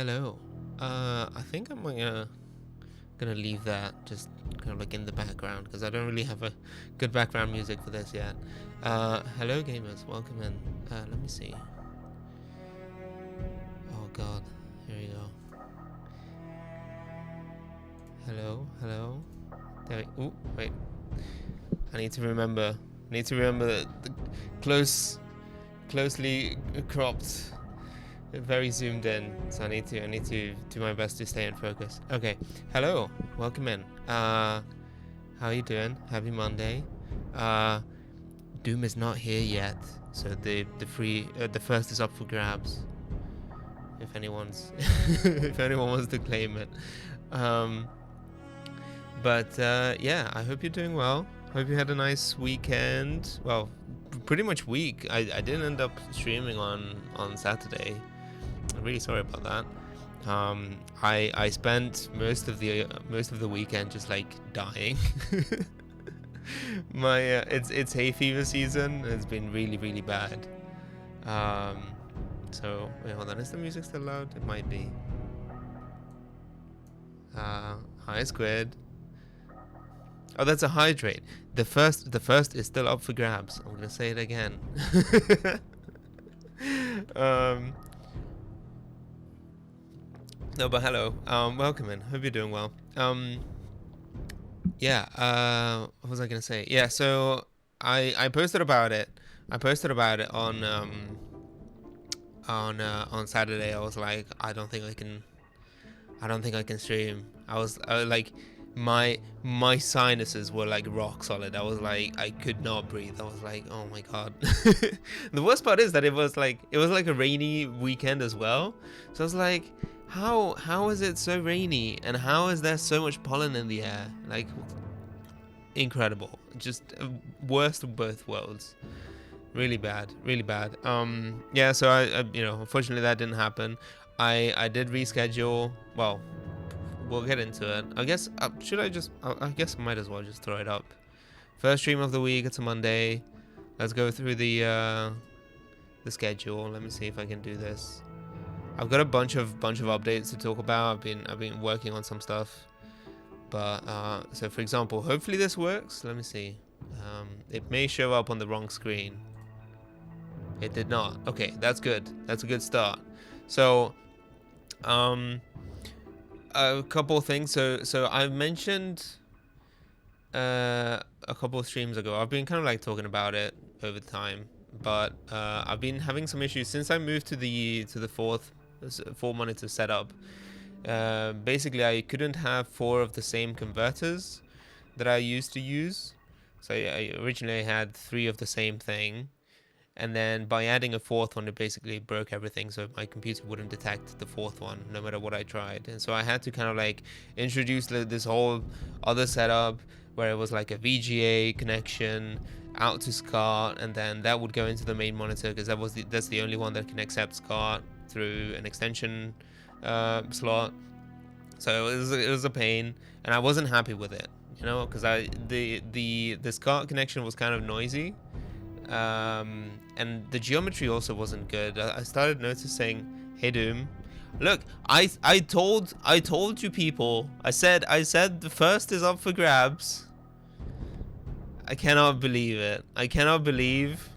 Hello. I think I'm gonna leave that just kind of like in the background because I don't really have a good background music for this yet. Hello gamers, welcome in. Let me see. Oh god, here we go. Hello. There. Ooh, wait. I need to remember. The closely cropped, very zoomed in. So I need to do my best to stay in focus. Okay. Hello. Welcome in. How you doing? Happy Monday. Doom is not here yet, so the first is up for grabs. If anyone's if anyone wants to claim it. But yeah, I hope you're doing well. Hope you had a nice weekend. Well, pretty much week. I didn't end up streaming on Saturday. I'm really sorry about that. I spent most of the weekend just like dying. My it's hay fever season. It's been really bad. So wait, hold on. Is the music still loud? It might be. Hi Squid. Oh, that's a hydrate. The first is still up for grabs. I'm gonna say it again. No, but hello. Welcome in. Hope you're doing well. Yeah. What was I gonna say? Yeah. So I posted about it. I posted about it on Saturday. I was like, I don't think I can stream. I was like, my sinuses were like rock solid. I was like, I could not breathe. I was like, oh my god. The worst part is that it was like a rainy weekend as well. So I was like, how is it so rainy and how is there so much pollen in the air? Like, incredible. Just worst of both worlds. Really bad. Yeah. So I unfortunately that didn't happen. I did reschedule. Well, we'll get into it. I guess I guess I might as well just throw it up. First stream of the week. It's a Monday. Let's go through the schedule. Let me see if I can do this. I've got a bunch of updates to talk about. I've been working on some stuff. But so for example, hopefully this works. Let me see. It may show up on the wrong screen. It did not. Okay, that's good. That's a good start. So a couple of things. So I mentioned a couple of streams ago. I've been kind of like talking about it over time, but I've been having some issues since I moved to the four monitor setup. Basically, I couldn't have 4 of the same converters that I used to use. So I originally had 3 of the same thing. And then by adding a 4th one, it basically broke everything, so my computer wouldn't detect the 4th one no matter what I tried. And so I had to kind of like introduce this whole other setup where it was like a VGA connection out to SCART, and then that would go into the main monitor because that's the only one that can accept SCART through an extension slot. So it was a pain, and I wasn't happy with it, because the SCART connection was kind of noisy. And the geometry also wasn't good. I started noticing, hey Doom, look, I told you people. I said the first is up for grabs. I cannot believe it. I cannot believe.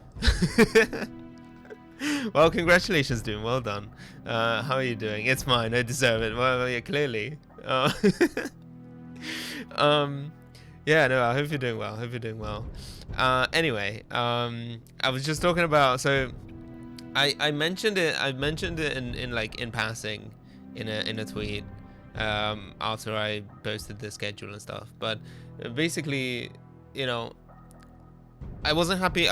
Well, congratulations, Doom. Well done. How are you doing? It's mine. I deserve it. Well, yeah, clearly. Yeah, no, I hope you're doing well. Anyway, I was just talking about, so I mentioned it in passing in a tweet after I posted the schedule and stuff, but basically, I wasn't happy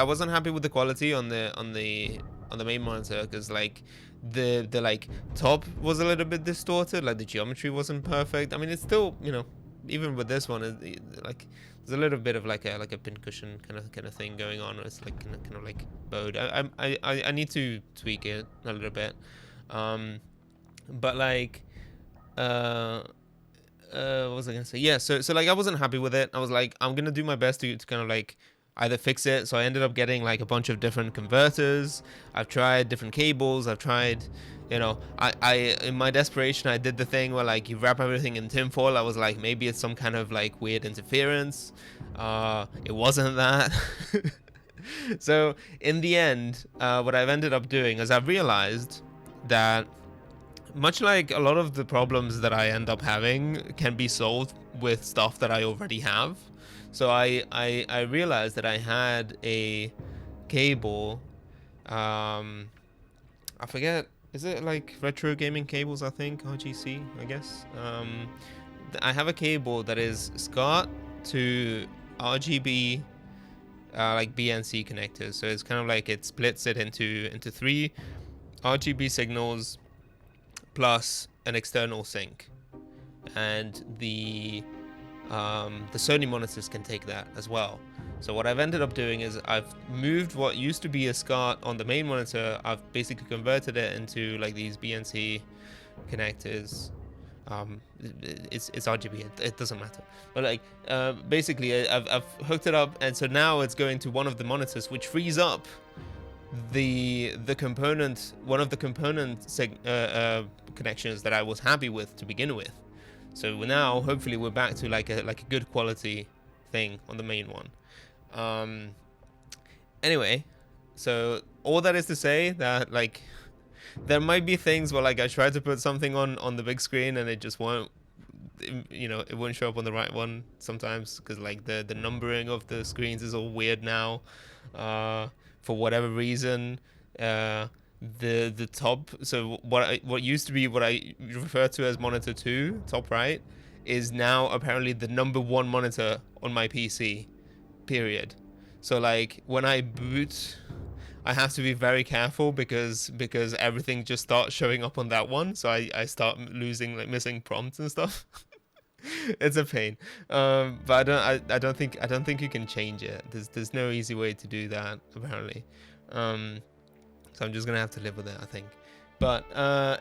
with the quality on the main monitor, because like the like top was a little bit distorted, like the geometry wasn't perfect. I mean, it's still, even with this one, like there's a little bit of like a pincushion kind of thing going on. It's like kind of like bowed. I need to tweak it a little bit, but like what was I gonna say? Yeah, so like I wasn't happy with it. I was like, I'm gonna do my best to kind of like either fix it. So I ended up getting like a bunch of different converters. I've tried different cables. I've tried, I in my desperation, I did the thing where like you wrap everything in tinfoil. I was like, maybe it's some kind of like weird interference. It wasn't that. So in the end, what I've ended up doing is I've realized that much like a lot of the problems that I end up having can be solved with stuff that I already have. So I realized that I had a cable. I forget. Is it like retro gaming cables? I think RGC. I guess. I have a cable that is SCART to RGB, like BNC connectors. So it's kind of like it splits it into three RGB signals plus an external sync, and the Sony monitors can take that as well. So what I've ended up doing is I've moved what used to be a SCART on the main monitor. I've basically converted it into like these BNC connectors. It's RGB. It doesn't matter. But like basically, I've hooked it up, and so now it's going to one of the monitors, which frees up the component, one of the component connections that I was happy with to begin with. So now hopefully we're back to like a good quality thing on the main one. Anyway, so all that is to say that like there might be things where like I try to put something on the big screen and it just won't, it won't show up on the right one sometimes, because like the numbering of the screens is all weird now, for whatever reason. The top, so what used to be what I refer to as monitor 2, top right, is now apparently the number 1 monitor on my PC, period. So like when I boot, I have to be very careful because everything just starts showing up on that one, so I start losing, like missing prompts and stuff. It's a pain. But I don't think you can change it. There's no easy way to do that apparently. So I'm just gonna have to live with it, I think. But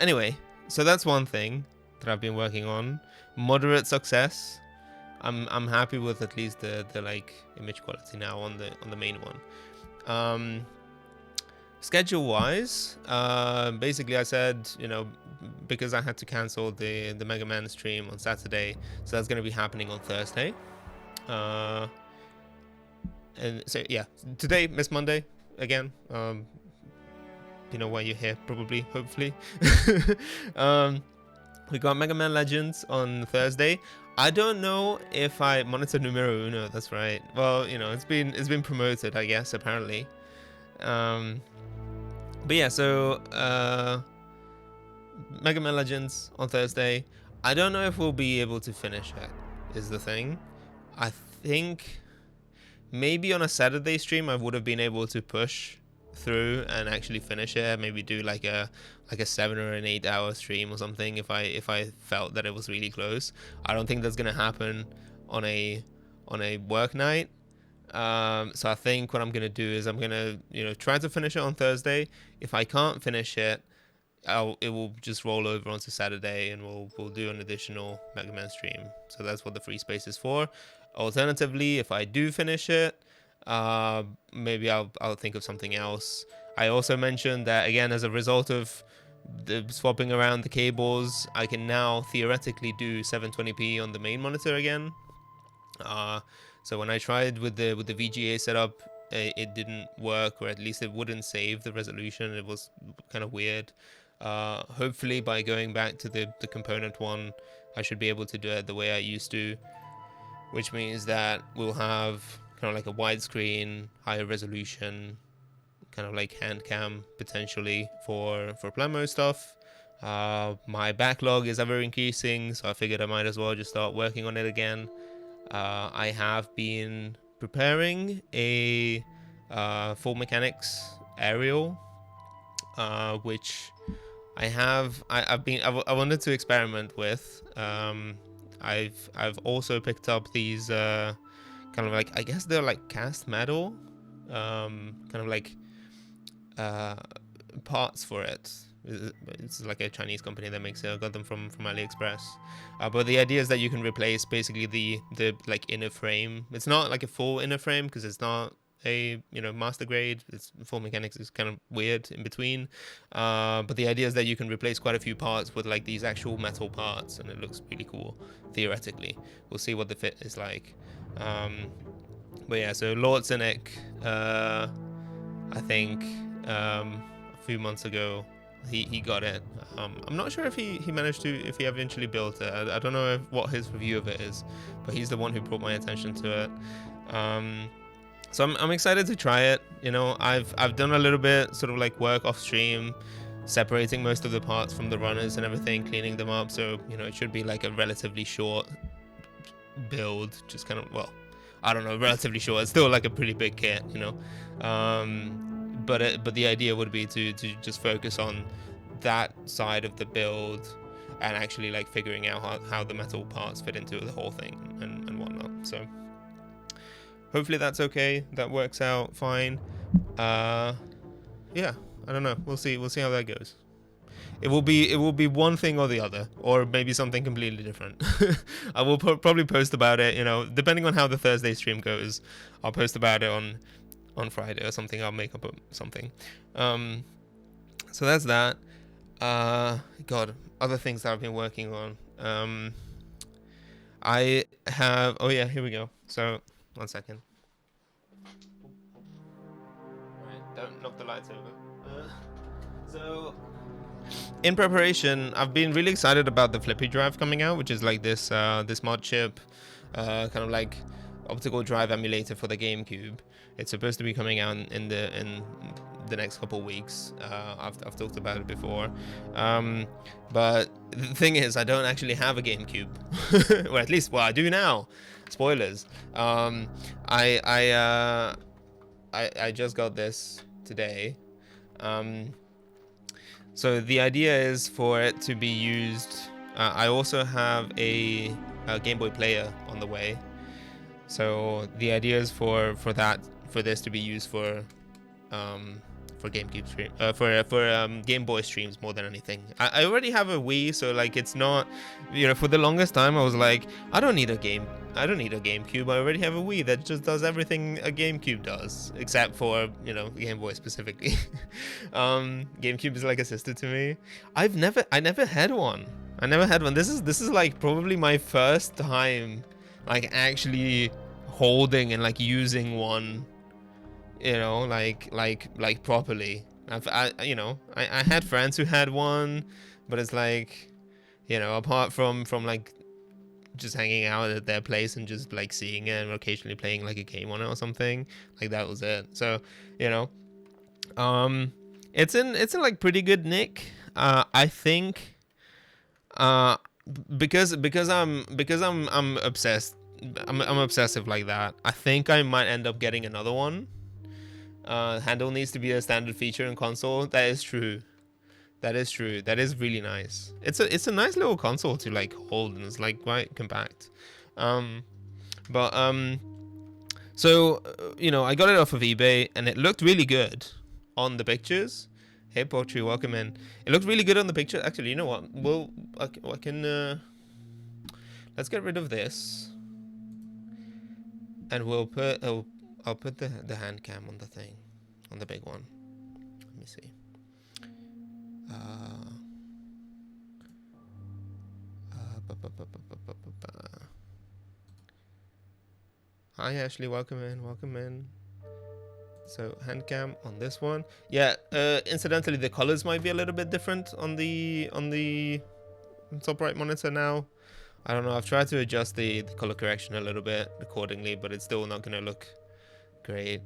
anyway, so that's one thing that I've been working on. Moderate success. I'm happy with at least the like image quality now on the main one. Schedule wise, basically I said, because I had to cancel the Mega Man stream on Saturday, so that's gonna be happening on Thursday. And so yeah, today Myst Monday again. You know why you're here, probably, hopefully. We got Mega Man Legends on Thursday. I don't know if I monitor numero uno. That's right. Well, it's been promoted, I guess, apparently. But yeah, so Mega Man Legends on Thursday. I don't know if we'll be able to finish it, is the thing. I think maybe on a Saturday stream I would have been able to push through and actually finish it, maybe do like a 7 or an 8 hour stream or something if I felt that it was really close. I don't think that's gonna happen on a work night. So I think what I'm gonna do is I'm gonna try to finish it on Thursday. If I can't finish it, it will just roll over onto Saturday, and we'll do an additional Mega Man stream. So that's what the free space is for. Alternatively, if I do finish it, maybe I'll think of something else. I also mentioned that again, as a result of the swapping around the cables, I can now theoretically do 720p on the main monitor again. So when I tried with the VGA setup, it didn't work, or at least it wouldn't save the resolution. It was kind of weird. Hopefully by going back to the component one, I should be able to do it the way I used to, which means that we'll have kind of like a widescreen, higher resolution, kind of like hand cam potentially for plan mode stuff. My backlog is ever increasing, so I figured I might as well just start working on it again. I have been preparing a full mechanics aerial, which I wanted to experiment with. I've also picked up these kind of like, I guess they're like cast metal, kind of like parts for it. It's like a Chinese company that makes it. I got them from AliExpress. But the idea is that you can replace basically the like inner frame. It's not like a full inner frame because it's not a master grade. Its full mechanics is kind of weird in between. But the idea is that you can replace quite a few parts with like these actual metal parts, and it looks really cool. Theoretically, we'll see what the fit is like. But yeah, so Lord Cynic, I think a few months ago he got it. I'm not sure if he managed to, if he eventually built it. I don't know what his review of it is, but he's the one who brought my attention to it. So I'm excited to try it. I've done a little bit sort of like work off stream, separating most of the parts from the runners and everything, cleaning them up. So it should be like a relatively short build, just kind of, well, I don't know, relatively short. It's still like a pretty big kit, but the idea would be to just focus on that side of the build and actually like figuring out how the metal parts fit into the whole thing and whatnot. So hopefully that's okay. That works out fine. Yeah, I don't know. We'll see how that goes. It will be one thing or the other, or maybe something completely different. I will probably post about it, depending on how the Thursday stream goes. I'll post about it on Friday or something. I'll make up something. So that's that. God, other things that I've been working on. I have. Oh yeah, here we go. So 1 second. Right, don't knock the lights over. So in preparation, I've been really excited about the Flippy drive coming out, which is like this mod chip, kind of like optical drive emulator for the GameCube. It's supposed to be coming out in the next couple weeks. I've talked about it before, but the thing is, I don't actually have a GameCube, or at least, well, I do now. Spoilers. I just got this today. So the idea is for it to be used. I also have a Game Boy player on the way. So the idea is for this to be used for GameCube stream, for Game Boy streams more than anything. I already have a Wii, so like it's not, for the longest time I was like, I don't need a GameCube. I already have a Wii that just does everything a GameCube does, except for Game Boy specifically. GameCube is like a sister to me. I never had one. This is like probably my first time like actually holding and like using one, like properly. I had friends who had one, but it's like, apart from like just hanging out at their place and just like seeing it and occasionally playing like a game on it or something, like that was it. So it's in like pretty good nick. I think because I'm obsessed. I'm obsessive like that. I think I might end up getting another one. Handle needs to be a standard feature in console. That is true. That is really nice. It's a nice little console to like hold, and it's like quite compact. So I got it off of eBay, and it looked really good on the pictures. Hey Poetry, welcome in. It looked really good on the picture. Actually, you know what? I can let's get rid of this. And we'll put, I'll put the hand cam on the thing, on the big one. Let me see. Hi Ashley, welcome in. So hand cam on this one. Yeah, incidentally, the colors might be a little bit different on the top right monitor now. I don't know, I've tried to adjust the color correction a little bit accordingly, but it's still not going to look great.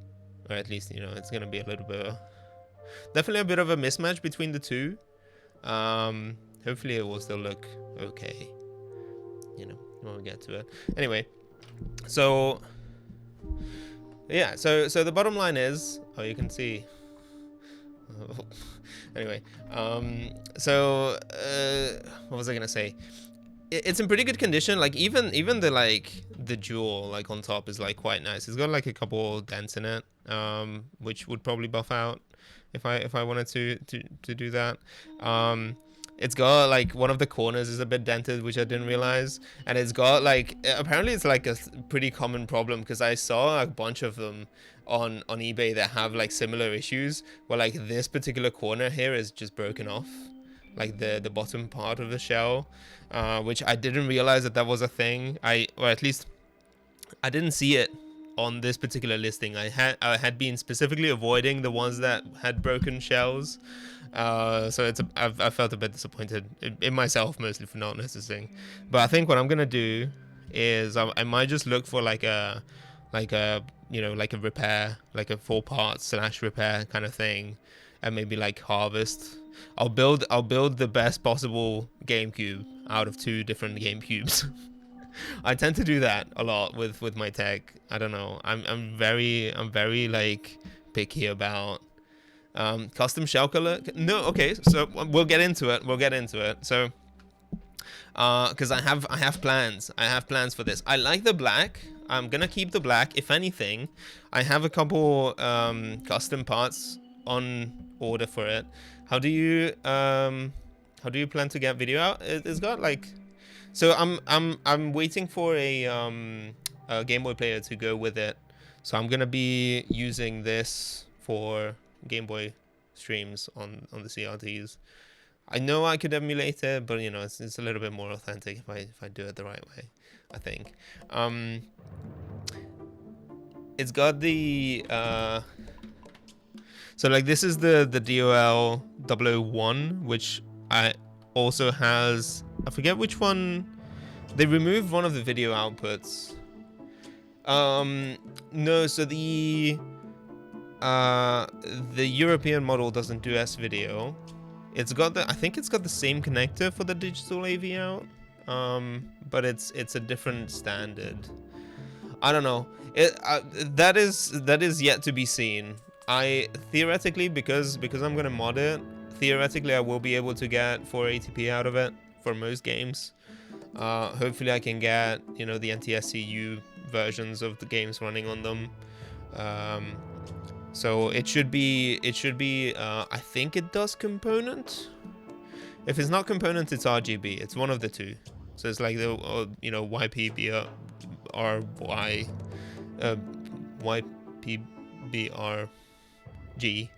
Or at least, it's going to be a little bit... definitely a bit of a mismatch between the two. Hopefully it will still look okay, when we get to it. Anyway, so... yeah, so the bottom line is... oh, you can see... anyway, what was I going to say? It's in pretty good condition. Like even the jewel like on top is like quite nice. It's got like a couple dents in it, which would probably buff out if I wanted to do that. It's got like one of the corners is a bit dented, which I didn't realize, and it's got like apparently it's like a pretty common problem because I saw a bunch of them on eBay that have like similar issues where like this particular corner here is just broken off, like the bottom part of the shell, which I didn't realize that was a thing. Or at least I didn't see it on this particular listing. I had been specifically avoiding the ones that had broken shells, so I felt a bit disappointed in myself, mostly for not noticing. But I think what I'm gonna do is I might just look for like a like a repair, like a 4-part / repair kind of thing, and maybe like harvest. I'll build the best possible GameCube out of 2 different GameCubes. I tend to do that a lot with my tech. I don't know. I'm very like picky about custom shell color. No, okay. So we'll get into it. So because I have plans. I have plans for this. I like the black. I'm gonna keep the black. If anything, I have a couple custom parts on order for it. How do you plan to get video out? It's got like. So I'm waiting for a Game Boy player to go with it. So I'm gonna be using this for Game Boy streams on the CRTs. I know I could emulate it, but you know it's a little bit more authentic if I do it the right way, I think. It's got the so like this is the DOL 001, which also has, I forget which one. They removed one of the video outputs. No, so the European model doesn't do S-video. It's got I think it's got the same connector for the digital AV out, but it's a different standard. I don't know. That is yet to be seen. I theoretically, because I'm gonna mod it, theoretically I will be able to get 480p out of it for most games. Hopefully I can get, you know, the NTSC-U versions of the games running on them. So it should be I think it does component. If it's not component, it's RGB. It's one of the two. So it's like the you know, YPBRY YPBRG,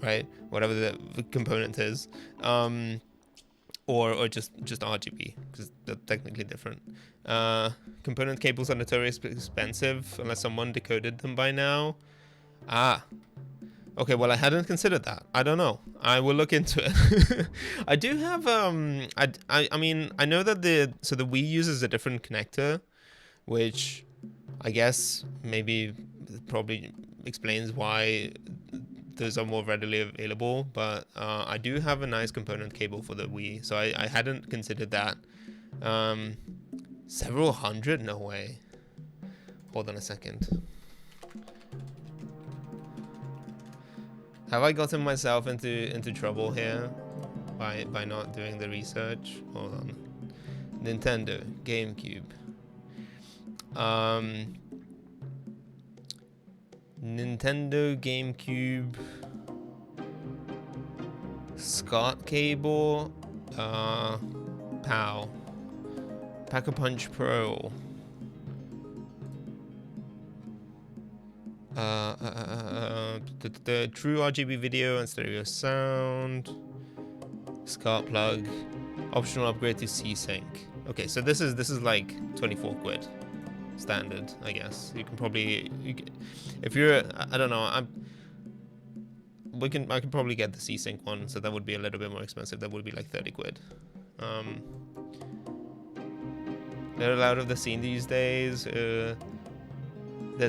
right? Whatever the component is. Or just RGB, because they're technically different. Component cables are notoriously expensive unless someone decoded them by now. Okay, well I hadn't considered that. I don't know. I will look into it. I do have I mean I know that the Wii uses a different connector, which I guess maybe probably explains why those are more readily available, but I do have a nice component cable for the Wii, so I hadn't considered that. Several hundred? No way. Hold on a second. Have I gotten myself into trouble here by not doing the research? Hold on. Nintendo, GameCube. Nintendo GameCube, Scott cable, POW, Pack-a-Punch Pro, the true RGB video and stereo sound, SCART plug, optional upgrade to C-Sync. Okay, so this is like 24 quid. Standard, I guess. You can probably, if you're, I don't know, I can probably get the C-Sync one, so that would be a little bit more expensive. That would be like 30 quid. Little out of the scene these days. There's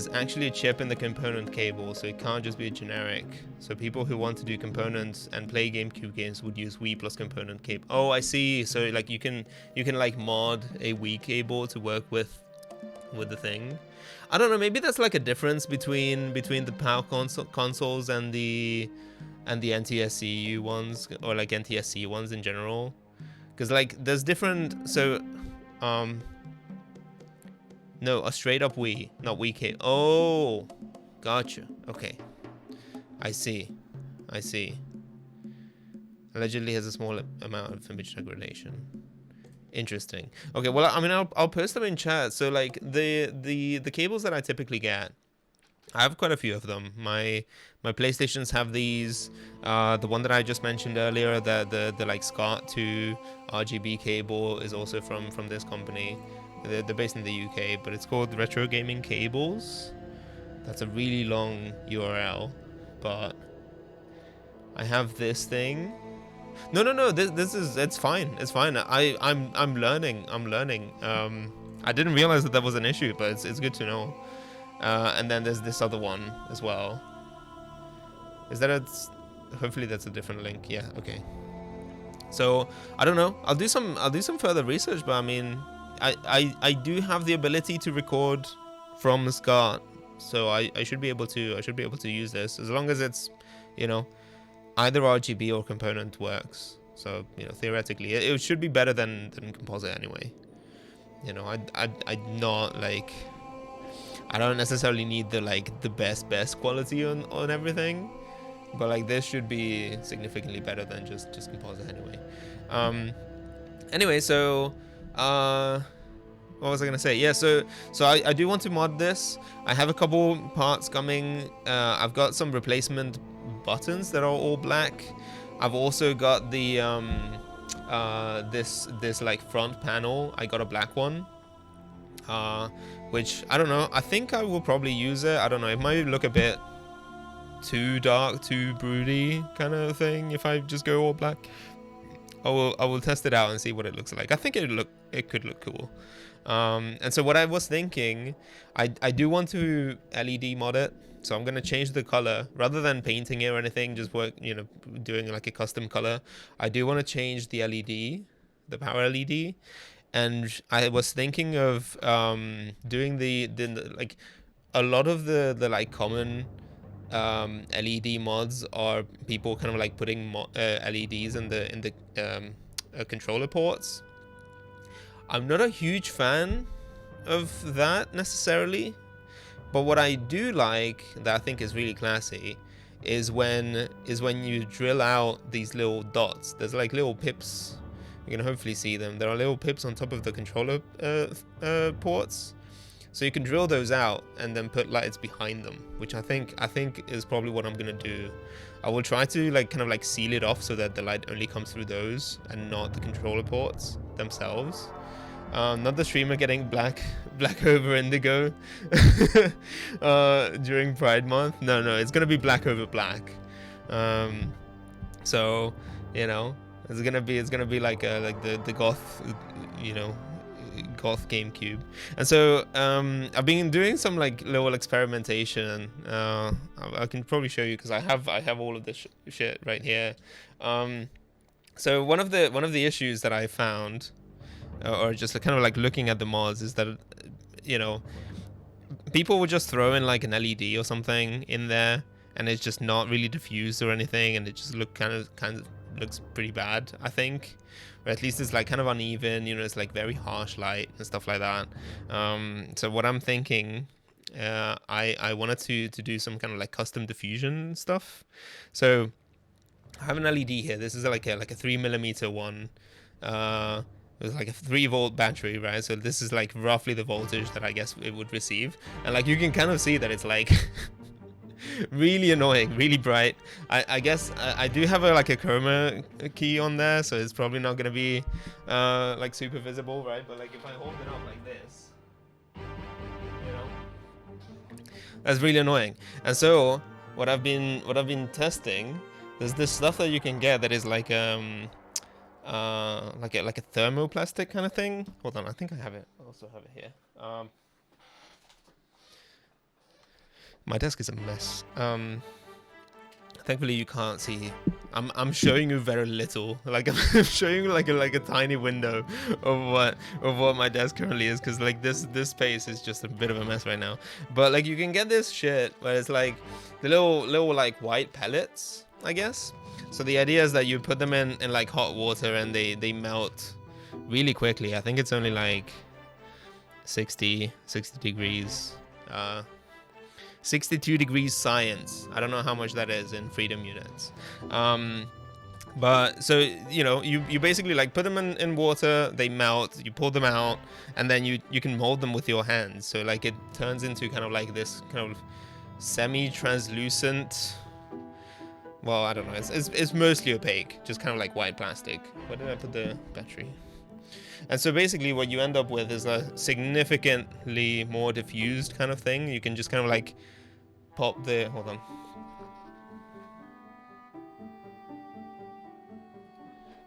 actually a chip in the component cable, so it can't just be a generic. So people who want to do components and play GameCube games would use Wii plus component cable. Oh, I see. So like you can like mod a Wii cable to work with the thing. I don't know, maybe that's like a difference between the PAL consoles and the NTSC ones, or like NTSC ones in general, because like there's different. So no, a straight up Wii, not Wii cable. Oh, Gotcha. Okay. I see. I see. Allegedly has a small amount of image degradation. Interesting. Okay, well, I mean, I'll post them in chat. So, like, the cables that I typically get, I have quite a few of them. My PlayStations have these. The one that I just mentioned earlier, the like SCART 2 RGB cable is also from this company. They're based in the UK, but it's called Retro Gaming Cables. That's a really long URL, but I have this thing. No. This is, it's fine. It's fine. I'm learning. I didn't realize that was an issue, but it's good to know. And then there's this other one as well. Is that a? Hopefully that's a different link. Yeah. Okay. So I don't know. I'll do some further research, but I mean, I do have the ability to record from SCART, so I should be able to use this as long as it's, you know, either RGB or component works. So, you know, theoretically it should be better than composite anyway. You know, I'd not like, I don't necessarily need the best quality on everything, but like this should be significantly better than just composite anyway. Anyway, so what was I gonna say? Yeah, so I do want to mod this. I have a couple parts coming. I've got some replacement buttons that are all black. I've also got the this like front panel. I got a black one, which I don't know. I think I will probably use it. I don't know. It might look a bit too dark, too broody kind of thing if I just go all black. I will test it out and see what it looks like. I think it could look cool. And so what I was thinking, I do want to LED mod it. So I'm going to change the color rather than painting it or anything, just doing like a custom color. I do want to change the LED, the power LED. And I was thinking of doing the like a lot of the like common LED mods are people kind of like putting LEDs in the controller ports. I'm not a huge fan of that necessarily. But what I do like, that I think is really classy, is when you drill out these little dots. There's like little pips. You can hopefully see them. There are little pips on top of the controller ports. So you can drill those out and then put lights behind them, which I think is probably what I'm gonna do. I will try to like kind of like seal it off so that the light only comes through those and not the controller ports themselves. Not the streamer getting black over indigo during Pride Month. No, it's gonna be black over black. So you know, it's gonna be like the goth, you know, goth GameCube. And so I've been doing some like little experimentation. I can probably show you because I have all of this shit right here. So one of the issues that I found, or just kind of like looking at the mods, is that, you know, people would just throw in like an LED or something in there and it's just not really diffused or anything, and it just kind of looks pretty bad, I think. Or at least it's like kind of uneven, you know, it's like very harsh light and stuff like that. So what I'm thinking, I wanted to do some kind of like custom diffusion stuff. So I have an LED here. This is like a 3mm one. It's like a 3-volt battery, right? So this is like roughly the voltage that I guess it would receive. And like you can kind of see that it's like really annoying, really bright. I guess I do have like a chroma key on there, so it's probably not gonna be like super visible, right? But like if I hold it up like this, you know, that's really annoying. And so what I've been testing, there's this stuff that you can get that is like a thermoplastic kind of thing. Hold on, I think I have it. I also have it here. My desk is a mess. Thankfully you can't see. I'm showing you very little. Like I'm showing you like a tiny window of what my desk currently is, because like this space is just a bit of a mess right now. But like you can get this shit where it's like the little like white pellets, I guess. So the idea is that you put them in like hot water and they melt really quickly. I think it's only like 60 degrees. 62 degrees science. I don't know how much that is in freedom units. But so, you basically like put them in water, they melt, you pull them out, and then you can mold them with your hands. So like it turns into kind of like this kind of semi-translucent, well, I don't know, it's mostly opaque, just kind of like white plastic. Where did I put the battery? And so basically what you end up with is a significantly more diffused kind of thing. You can just kind of like pop the, hold on.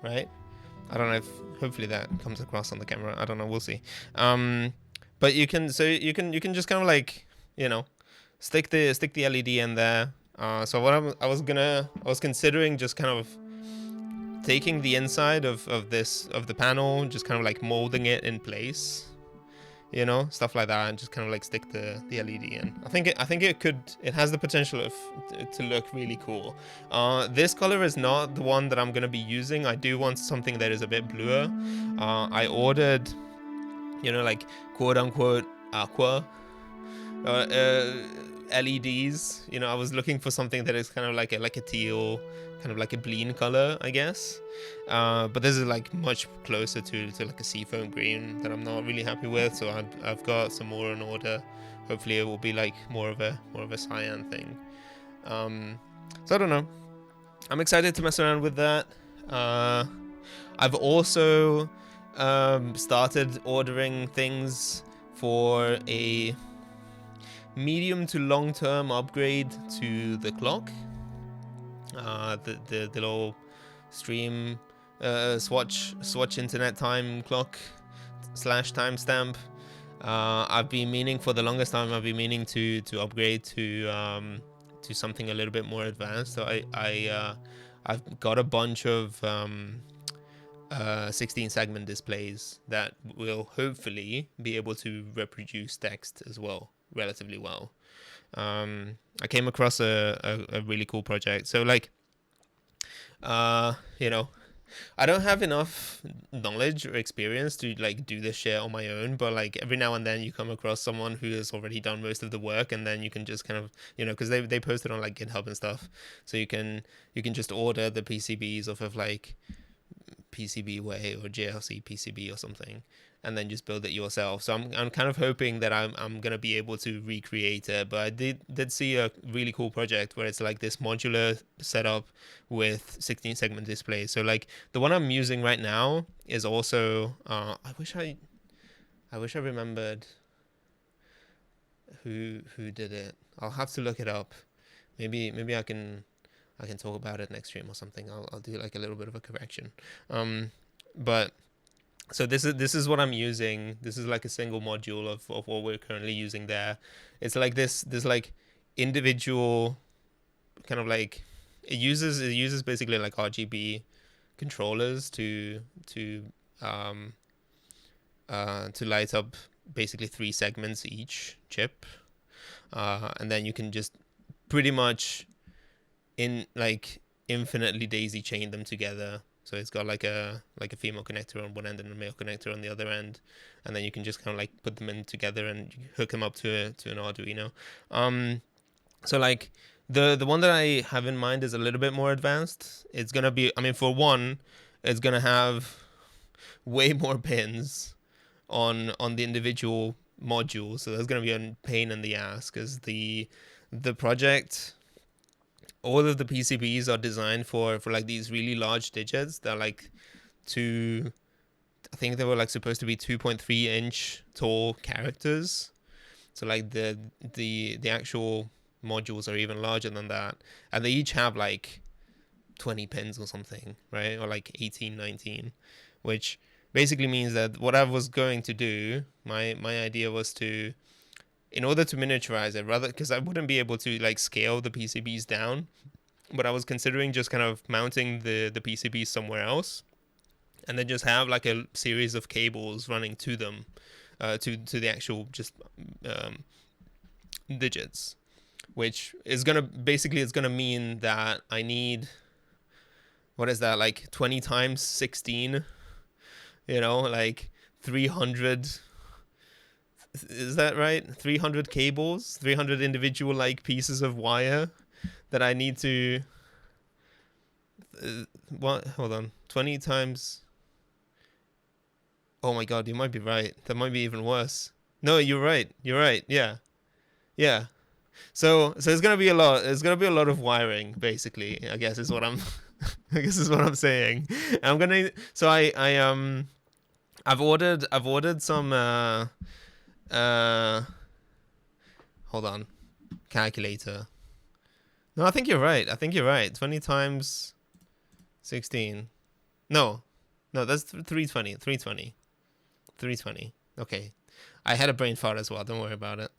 Right? I don't know if, hopefully that comes across on the camera. I don't know, we'll see. But you can just kind of like, stick the LED in there. So what I was considering just kind of taking the inside of the panel, just kind of like molding it in place, stuff like that, and just kind of like stick the LED in. I think it has the potential to look really cool. This color is not the one that I'm gonna be using. I do want something that is a bit bluer. I ordered, like quote unquote aqua LEDs. I was looking for something that is kind of like a teal, kind of like a bleen color, I guess. But this is like much closer to like a seafoam green that I'm not really happy with. So I've got some more in order. Hopefully it will be like more of a cyan thing. So I don't know. I'm excited to mess around with that. I've also started ordering things for a medium to long-term upgrade to the clock. The little stream swatch internet time clock / timestamp. I've been meaning for the longest time. I've been meaning to upgrade to something a little bit more advanced. So I've got a bunch of 16 segment displays that will hopefully be able to reproduce text as well relatively well. I came across a really cool project. So like, I don't have enough knowledge or experience to like do this shit on my own, but like every now and then you come across someone who has already done most of the work, and then you can just kind of, because they post it on like GitHub and stuff, so you can just order the PCBs off of like PCBWay or JLC PCB or something, and then just build it yourself. So I'm kind of hoping that I'm gonna be able to recreate it. But I did see a really cool project where it's like this modular setup with 16 segment displays. So like the one I'm using right now is also I wish I remembered who did it. I'll have to look it up. Maybe I can talk about it next stream or something. I'll do like a little bit of a correction. But so this is what I'm using. This is like a single module of what we're currently using there. It's like this like individual kind of like it uses basically like RGB controllers to light up basically 3 segments each chip, and then you can just pretty much infinitely daisy chain them together. So it's got like a female connector on one end and a male connector on the other end, and then you can just kind of like put them in together and hook them up to an Arduino. So like the one that I have in mind is a little bit more advanced. It's gonna be, for one, it's gonna have way more pins on the individual modules. So that's gonna be a pain in the ass, because the project, all of the PCBs are designed for like these really large digits. They're like I think they were like supposed to be 2.3 inch tall characters. So like the actual modules are even larger than that, and they each have like 20 pins or something, right? Or like 18, 19, which basically means that what I was going to do, my idea was to, in order to miniaturize it, rather, because I wouldn't be able to like scale the PCBs down, but I was considering just kind of mounting the PCBs somewhere else, and then just have like a series of cables running to them, to the actual just digits, which is it's gonna mean that I need, what is that, like 20 times 16, like 300 Is that right? 300 cables, 300 individual like pieces of wire that I need to. What? Hold on. 20 times. Oh my god, you might be right. That might be even worse. No, you're right. You're right. Yeah. Yeah. So it's gonna be a lot. It's gonna be a lot of wiring, basically. I guess is what I'm. I guess is what I'm saying. And I'm gonna. So I've ordered some. Uh. Hold on. Calculator. No, I think you're right. I think you're right. 20 times 16. No. No, that's 320. 320. 320. Okay. I had a brain fart as well. Don't worry about it.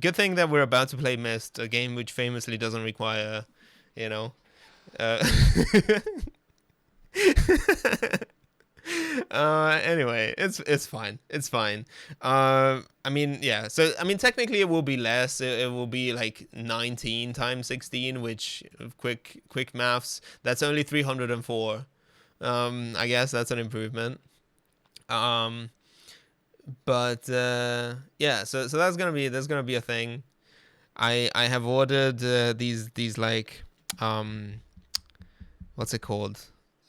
Good thing that we're about to play Myst, a game which famously doesn't require, you know, uh, anyway, it's fine. It's fine. I mean, yeah. So I mean, technically, it will be less. It will be like 19 times 16, which quick maths. That's only 304. I guess that's an improvement. Um, but yeah. So that's gonna be a thing. I have ordered these like what's it called?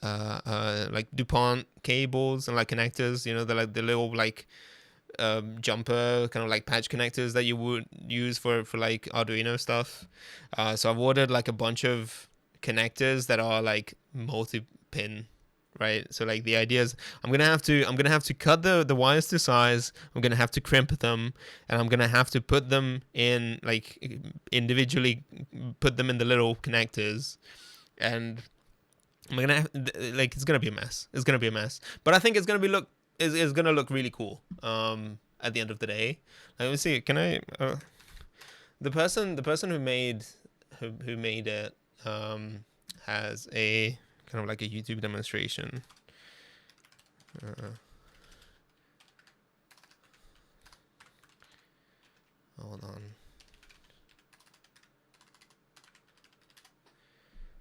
Like DuPont cables and like connectors. You know, the like the little like jumper kind of like patch connectors that you would use for like Arduino stuff. So I've ordered like a bunch of connectors that are like multi-pin, right? So like the idea is I'm gonna have to cut the wires to size. I'm gonna have to crimp them, and I'm gonna have to put them in like individually, put them in the little connectors, and I'm gonna have, like it's gonna be a mess. It's gonna be a mess, but I think it's gonna be look is gonna look really cool. At the end of the day, let me see. Can I? The person who made it has a kind of like a YouTube demonstration. Hold on.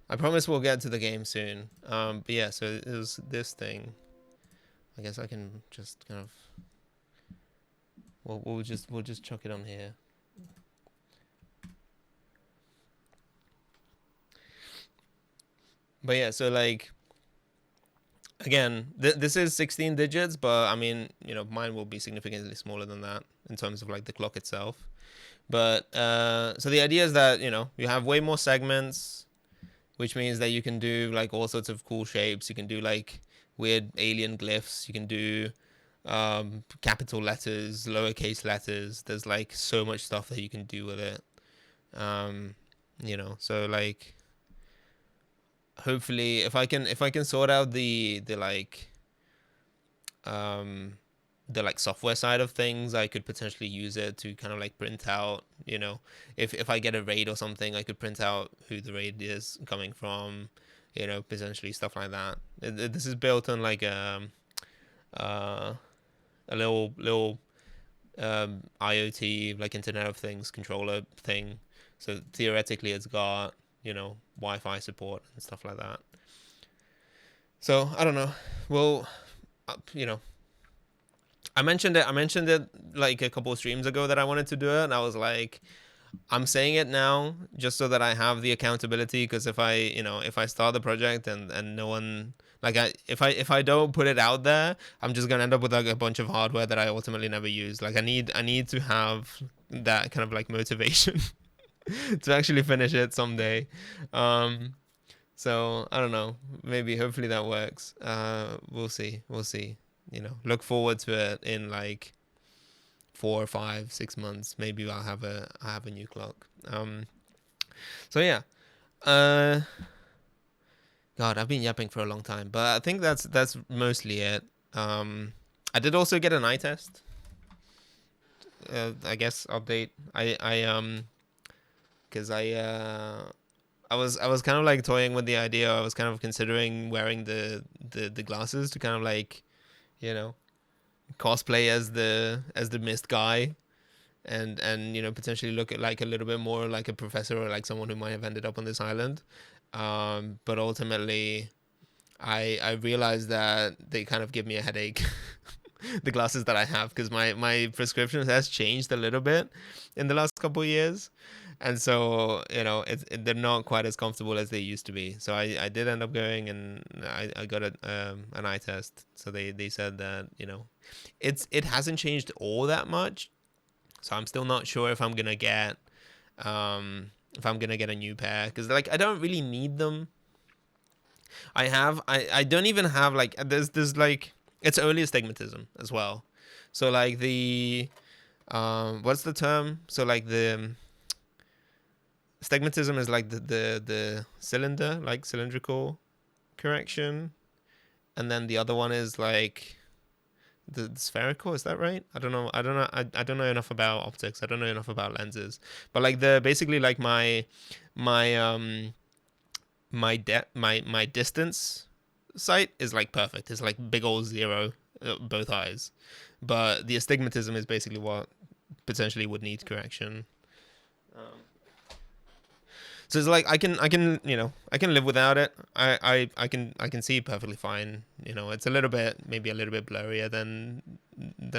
I promise we'll get to the game soon. But yeah, so it was this thing. I guess I can just kind of. We'll just chuck it on here. But yeah, so like. Again, this is 16 digits, but I mean, you know, mine will be significantly smaller than that in terms of like the clock itself. But so the idea is that, you know, you have way more segments, which means that you can do like all sorts of cool shapes. You can do like weird alien glyphs. You can do capital letters, lowercase letters. There's like so much stuff that you can do with it. You know, so like hopefully if I can sort out the like software side of things, I could potentially use it to kind of like print out, you know, if I get a raid or something, I could print out who the raid is coming from, you know, potentially stuff like that. This is built on like a little IoT, like Internet of Things controller thing. So theoretically it's got, you know, Wi-Fi support and stuff like that. So I don't know. Well, you know, I mentioned it like a couple of streams ago that I wanted to do it, and I was like, I'm saying it now just so that I have the accountability. Because if I start the project and no one like if I don't put it out there, I'm just gonna end up with like a bunch of hardware that I ultimately never use. Like I need to have that kind of like motivation to actually finish it someday. So I don't know. Maybe hopefully that works. We'll see. We'll see. You know, look forward to it in like 4 or 5, 6 months. Maybe I have a new clock. So yeah. God, I've been yapping for a long time, but I think that's mostly it. I did also get an eye test. I guess update. Because I was kind of like toying with the idea. I was kind of considering wearing the glasses to kind of like, you know, cosplay as the Myst guy, and you know, potentially look at like a little bit more like a professor or like someone who might have ended up on this island. But ultimately, I realized that they kind of give me a headache. the glasses that I have, because my prescription has changed a little bit in the last couple of years, and so they're not quite as comfortable as they used to be. So I did end up going, and I got an eye test. So they said that it hasn't changed all that much. So I'm still not sure if I'm gonna get a new pair, because like I don't really need them. I don't even have like there's like it's only astigmatism as well. So like the what's the term? So like the astigmatism is like the cylinder, like cylindrical correction, and then the other one is like the spherical. Is that right? I don't know. I don't know enough about optics. I don't know enough about lenses. But like basically like my my distance sight is like perfect. It's like big old 0 both eyes. But the astigmatism is basically what potentially would need correction. So it's like I can live without it. I can see perfectly fine. It's maybe a little bit blurrier than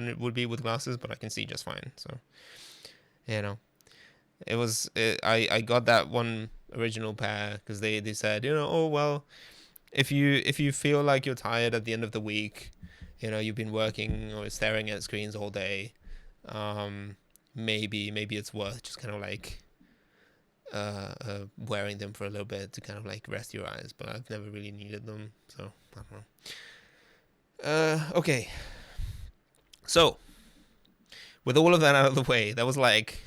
it would be with glasses, but I can see just fine. So I got that one original pair because they said, oh well, if you feel like you're tired at the end of the week, you've been working or staring at screens all day, maybe it's worth just kind of like wearing them for a little bit to kind of like rest your eyes. But I've never really needed them, so I don't know. Okay, so with all of that out of the way, that was like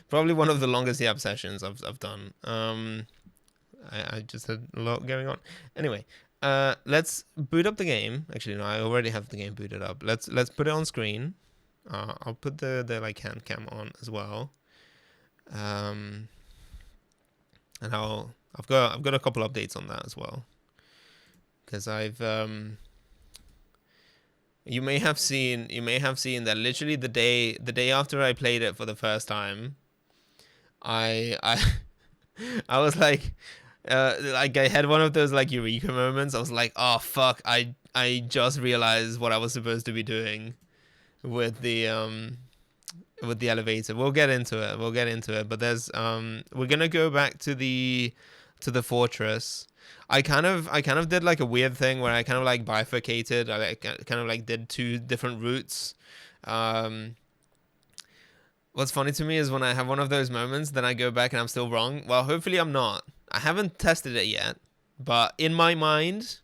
probably one of the longest yap sessions I've done. I just had a lot going on. Anyway, let's boot up the game. Actually, no, I already have the game booted up. Let's put it on screen. I'll put the like hand cam on as well. And I've got a couple updates on that as well, because you may have seen that literally the day after I played it for the first time, I was like I had one of those like eureka moments. I was like, oh fuck, I just realized what I was supposed to be doing with the elevator. We'll get into it. But there's we're gonna go back to the fortress. I kind of did like a weird thing where I kind of like bifurcated. I kind of like did 2 different routes. What's funny to me is when I have one of those moments, then I go back and I'm still wrong. Well, hopefully I'm not. I haven't tested it yet, but in my mind,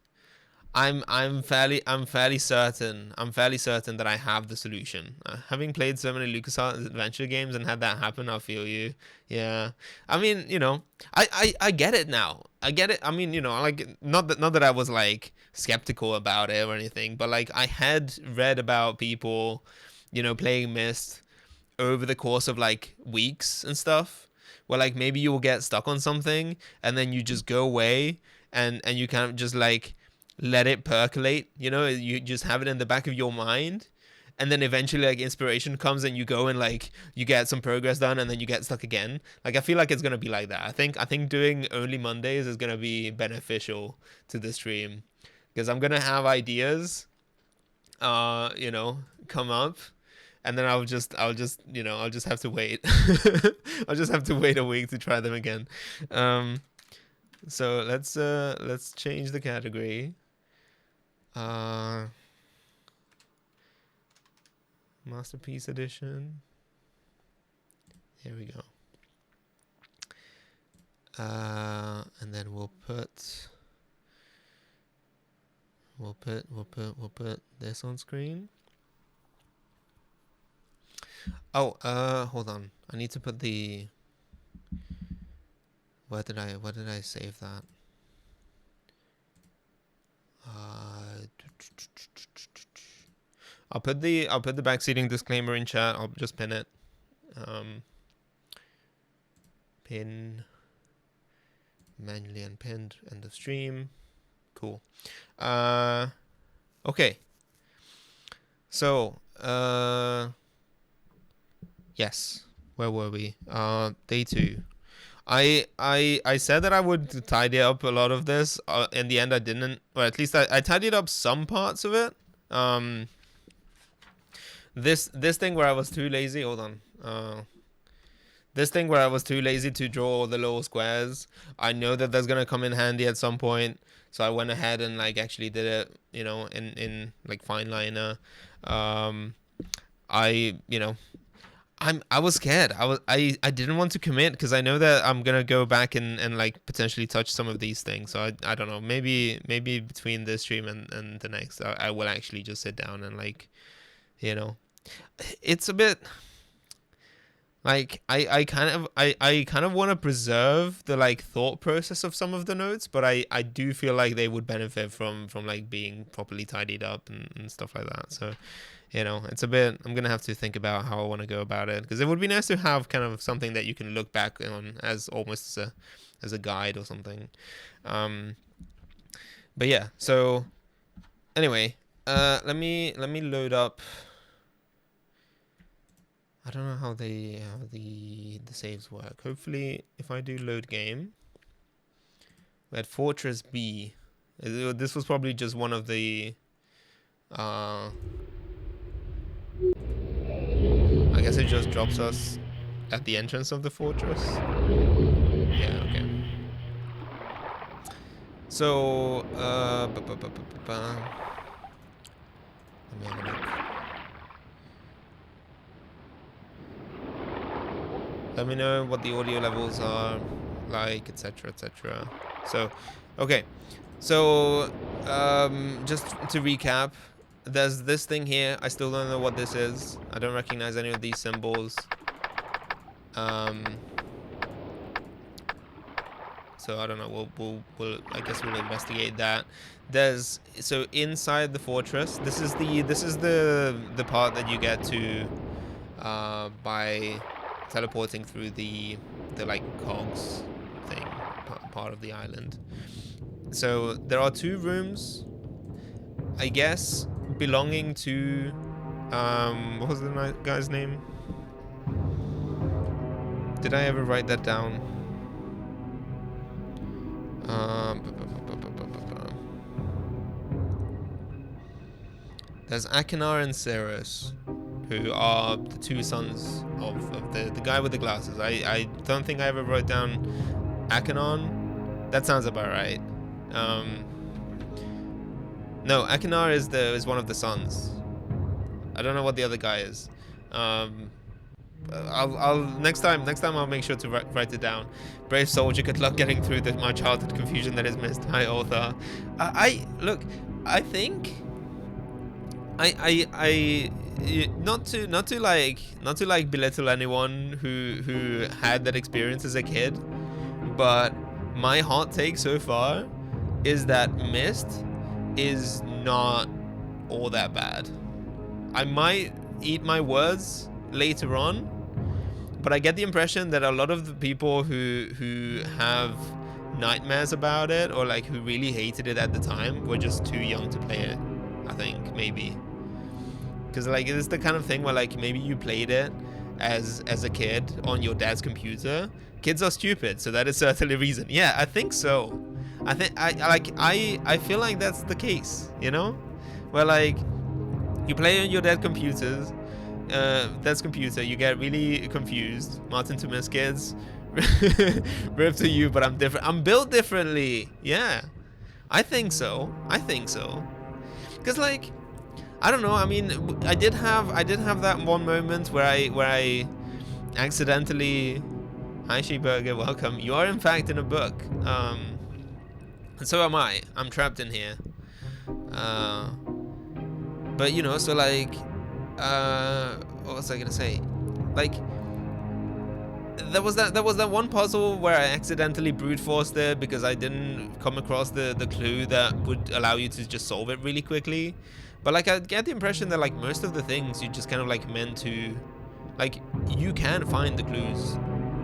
I'm fairly certain that I have the solution. Having played so many LucasArts adventure games and had that happen, I feel you. Yeah, I mean, I get it now. I get it. I mean, like not that I was like skeptical about it or anything, but like I had read about people, playing Myst over the course of like weeks and stuff, where like maybe you will get stuck on something and then you just go away and you kind of just like let it percolate, you just have it in the back of your mind, and then eventually like inspiration comes and you go and like you get some progress done and then you get stuck again. Like I feel like it's gonna be like that. I think doing only Mondays is gonna be beneficial to the stream, because I'm gonna have ideas come up, and then I'll just have to wait. I'll just have to wait a week to try them again. So let's change the category. Masterpiece edition. Here we go. And then we'll put this on screen. Oh, hold on. I need to put the. Where did I save that? I'll put the backseating disclaimer in chat. I'll just pin it. Pin. Manually unpinned. End of stream. Cool. Okay. So, yes. Where were we? Day 2. I said that I would tidy up a lot of this. In the end, I didn't. Or at least I tidied up some parts of it. this thing where I was too lazy. Hold on. This thing where I was too lazy to draw all the little squares. I know that that's gonna come in handy at some point, so I went ahead and like actually did it. You know, in like fine liner. I you know I was scared. I didn't want to commit because I know that I'm gonna go back and like potentially touch some of these things. So I don't know. Maybe between this stream and the next, I will actually just sit down and like, you know, it's a bit like I kind of want to preserve the like thought process of some of the notes, but I do feel like they would benefit from like being properly tidied up and stuff like that. So, you know, it's a bit, I'm gonna have to think about how I want to go about it, because it would be nice to have kind of something that you can look back on as almost as a guide or something. But yeah, so anyway, let me load up. I don't know how the saves work. Hopefully, if I do load game, we had Fortress B. This was probably just one of the. I guess it just drops us at the entrance of the fortress. Yeah. Okay. So, let me have a look. Let me know what the audio levels are like, etc., etc. So, okay. So, just to recap, there's this thing here. I still don't know what this is. I don't recognize any of these symbols. So I don't know. We'll I guess we'll investigate that. There's, so inside the fortress. This is the part that you get to by teleporting through the like cogs thing, part of the island. So there are 2 rooms, I guess, belonging to what was the guy's name? Did I ever write that down? There's Akinar and Ceres, who are the 2 sons of the guy with the glasses. I don't think I ever wrote down Akinon. That sounds about right. No, Akinar is one of the sons. I don't know what the other guy is. I'll next time I'll make sure to write it down. Brave soldier, good luck getting through my childhood confusion that is missed. Hi, author. Look, I think I not to like belittle anyone who had that experience as a kid, but my hot take so far is that Myst is not all that bad. I might eat my words later on, but I get the impression that a lot of the people who have nightmares about it, or like who really hated it at the time, were just too young to play it. I think maybe. Because like it's the kind of thing where like maybe you played it as a kid on your dad's computer. Kids are stupid, so that is certainly a reason. Yeah, I think so. I feel like that's the case, you know? Where like you play on your dad's computer, you get really confused. Martin to Miss kids. Rip to you, but I'm different. I'm built differently. Yeah. I think so. Because like, I don't know. I mean, I did have that one moment where I accidentally. Hi, Sheburger. Welcome. You are in fact in a book. And so am I. I'm trapped in here. But you know, so like, what was I gonna say? Like, there was that one puzzle where I accidentally brute forced it because I didn't come across the clue that would allow you to just solve it really quickly. But like, I get the impression that like most of the things you just kind of like meant to, like, you can find the clues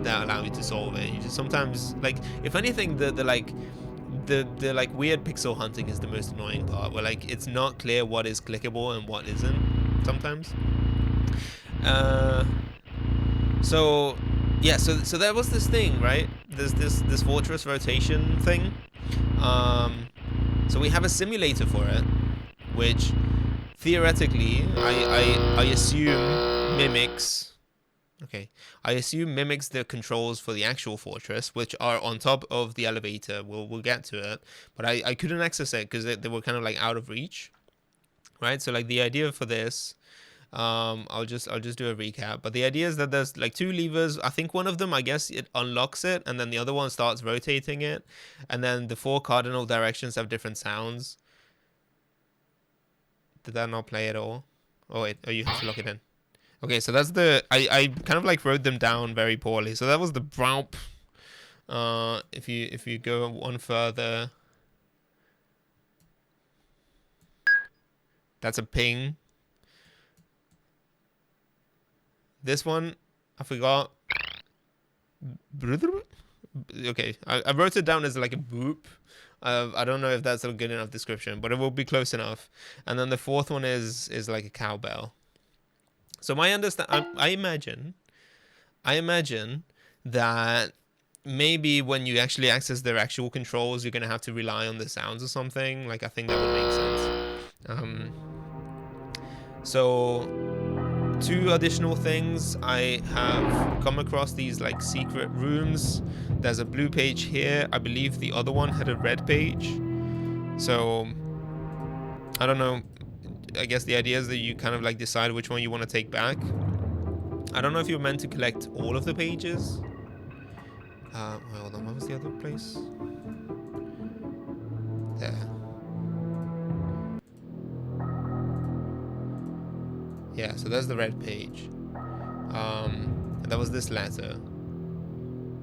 that allow you to solve it. You just sometimes, like, if anything, the weird pixel hunting is the most annoying part, where like it's not clear what is clickable and what isn't sometimes. So yeah, so there was this thing, right? There's this fortress rotation thing. So we have a simulator for it, which theoretically, I assume mimics. Okay, I assume mimics the controls for the actual fortress, which are on top of the elevator. We'll get to it, but I couldn't access it because they were kind of like out of reach, right? So like the idea for this, I'll just do a recap. But the idea is that there's like two levers. I think one of them, I guess, it unlocks it, and then the other one starts rotating it, and then the 4 cardinal directions have different sounds. Did that not play at all? Oh wait, oh, you have to lock it in. Okay, so that's the I kind of like wrote them down very poorly. So that was the browp. If you go one further, that's a ping. This one, I forgot. Okay, I wrote it down as like a boop. I don't know if that's a good enough description, but it will be close enough. And then the fourth one is like a cowbell. So my I imagine that maybe when you actually access their actual controls, you're gonna have to rely on the sounds or something. Like I think that would make sense. So 2 additional things. I have come across these like secret rooms. There's a blue page here. I believe the other one had a red page. So I don't know. I guess the idea is that you kind of like decide which one you want to take back. I don't know if you're meant to collect all of the pages. Well, hold on, what was the other place? There. Yeah, so there's the red page. And that was this letter.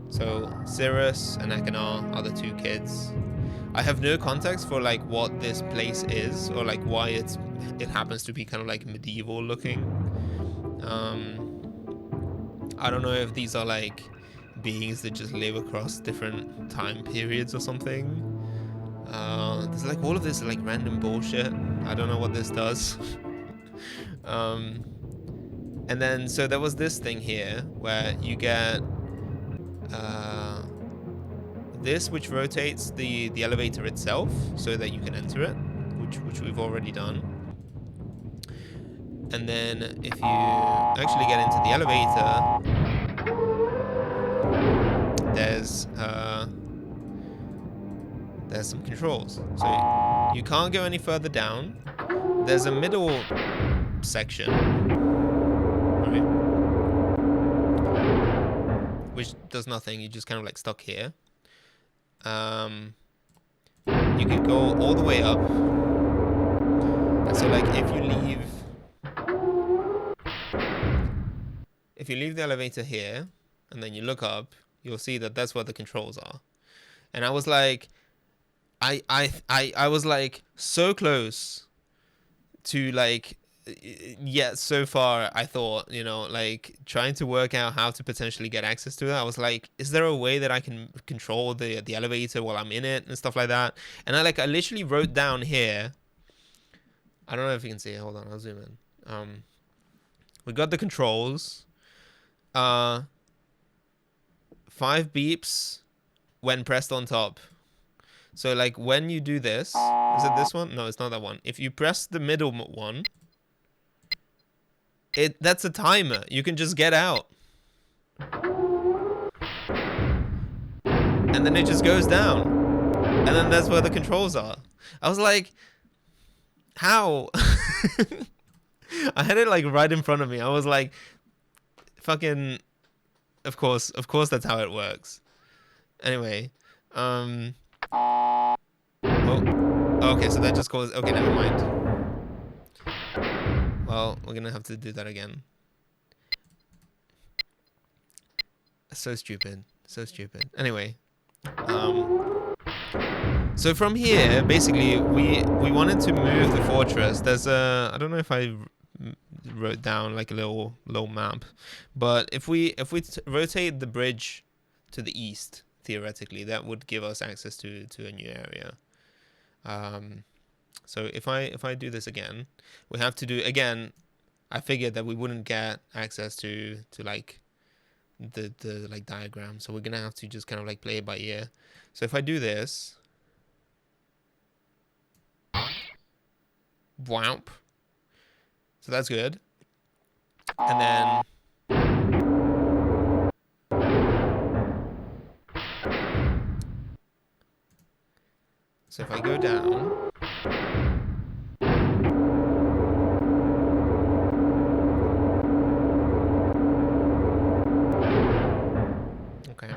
So Cirrus and Ekanar are the 2 kids. I have no context for like what this place is or like why it happens to be kind of like medieval looking. I don't know if these are like beings that just live across different time periods or something. There's like all of this like random bullshit. I don't know what this does. And then so there was this thing here where you get this, which rotates the elevator itself so that you can enter it, which we've already done. And then if you actually get into the elevator, there's some controls. So you can't go any further down. There's a middle section, right, which does nothing. You're just kind of like stuck here. You could go all the way up. And so like if you leave the elevator here and then you look up, you'll see that that's where the controls are. And I was like, I was like so close to like, yet so far I thought, you know, like trying to work out how to potentially get access to it. I was like, is there a way that I can control the elevator while I'm in it and stuff like that? And I literally wrote down here, I don't know if you can see it, hold on, I'll zoom in. We got the controls. 5 beeps when pressed on top. So like when you do this, is it this one? No, it's not that one. If you press the middle one, that's a timer. You can just get out. And then it just goes down. And then that's where the controls are. I was like, how? I had it like right in front of me. I was like, fucking, of course that's how it works. Anyway, oh, okay, so that just caused, okay, never mind. Well, we're gonna have to do that again. So stupid. Anyway, so from here, basically, we wanted to move the fortress. There's a, I don't know if I wrote down like a little map, but if we rotate the bridge to the east, theoretically, that would give us access to a new area. So if I do this again, we have to do again. I figured that we wouldn't get access to like the like diagram, so we're gonna have to just kind of like play it by ear. So if I do this, whomp, So that's good. And then so if I go down, okay.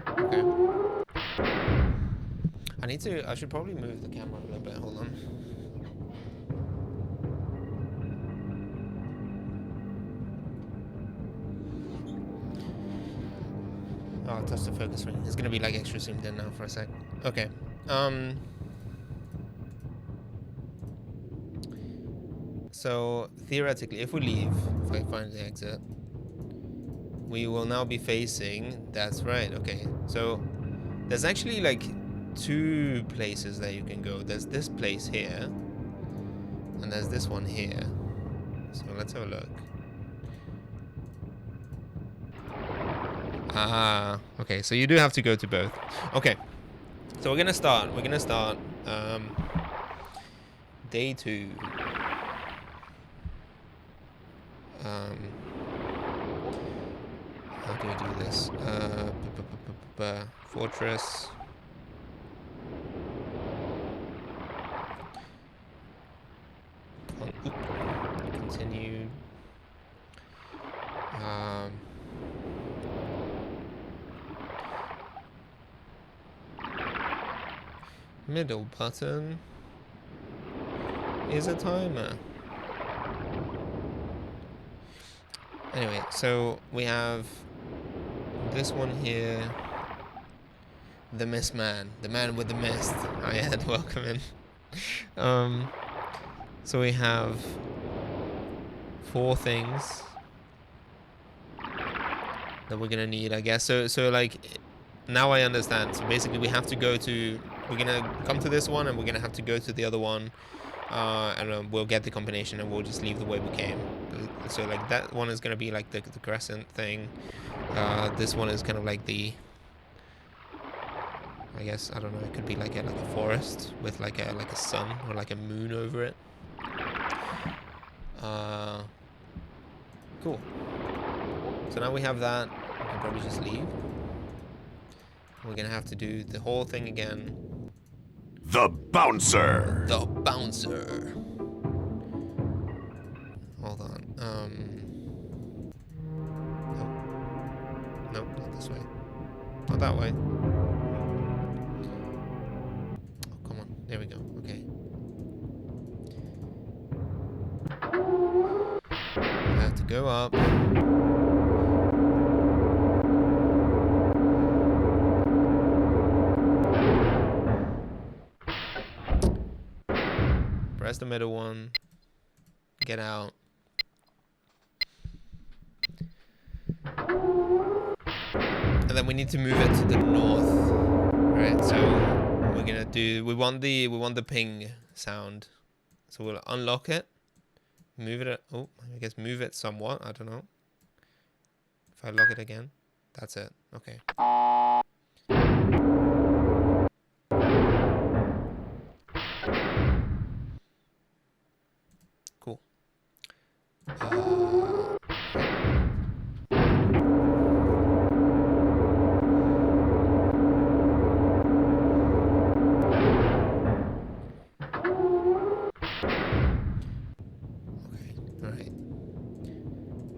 I should probably move the camera a little bit. Hold on. Oh, I'll touch the focus ring. It's gonna be like extra zoomed in now for a sec. Okay. So theoretically, if we leave, if I find the exit, we will now be facing. That's right. Okay. So there's actually like 2 places that you can go. There's this place here, and there's this one here. So let's have a look. Ah, okay. So you do have to go to both. Okay. So we're gonna start. Day 2. How do I do this? Fortress. Continue. Middle button is a timer. Anyway, so we have this one here. The Myst Man. The man with the mist. Hi Ed, welcome in. So we have 4 things that we're gonna need, I guess. So like, now I understand. So basically we have to go to, we're gonna come to this one and we're gonna have to go to the other one, and we'll get the combination and we'll just leave the way we came. So like that one is gonna be like the crescent thing. This one is kind of like the, I guess, I don't know, it could be like a forest with like a sun or like a moon over it. Cool. So now we have that. We can probably just leave. We're gonna have to do the whole thing again. The bouncer. The bouncer. Hold on. Nope, not this way. Not that way. Oh, come on. There we go. Okay. I have to go up. Press the middle one. Get out. And then we need to move it to the north. Right, so we're gonna do, we want the ping sound. So we'll unlock it. Move it, oh, I guess move it somewhat, I don't know. If I lock it again, that's it, okay. Cool.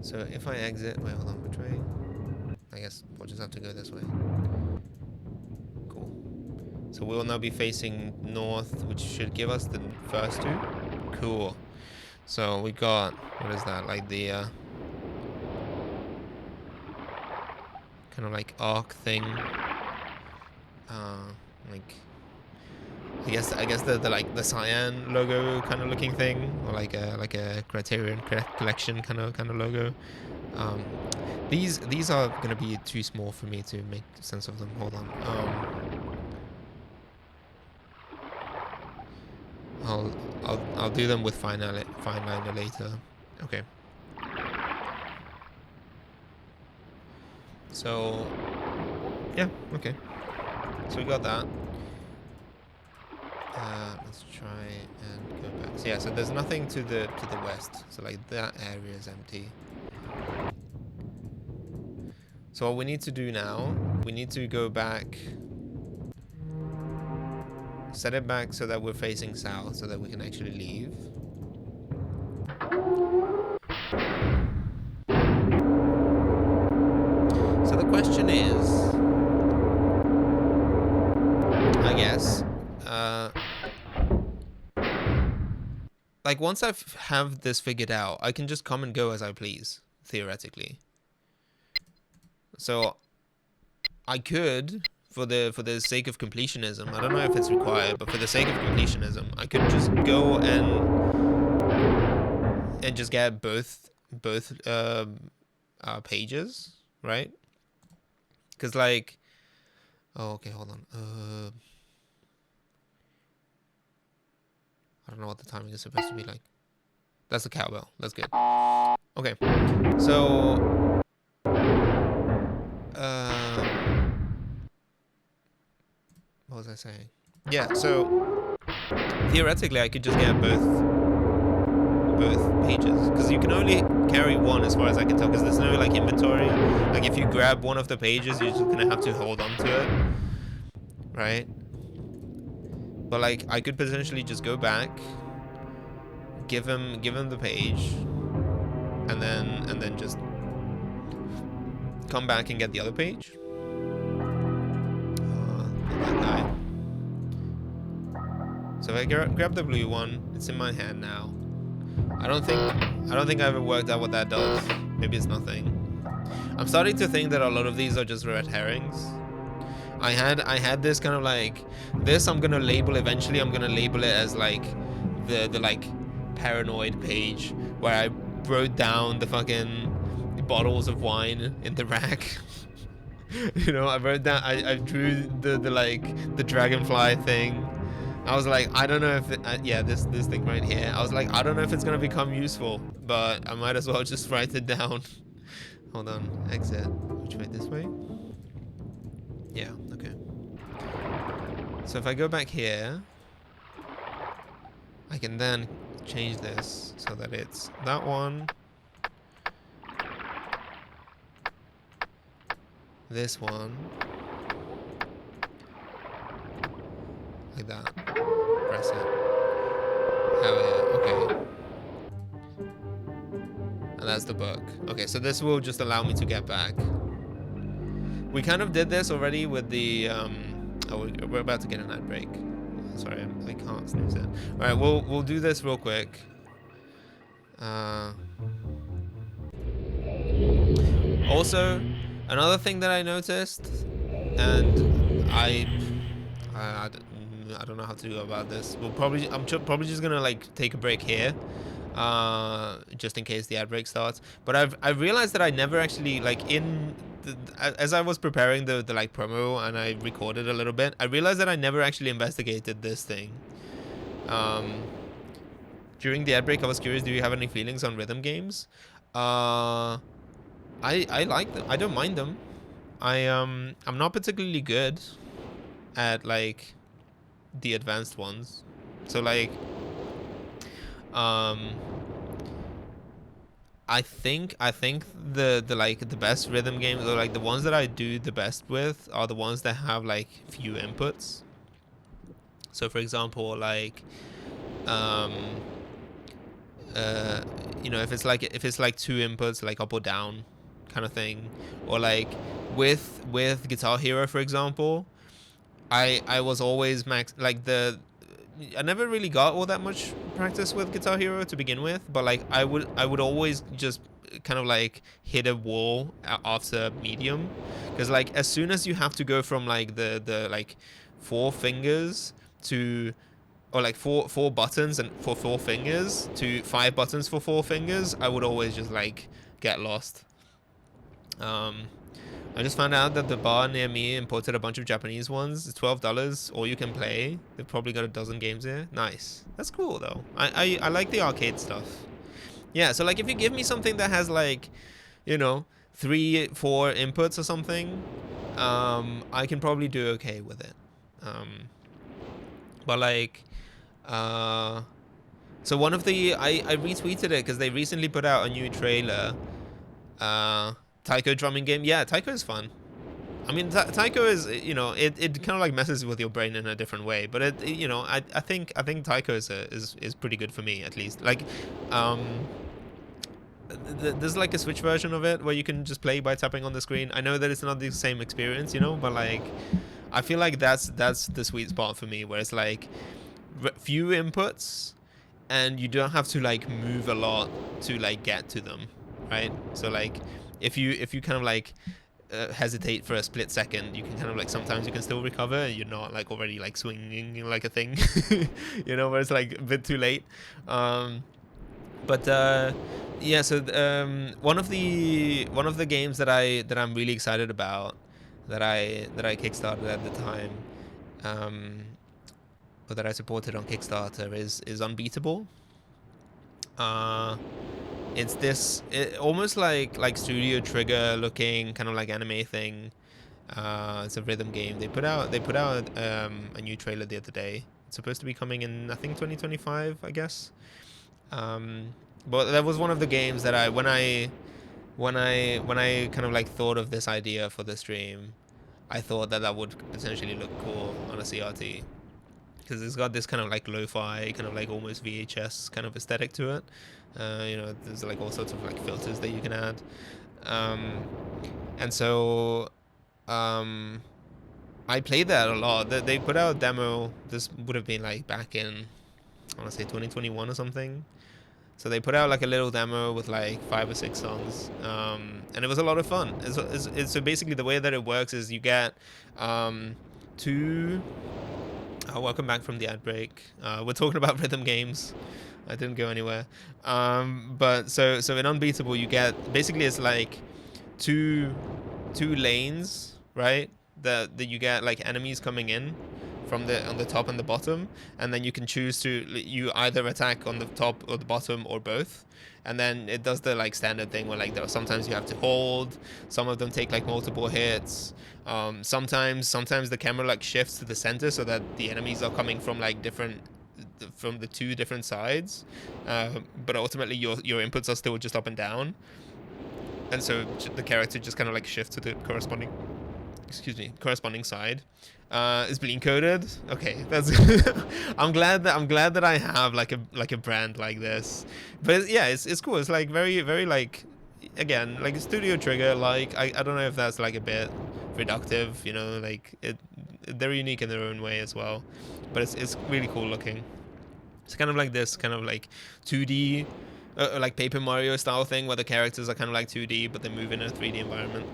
So if I exit, wait, hold on, which way? I guess we'll just have to go this way. Cool. So we'll now be facing north, which should give us the first 2. Cool. So we got, what is that? Like the kind of like arc thing. Like I guess the like the cyan logo kind of looking thing, or like a Criterion Collection kind of logo. These are gonna be too small for me to make sense of them. Hold on. I'll do them with fine liner later. Okay. So yeah, okay. So we got that. Let's try and go back. So yeah, so there's nothing to the west. So like that area is empty. So what we need to do now, we need to go back, set it back so that we're facing south, so that we can actually leave. So the question is, I guess, like once I have this figured out, I can just come and go as I please, theoretically. So I could, for the sake of completionism, I don't know if it's required, but for the sake of completionism, I could just go and just get both pages, right? Because like, oh, okay, hold on. I don't know what the timing is supposed to be like. That's the cowbell. That's good. Okay, so what was I saying? Yeah, so theoretically I could just get both pages, because you can only carry one as far as I can tell, because there's no like inventory. Like if you grab one of the pages, you're just gonna have to hold on to it, right? But like I could potentially just go back, give him the page, and then just come back and get the other page. That guy. So if I grab the blue one, it's in my hand now. I don't think I ever worked out what that does. Maybe it's nothing. I'm starting to think that a lot of these are just red herrings. I had this kind of like, this I'm gonna label eventually. I'm gonna label it as like the like paranoid page where I wrote down the fucking bottles of wine in the rack. You know, I wrote down, I drew the like the dragonfly thing. I was like, I don't know if it, yeah, this thing right here. I was like, I don't know if it's gonna become useful, but I might as well just write it down. Hold on, exit. Which way? This way? Yeah, okay. So if I go back here, I can then change this so that it's that one, this one, like that. Press it. Hell yeah, okay. And that's the book. Okay, so this will just allow me to get back. We kind of did this already with the, oh, we're about to get an ad break. Sorry, I can't snooze it. All right, we'll do this real quick. Also, another thing that I noticed, and I don't know how to go about this. I'm probably just gonna like take a break here, just in case the ad break starts. But I've realized that I never actually like as I was preparing the like promo and I recorded a little bit, I realized that I never actually investigated this thing. During the ad break, I was curious, do you have any feelings on rhythm games? I like them. I don't mind them. I'm not particularly good at like the advanced ones. So like I think the like the best rhythm games, or like the ones that I do the best with, are the ones that have like few inputs. So for example, like you know, if it's like two inputs, like up or down kind of thing, or like with Guitar Hero, for example, I was always I never really got all that much practice with Guitar Hero to begin with, but like I would always just kind of like hit a wall after medium, because like as soon as you have to go from like the like 4 fingers to, or like four buttons and for 4 fingers to 5 buttons for 4 fingers, I would always just like get lost. I just found out that the bar near me imported a bunch of Japanese ones. It's $12, all you can play. They've probably got a dozen games here. Nice. That's cool though. I like the arcade stuff. Yeah, so like if you give me something that has like, you know, 3, 4 inputs or something, I can probably do okay with it. But like So one of the I retweeted it because they recently put out a new trailer. Taiko drumming game. Yeah, Taiko is fun. I mean, Taiko is, you know, it kind of like messes with your brain in a different way, but you know, I think Taiko is pretty good for me, at least. Like, there's like a Switch version of it where you can just play by tapping on the screen. I know that it's not the same experience, you know, but like, I feel like that's the sweet spot for me, where it's like few inputs and you don't have to like move a lot to like get to them, right? So like, if you kind of like hesitate for a split second, you can kind of like, sometimes you can still recover and you're not like already like swinging like a thing, you know, where it's like a bit too late. But yeah, so one of the games that I'm really excited about, that I kickstarted at the time, or that I supported on Kickstarter, is Unbeatable. It's this almost like Studio Trigger looking kind of like anime thing. It's a rhythm game. They put out a new trailer the other day. It's supposed to be coming in, I think, 2025, I guess. But that was one of the games that when I kind of like thought of this idea for the stream, I thought that would potentially look cool on a CRT, because it's got this kind of like lo-fi, kind of like almost VHS kind of aesthetic to it. You know, there's like all sorts of like filters that you can add, and so I played that a lot. They put out a demo. This would have been like back in, I want to say 2021 or something. So they put out like a little demo with like 5 or 6 songs, and it was a lot of fun. So basically the way that it works is you get two. Welcome back from the ad break. We're talking about rhythm games. I didn't go anywhere. But so in Unbeatable, you get, basically it's like two lanes, right? That you get like enemies coming in from on the top and the bottom, and then you can choose to, you either attack on the top or the bottom or both. And then it does the like standard thing where like sometimes you have to hold, some of them take like multiple hits. Sometimes the camera like shifts to the center so that the enemies are coming from like from the 2 different sides, but ultimately your inputs are still just up and down, and so the character just kind of like shifts to the corresponding side. Is Bleed coded? Okay, that's I'm glad that I have like a brand like this. But yeah, it's cool. It's like very like, again, like a Studio Trigger. Like I don't know if that's like a bit reductive, you know, like they're unique in their own way as well. But it's really cool looking. It's kind of like this kind of like 2D, like Paper Mario style thing where the characters are kind of like 2D but they move in a 3D environment.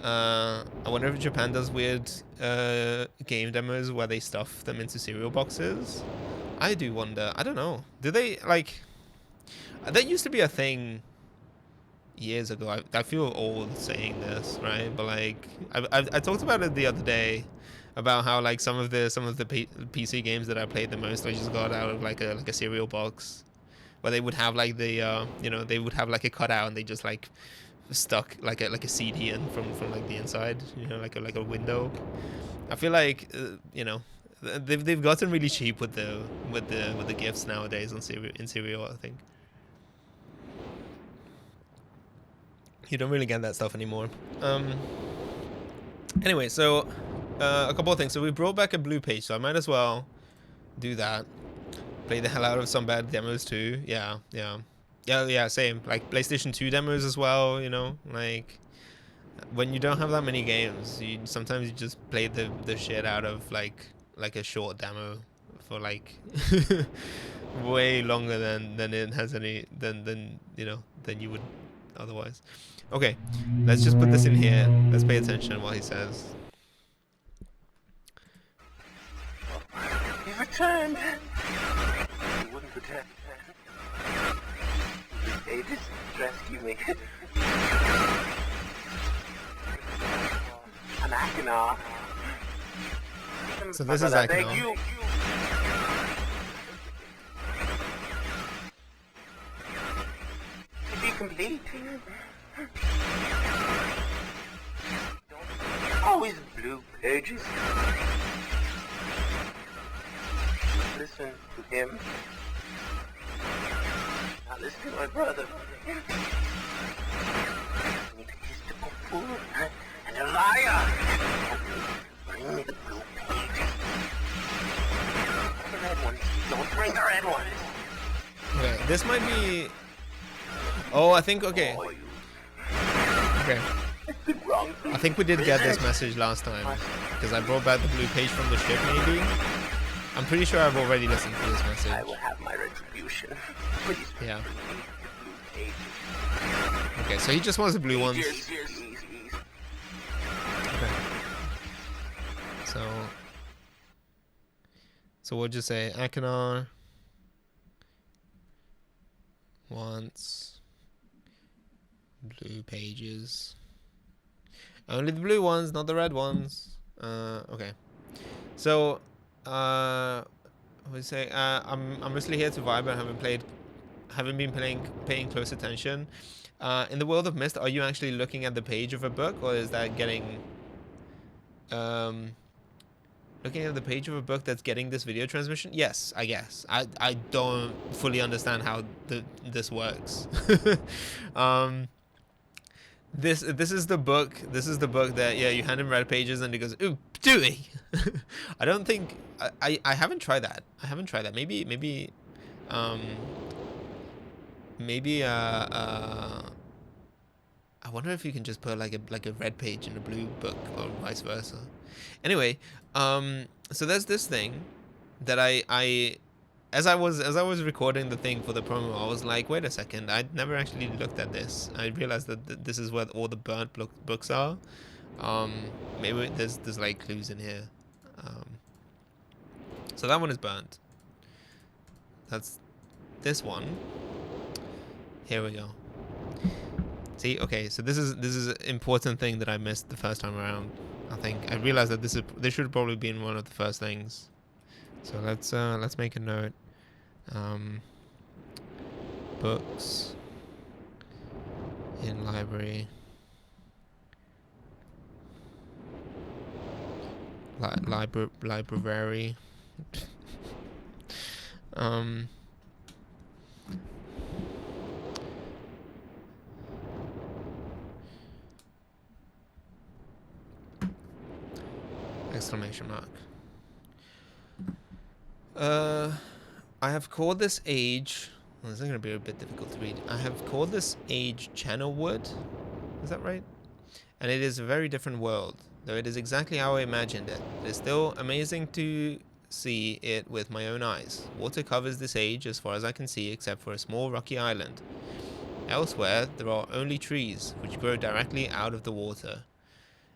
I wonder if Japan does weird game demos where they stuff them into cereal boxes. I do wonder. I don't know. Do they, like... That used to be a thing years ago. I feel old saying this, right? But like, I talked about it the other day, about how like some of the PC games that I played the most, I just got out of like a cereal box, where they would have like the you know, they would have like a cutout and they just like stuck like a CD in from like the inside, you know, like a window. I feel like you know, they've gotten really cheap with the gifts nowadays in cereal. I think you don't really get that stuff anymore. Anyway, so a couple of things. So we brought back a blue page, so I might as well do that. Play the hell out of some bad demos too. Yeah, same. Like PlayStation 2 demos as well, you know, like when you don't have that many games, sometimes you just play the shit out of like a short demo for like way longer than it has any than you know, than you would otherwise. Okay, let's just put this in here. Let's pay attention while he says. He returned. He wouldn't return. They just rescue me. An Akinar. So this is Akinar. You. To be complete. Always blue pages. listen to him. Not listen to my brother. He's a buffoon and a liar. Bring me the blue page. The red one. Don't bring the red one. Okay, this might be... Oh, I think... Okay. Oh, you Okay. wrong. I think we did get this message last time. Because I brought back the blue page from the ship, maybe? I'm pretty sure I've already listened to this message. I will have my retribution. Please. Yeah. Bring me the blue page. Okay, so he just wants the blue ones. Yes. Okay. So we'll just say Akinar wants blue pages. Only the blue ones, not the red ones. Okay. So we say I'm mostly here to vibe and haven't been paying close attention. In the world of Myst, are you actually looking at the page of a book, or is that getting looking at the page of a book that's getting this video transmission? Yes, I guess. I don't fully understand how this works. This is the book. This is the book that, yeah, you hand him red pages and he goes, ooh, Dewey. I don't think I haven't tried that. Maybe I wonder if you can just put like a red page in a blue book or vice versa. Anyway, so there's this thing that I as I was recording the thing for the promo, I was like, wait a second, I'd never actually looked at this. I realized that this is where all the burnt books are. Maybe there's like clues in here. So that one is burnt. That's this one. Here we go. See, okay, so this is an important thing that I missed the first time around. I think I realized that this should probably be in one of the first things. So let's make a note. Books in library. Library. Exclamation mark. I have called this age... Well, this is going to be a bit difficult to read. I have called this age Channelwood. Is that right? And it is a very different world, though it is exactly how I imagined it. It is still amazing to see it with my own eyes. Water covers this age as far as I can see, except for a small rocky island. Elsewhere, there are only trees, which grow directly out of the water.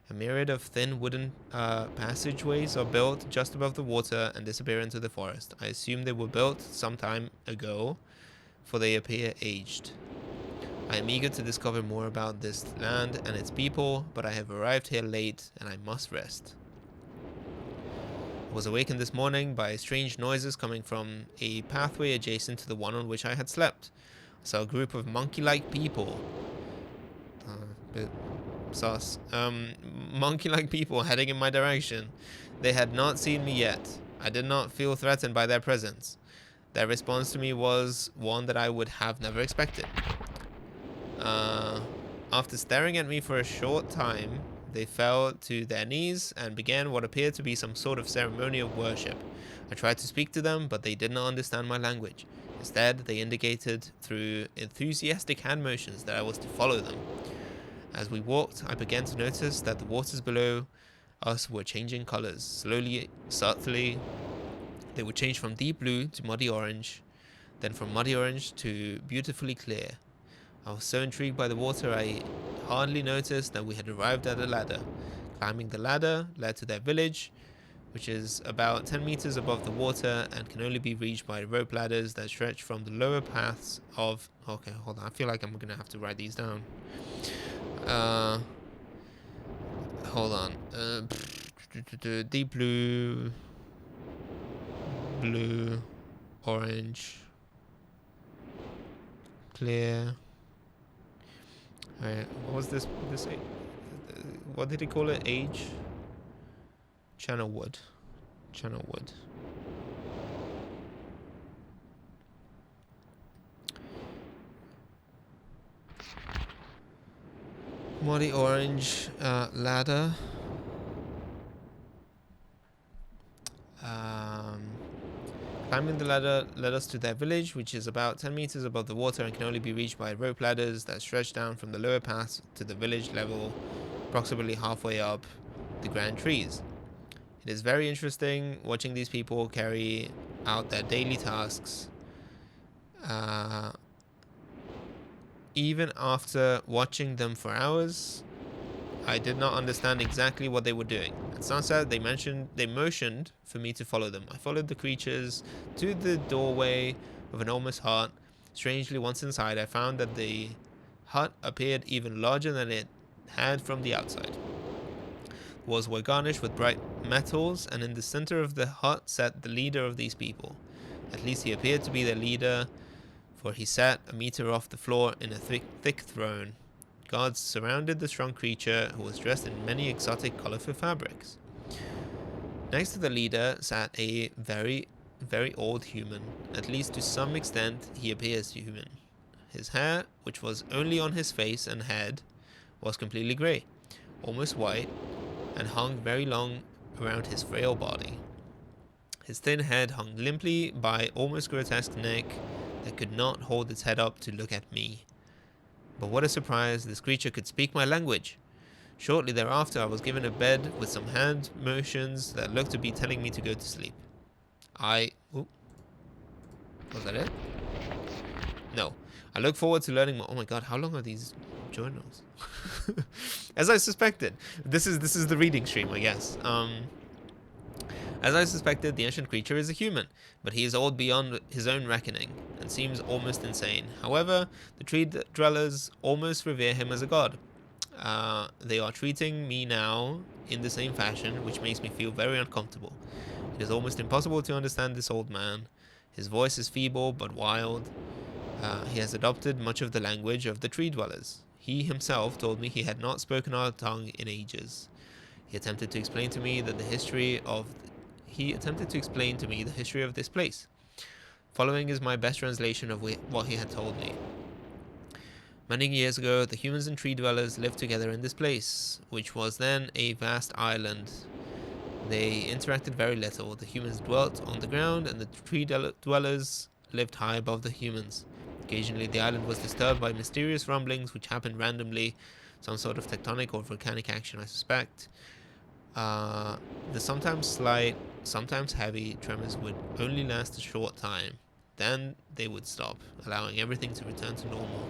A myriad of thin wooden passageways are built just above the water and disappear into the forest. I assume they were built some time ago, for they appear aged. I am eager to discover more about this land and its people, but I have arrived here late and I must rest. I was awakened this morning by strange noises coming from a pathway adjacent to the one on which I had slept. I saw a group of monkey-like people. Bit sus. Monkey-like people heading in my direction. They had not seen me yet. I did not feel threatened by their presence. Their response to me was one that I would have never expected. After staring at me for a short time, they fell to their knees and began what appeared to be some sort of ceremony of worship. I tried to speak to them, but they did not understand my language. Instead, they indicated through enthusiastic hand motions that I was to follow them. As we walked, I began to notice that the waters below us were changing colors. Slowly, subtly, they would change from deep blue to muddy orange, then from muddy orange to beautifully clear. I was so intrigued by the water, I hardly noticed that we had arrived at a ladder. Climbing the ladder led to their village, which is about 10 meters above the water and can only be reached by rope ladders that stretch from the lower paths of... Okay, hold on. I feel like I'm going to have to write these down. Hold on. Deep blue, orange, clear. Alright, what was this? What did he call it? Age? Channelwood. Muddy orange ladder. Climbing the ladder led us to their village, which is about 10 meters above the water and can only be reached by rope ladders that stretch down from the lower pass to the village level, approximately halfway up the grand trees. It is very interesting watching these people carry out their daily tasks. Even after watching them for hours, I did not understand exactly what they were doing. At sunset, they motioned for me to follow them. I followed the creatures to the doorway of an enormous hut. Strangely, once inside, I found that the hut appeared even larger than it had from the outside. The walls were garnished with bright metals, and in the center of the hut sat the leader of these people. At least he appeared to be their leader, for he sat a meter off the floor in a thick throne. Guards surrounded the strong creature, who was dressed in many exotic, colorful fabrics. Next to the leader sat a very, very old human. At least to some extent, he appears human. His hair, which was only on his face and head, was completely grey, almost white, and hung very long around his frail body. His thin head hung limply by almost grotesque neck that could not hold its head up to look at me. But what a surprise, this creature could speak my language. Shortly thereafter, I was given a bed with some hand motions that looked to be telling me to go to sleep. Was that it? No. I look forward to learning more. Oh my god, how long are these journals? As I suspected. This is the reading stream, I guess. As I suspected, the ancient creature is a human, but he is old beyond his own reckoning, and seems almost insane. However, the tree dwellers almost revere him as a god. They are treating me now in the same fashion, which makes me feel very uncomfortable. It is almost impossible to understand this old man. His voice is feeble but wild. He has adopted much of the language of the tree dwellers. He himself told me he had not spoken our tongue in ages. He attempted to explain to me the history of this place. Following is my best translation of what he had told me. Many years ago, the humans and tree dwellers lived together in this place, which was then a vast island. They interacted very little. The humans dwelt on the ground, and the tree dwellers lived high above the humans. Occasionally, the island was disturbed by mysterious rumblings which happened randomly, some sort of tectonic or volcanic action, I suspect. The sometimes slight, sometimes heavy tremors would only last a short time. Then they would stop, allowing everything to return to normal.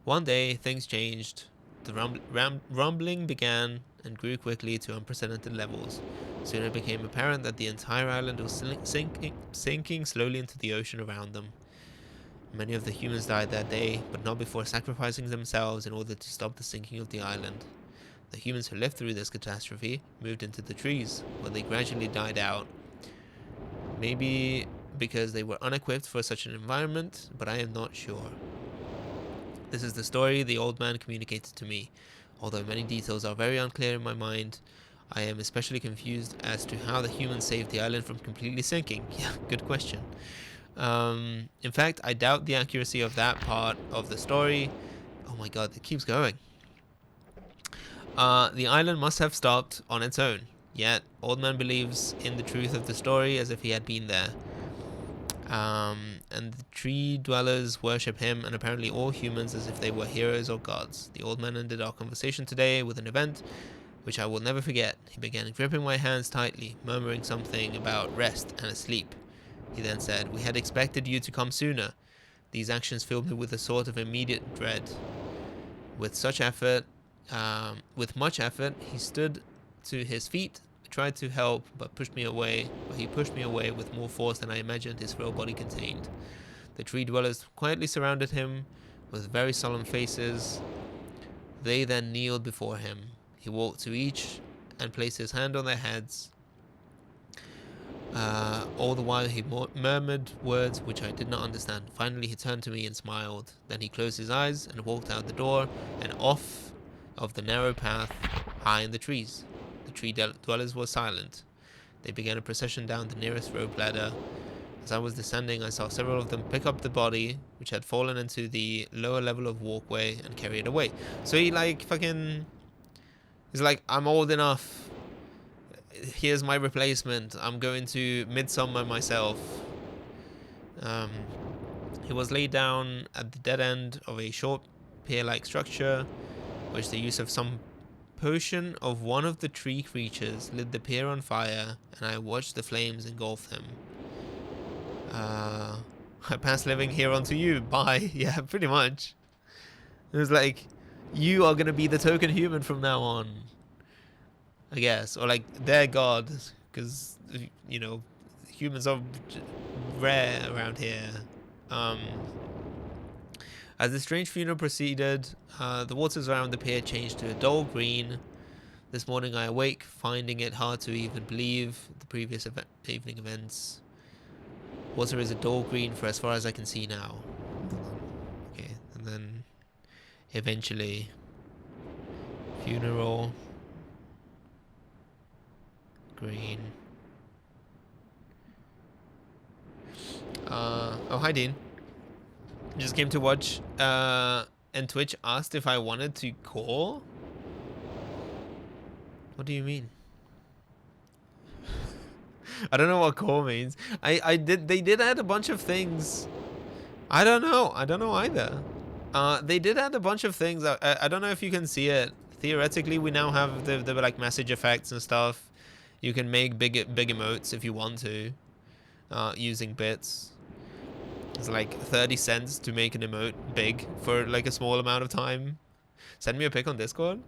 One day, things changed. The rumbling began and grew quickly to unprecedented levels. Soon it became apparent that the entire island was sinking slowly into the ocean around them. Many of the humans died that day, but not before sacrificing themselves in order to stop the sinking of the island. The humans who lived through this catastrophe moved into the trees, where they gradually died out. Maybe because they were unequipped for such an environment, but I am not sure. This is the story the old man communicated to me. Although many details are very unclear in my mind, I am especially confused as to how the humans saved the island from completely sinking. Yeah, good question. In fact, I doubt the accuracy of that part of the story. Oh my god, it keeps going. The island must have stopped on its own. Yet, Old Man believes in the truth of the story as if he had been there. And the tree dwellers worship him, and apparently all humans, as if they were heroes or gods. The old man ended our conversation today with an event which I will never forget. He began gripping my hands tightly, murmuring something about rest and asleep. He then said, "We had expected you to come sooner." These actions filled me with a sort of immediate dread. With much effort, he stood to his feet, tried to help, but he pushed me away with more force than I imagined his frail body contained. The tree dwellers quietly surrounded him with very solemn faces. They then kneeled before him. He walked to each and placed his hand on their heads. All the while he murmured words which I did not understand. Finally he turned to me and smiled. Then he closed his eyes and walked out the door and off of the narrow path high in the trees. The tree dwellers were silent. They began a procession down the nearest rope ladder, As I was descending, I saw several of them pick up the body, which had fallen into the lower level of walkway, and carry it away. So he like fucking... He's like, I'm old enough. Here's my replacement. I'm going to midsummer myself. He was laid down at the dead end of a short pier-like structure, which the use of some potion of one of the tree creatures lit the pier on fire, and I watched the flames engulf him. I pass living here onto you. Bye. Yeah, pretty much. It was like, you are gonna be the token human from now on, I guess, or like their god, because you know humans are rare around here. As the strange funeral proceeded, the waters around the pier changed to a dull green. This morning I awake, finding it hard to even believe the previous evening events. Water is a dull green for as far as I can see now. Okay, and then eventually funeral green. Oh, hi Dean. Just came to watch, and Twitch asked if I wanted to call. What do you mean? I don't know what call means. They did add a bunch of things. I don't know either. They did add a bunch of things. I don't know if you can see it. Theoretically, we now have the like message effects and stuff. You can make big emotes if you want to, using bits. It's like 30 cents to make an emote big for like a small amount of time. Send me a pic on Discord.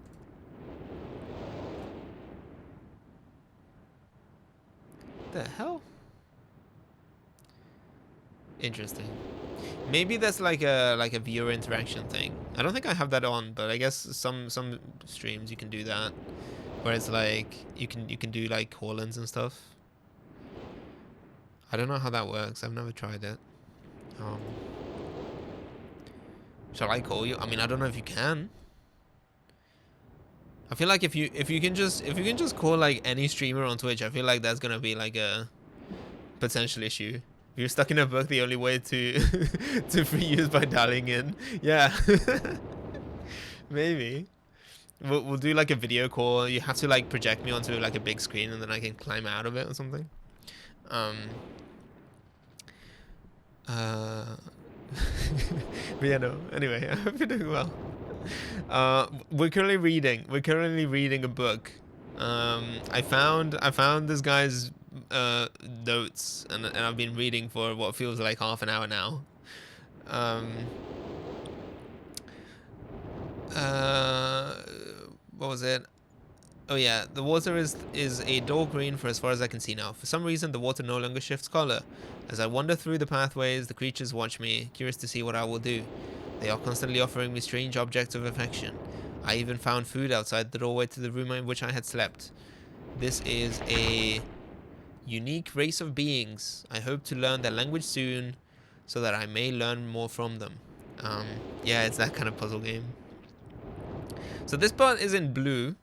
The hell? Interesting. Maybe that's like a viewer interaction thing. I don't think I have that on, but I guess some streams you can do that, where it's like you can do like call-ins and stuff. I don't know how that works. I've never tried it. Shall I call you? I mean, I don't know if you can. I feel like if you can just call like any streamer on Twitch, I feel like that's gonna be like a potential issue. If you're stuck in a book, the only way to to free you is by dialing in. Yeah. Maybe. We'll do like a video call. You have to like project me onto like a big screen, and then I can climb out of it or something. But yeah, no. Anyway, I hope you're doing well. We're currently reading a book. I found this guy's notes, and I've been reading for what feels like half an hour now. What was it? Oh yeah, the water is a dull green for as far as I can see now. For some reason, the water no longer shifts color. As I wander through the pathways, the creatures watch me, curious to see what I will do. They are constantly offering me strange objects of affection. I even found food outside the doorway to the room in which I had slept. This is a unique race of beings. I hope to learn their language soon, so that I may learn more from them. Yeah, it's that kind of puzzle game. So this part is in blue.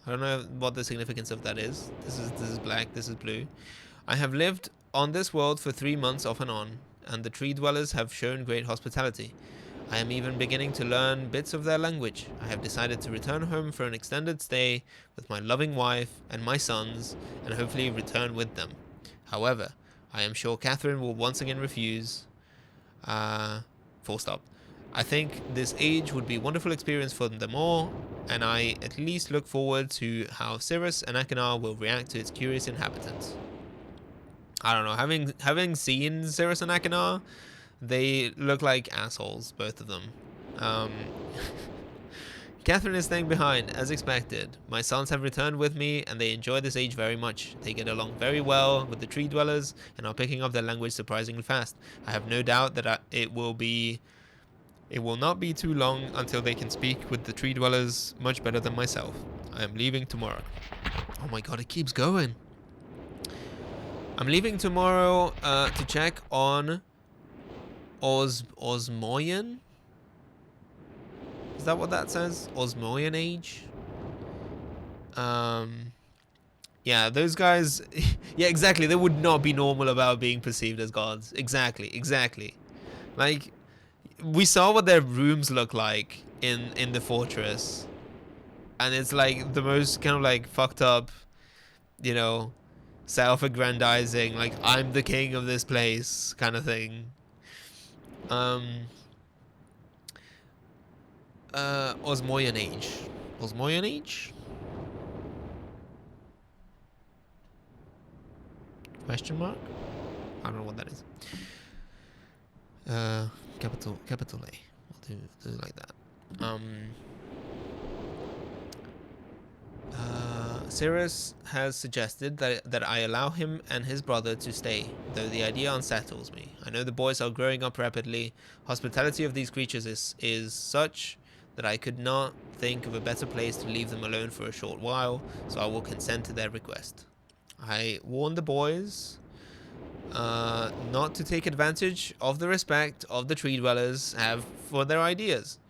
I don't know what the significance of that is. This is black, this is blue. I have lived on this world for 3 months off and on, and the tree dwellers have shown great hospitality. I am even beginning to learn bits of their language. I have decided to return home for an extended stay with my loving wife and my sons, and hopefully return with them. However, I am sure Catherine will once again refuse. Full stop. I think this age would be a wonderful experience for them all, and I at least look forward to how Cirrus and Akinar will react to its curious inhabitants. I don't know, having seen Cirrus and Akinar, they look like assholes, both of them. Catherine is staying behind, as expected. My sons have returned with me, and they enjoy this age very much. They get along very well with the tree dwellers, and are picking up their language surprisingly fast. I have no doubt that it will not be too long until they can speak with the tree dwellers much better than myself. I am leaving tomorrow. Oh my god, it keeps going. I'm leaving tomorrow to check on Osmoyan. Is that what that says? Osmoyan age? Yeah, those guys. Yeah, exactly. They would not be normal about being perceived as gods. Exactly. Like, we saw what their rooms look like in the fortress, and it's like the most kind of like fucked up, you know, self-aggrandizing, like I'm the king of this place kind of thing. Um. Osmoian age. Osmoian age? Question mark? I don't know what that is. Capital A. We'll do it like that. Cirrus has suggested that I allow him and his brother to stay, though the idea unsettles me. I know the boys are growing up rapidly. Hospitality of these creatures is such that I could not think of a better place to leave them alone for a short while, so I will consent to their request. I warn the boys not to take advantage of the respect of the tree dwellers have for their ideas.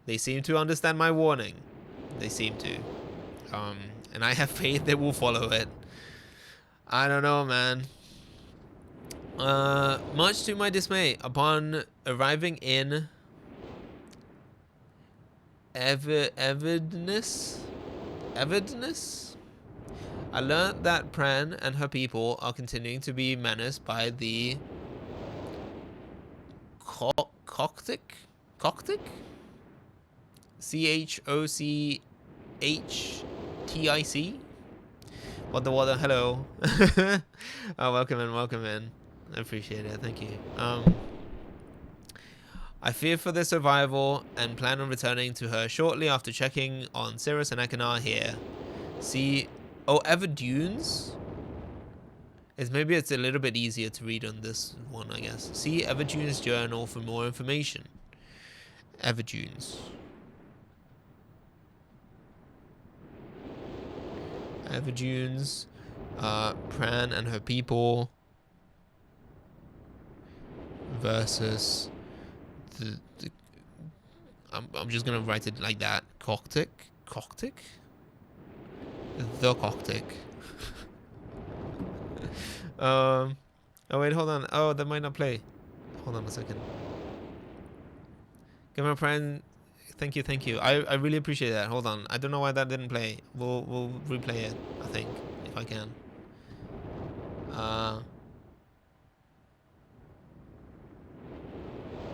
They seem to understand my warning. They seem to. And I have faith they will follow it. I don't know, man. Much to my dismay, upon arriving in Evidness, I learned that Pran and her people are continuing to be menaced by the Coctic? CHOCHTIC? What the water? Hello. Oh, welcome in. I appreciate it. Thank you. I fear for their survival and plan on returning to her shortly after checking on Cirrus and Ekanar here. See, Ever Dunes? Maybe it's a little bit easier to read on this one, I guess. See Ever Dunes journal for more information. Ever Dunes. Ever Dunes. Pran and her people versus the I'm just gonna write it like that. Coctic? The Coctic. Oh wait, hold on. Oh, that might not play. Hold on a second. Give my friend. Thank you. I really appreciate that. Hold on. I don't know why that didn't play. We'll replay it, I think, if I can.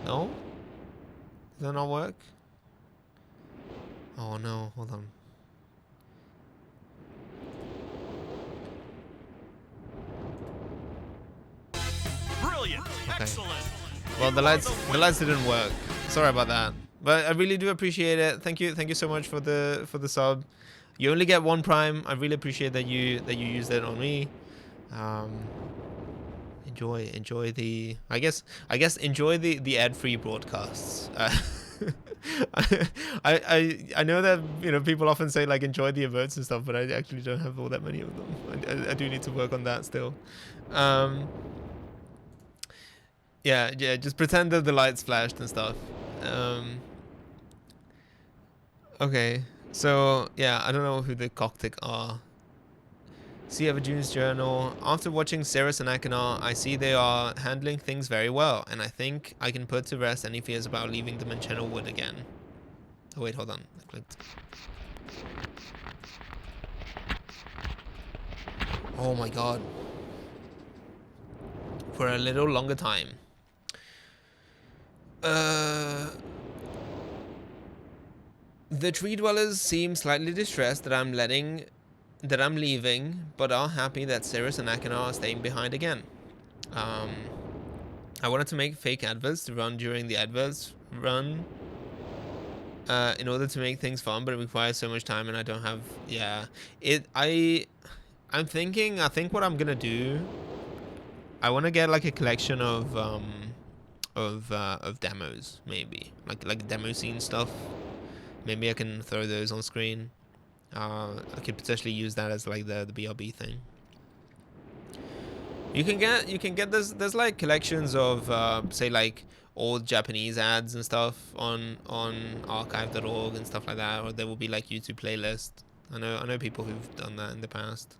No? Does that not work? Oh no, hold on. Brilliant. Okay. Excellent. Well, the lights didn't work. Sorry about that. But I really do appreciate it. Thank you so much for the sub. You only get one prime. I really appreciate that you used it on me. Enjoy the I guess enjoy the ad-free broadcasts. I know that, you know, people often say like enjoy the emotes and stuff, but I actually don't have all that many of them. I do need to work on that still. Yeah, just pretend that the lights flashed and stuff. Okay, so yeah, I don't know who the Coctic are. See Everjune's journal. After watching Cirrus and Ekanar, I see they are handling things very well, and I think I can put to rest any fears about leaving the Mancheno Wood again. Oh wait, hold on. I clicked. Oh my god. For a little longer time. The tree dwellers seem slightly distressed that I'm leaving, but are happy that Cirrus and Ekanar are staying behind again. I wanted to make fake adverts to run during the adverts run in order to make things fun, but it requires so much time and I don't have, yeah. I think what I'm gonna do, I want to get like a collection of demos, maybe like demo scene stuff. Maybe I can throw those on screen. I could potentially use that as like the BRB thing. You can get there's like collections of say like old Japanese ads and stuff on archive.org and stuff like that, or there will be like YouTube playlist. I know people who've done that in the past.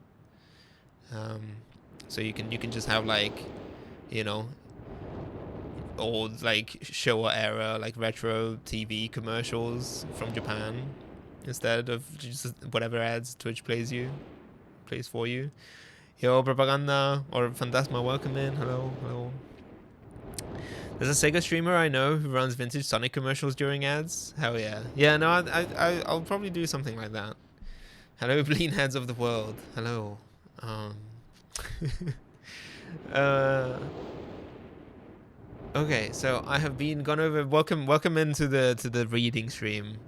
So you can just have like, you know, old like Showa era like retro TV commercials from Japan instead of just whatever ads Twitch plays for you. Yo, Propaganda or Fantasma, welcome in. Hello, hello. There's a Sega streamer I know who runs vintage Sonic commercials during ads. Hell yeah. Yeah, no, I'll probably do something like that. Hello, Blean Heads of the world. Hello. Okay, so I have been gone over. Welcome into the reading stream.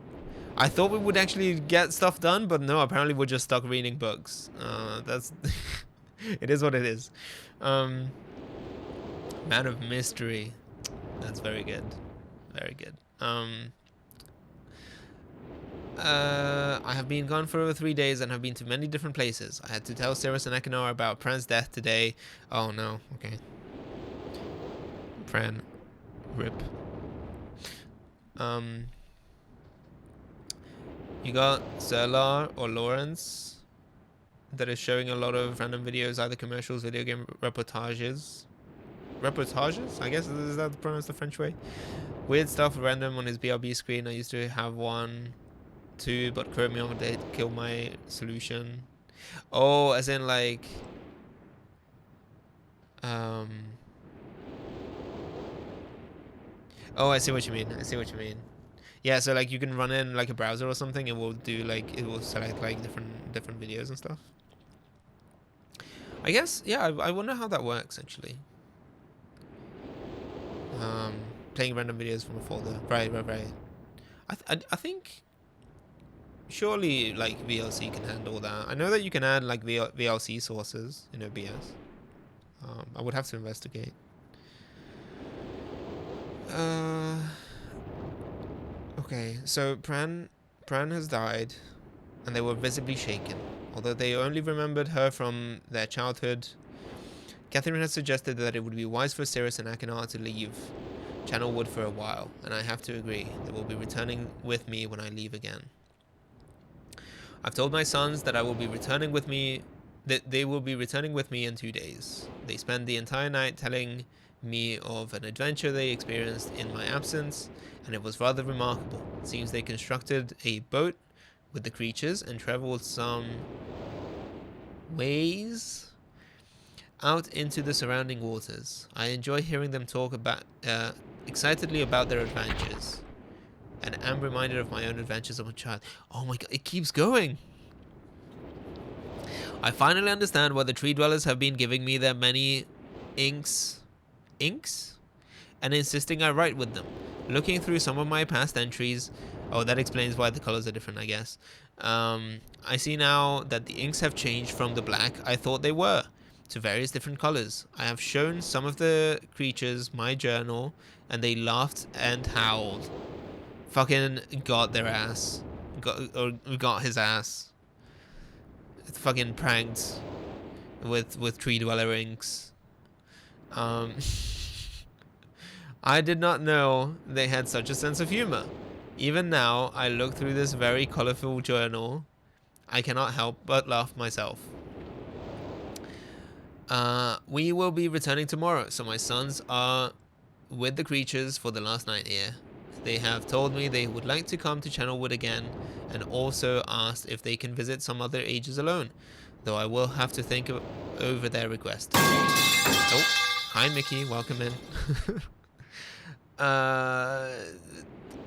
I thought we would actually get stuff done, but no. Apparently, we're just stuck reading books. That's it is what it is. Man of Mystery. That's very good. Very good. I have been gone for over 3 days and have been to many different places. I had to tell Cirrus and Ekanor about Pran's death today. Oh no. Okay. Pran. Rip. You got Zerlar or Lawrence that is showing a lot of random videos, either commercials, video game reportages. Reportages? I guess, is that pronounced the French way? Weird stuff random on his BRB screen. I used to have one too, but Chromium did kill my solution. Oh, as in like oh, I see what you mean. I see what you mean. Yeah, so like you can run in like a browser or something, and will do like, it will select like different videos and stuff. I guess, yeah, I wonder how that works actually. Playing random videos from a folder. Right. I think surely like VLC can handle that. I know that you can add like VLC sources in OBS. I would have to investigate. Okay, so Pran has died, and they were visibly shaken. Although they only remembered her from their childhood, Catherine has suggested that it would be wise for Cirrus and Achenar to leave Channelwood for a while, and I have to agree. They will be returning with me when I leave again. I've told my sons that I will be returning with me, that they will be returning with me in 2 days. They spend the entire night telling me of an adventure they experienced in my absence, and it was rather remarkable. It seems they constructed a boat with the creatures and traveled some ways out into the surrounding waters. I enjoy hearing them talk about excitedly about their adventures, and am reminded of my own adventures as a child. Oh my god, it keeps going! I finally understand why the tree dwellers have been giving me their many inks, and insisting I write with them. Looking through some of my past entries, oh, that explains why the colors are different, I guess. I see now that the inks have changed from the black I thought they were to various different colors. I have shown some of the creatures my journal, and they laughed and howled. Fucking got their ass. Got his ass. Fucking pranked with tree dweller inks. I did not know they had such a sense of humor. Even now, I look through this very colorful journal, I cannot help but laugh myself. We will be returning tomorrow, so my sons are with the creatures for the last night here. They have told me they would like to come to Channelwood again, and also asked if they can visit some other ages alone, though I will have to think over their request. Oh, hi Mickey, welcome in.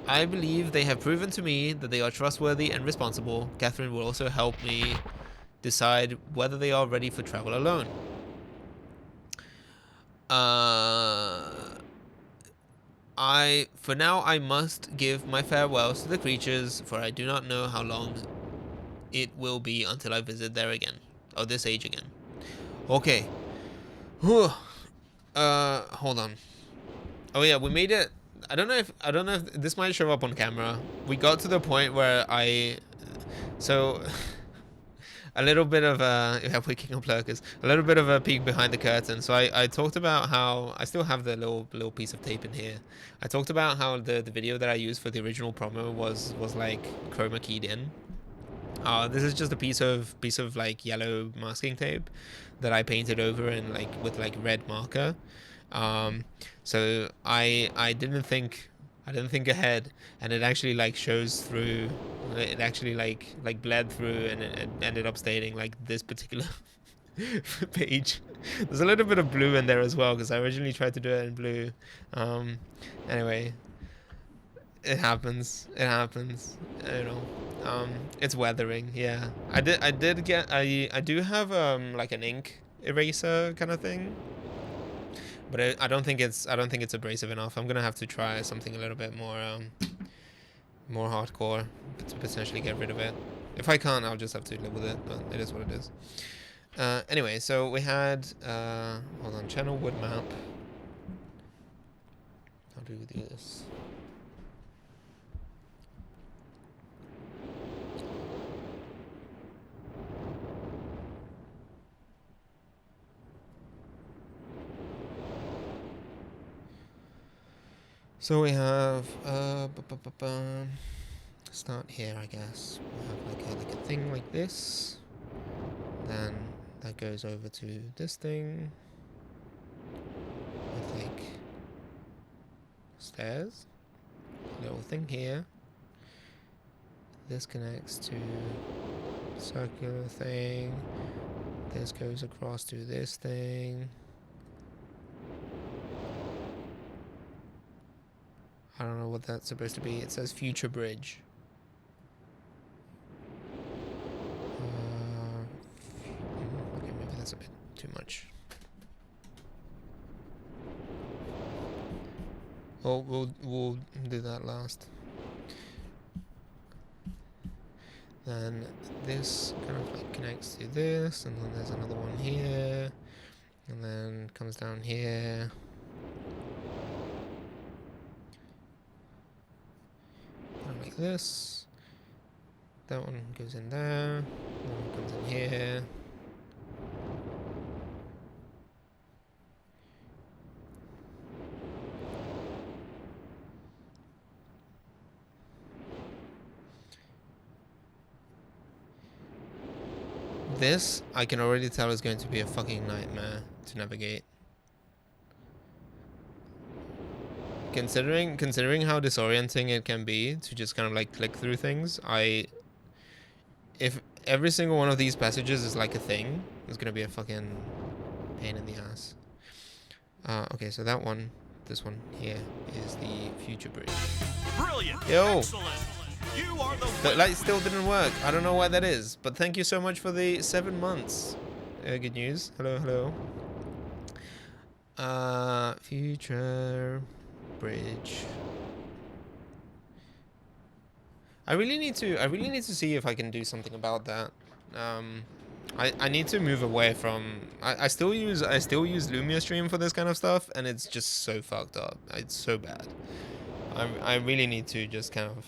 I believe they have proven to me that they are trustworthy and responsible. Catherine will also help me decide whether they are ready for travel alone. For now, I must give my farewells to the creatures, for I do not know how long it will be until I visit there again. Oh, this age again. Okay. Whew. Hold on. Oh yeah, we made it. I don't know if this might show up on camera. We got to the point where so a little bit of yeah, waking up lurkers. A little bit of a peek behind the curtain. So I talked about how I still have the little piece of tape in here. I talked about how the video that I used for the original promo was like chroma keyed in. This is just a piece of like yellow masking tape that I painted over in like with like red marker. So I didn't think ahead, and it actually like shows through. It actually like bled through, and it ended up stating like this particular page. There's a little bit of blue in there as well because I originally tried to do it in blue. Anyway, it happens. It happens. You know. It's weathering. Yeah. I do have like an ink eraser kind of thing, but I don't think it's abrasive enough. I'm gonna have to try something a little bit more hardcore to potentially get rid of it. If I can't, I'll just have to live with it. But it is what it is. Anyway, so we had hold on, channel wood map. How do we do this? So we have start here, I guess. We have like a thing like this. Then that goes over to this thing with like stairs. Little thing here. This connects to circular thing. This goes across to this thing. I don't know what that's supposed to be. It says future bridge. Okay, maybe that's a bit too much. Oh, we'll do that last. Then this kind of like connects to this, and then there's another one here, and then comes down here. Like this. That one goes in there. That one comes in here. This, I can already tell, is going to be a fucking nightmare to navigate. Considering how disorienting it can be to just kind of like click through things, if every single one of these passages is like a thing, it's gonna be a fucking pain in the ass. Okay, so that one, this one here is the future bridge. Brilliant. Yo. Excellent. You are The light still didn't work. I don't know why that is, but thank you so much for the 7 months. Good news. Hello. Future bridge. I really need to see if I can do something about that. I need to move away from. I still use Lumia Stream for this kind of stuff, and it's just so fucked up. It's so bad. I really need to just kind of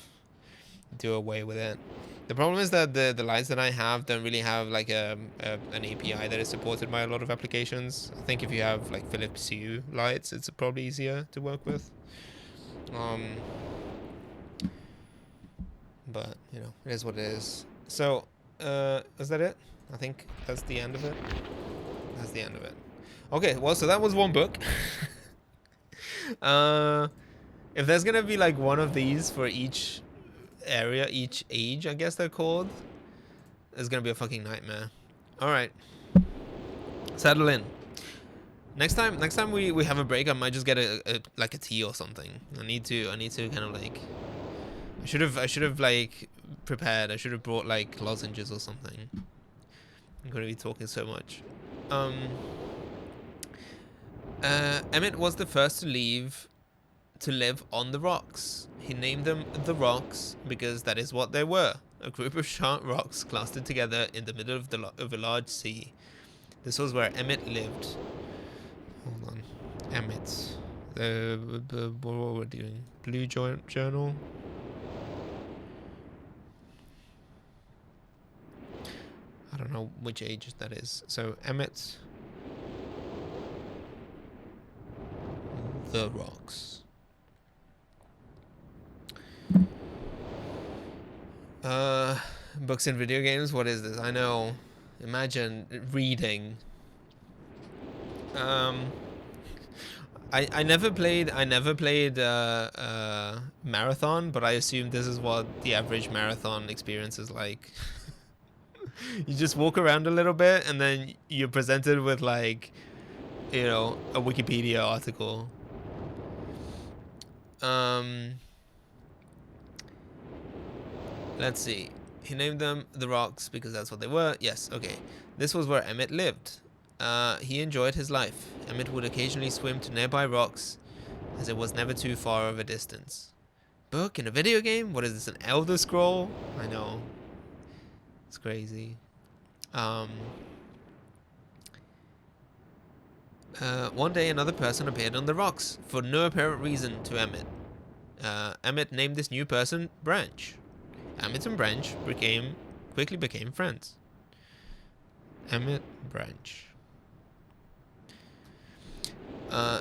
do away with it. The problem is that the lights that I have don't really have like an API that is supported by a lot of applications. I think if you have like Philips Hue lights, it's probably easier to work with. But you know, it is what it is. So, is that it? I think that's the end of it. That's the end of it. Okay, well, so that was one book. If there's gonna be like one of these for each area, each age, I guess they're called, it's gonna be a fucking nightmare. All right, settle in. Next time we have a break, I might just get a tea or something. I need to kind of like. I should have like prepared. I should have brought like lozenges or something. I'm gonna be talking so much. Emmett was the first to live on the rocks. He named them the Rocks because that is what they were. A group of sharp rocks clustered together in the middle of a large sea. This was where Emmett lived. Hold on. Emmett. What were we doing? Blue Journal? I don't know which age that is. So, Emmett. The Rocks. Books and video games. What is this? I know. Imagine reading. I never played marathon, but I assume this is what the average marathon experience is like. You just walk around a little bit and then you're presented with like, you know, a Wikipedia article. Let's see. He named them the rocks because that's what they were. Yes, okay. This was where Emmett lived. He enjoyed his life. Emmett would occasionally swim to nearby rocks, as it was never too far of a distance. Book in a video game? What is this, an Elder Scroll? I know. It's crazy. One day another person appeared on the rocks, for no apparent reason to Emmett. Emmett named this new person Branch. Emmett and Branch quickly became friends. Emmett, Branch.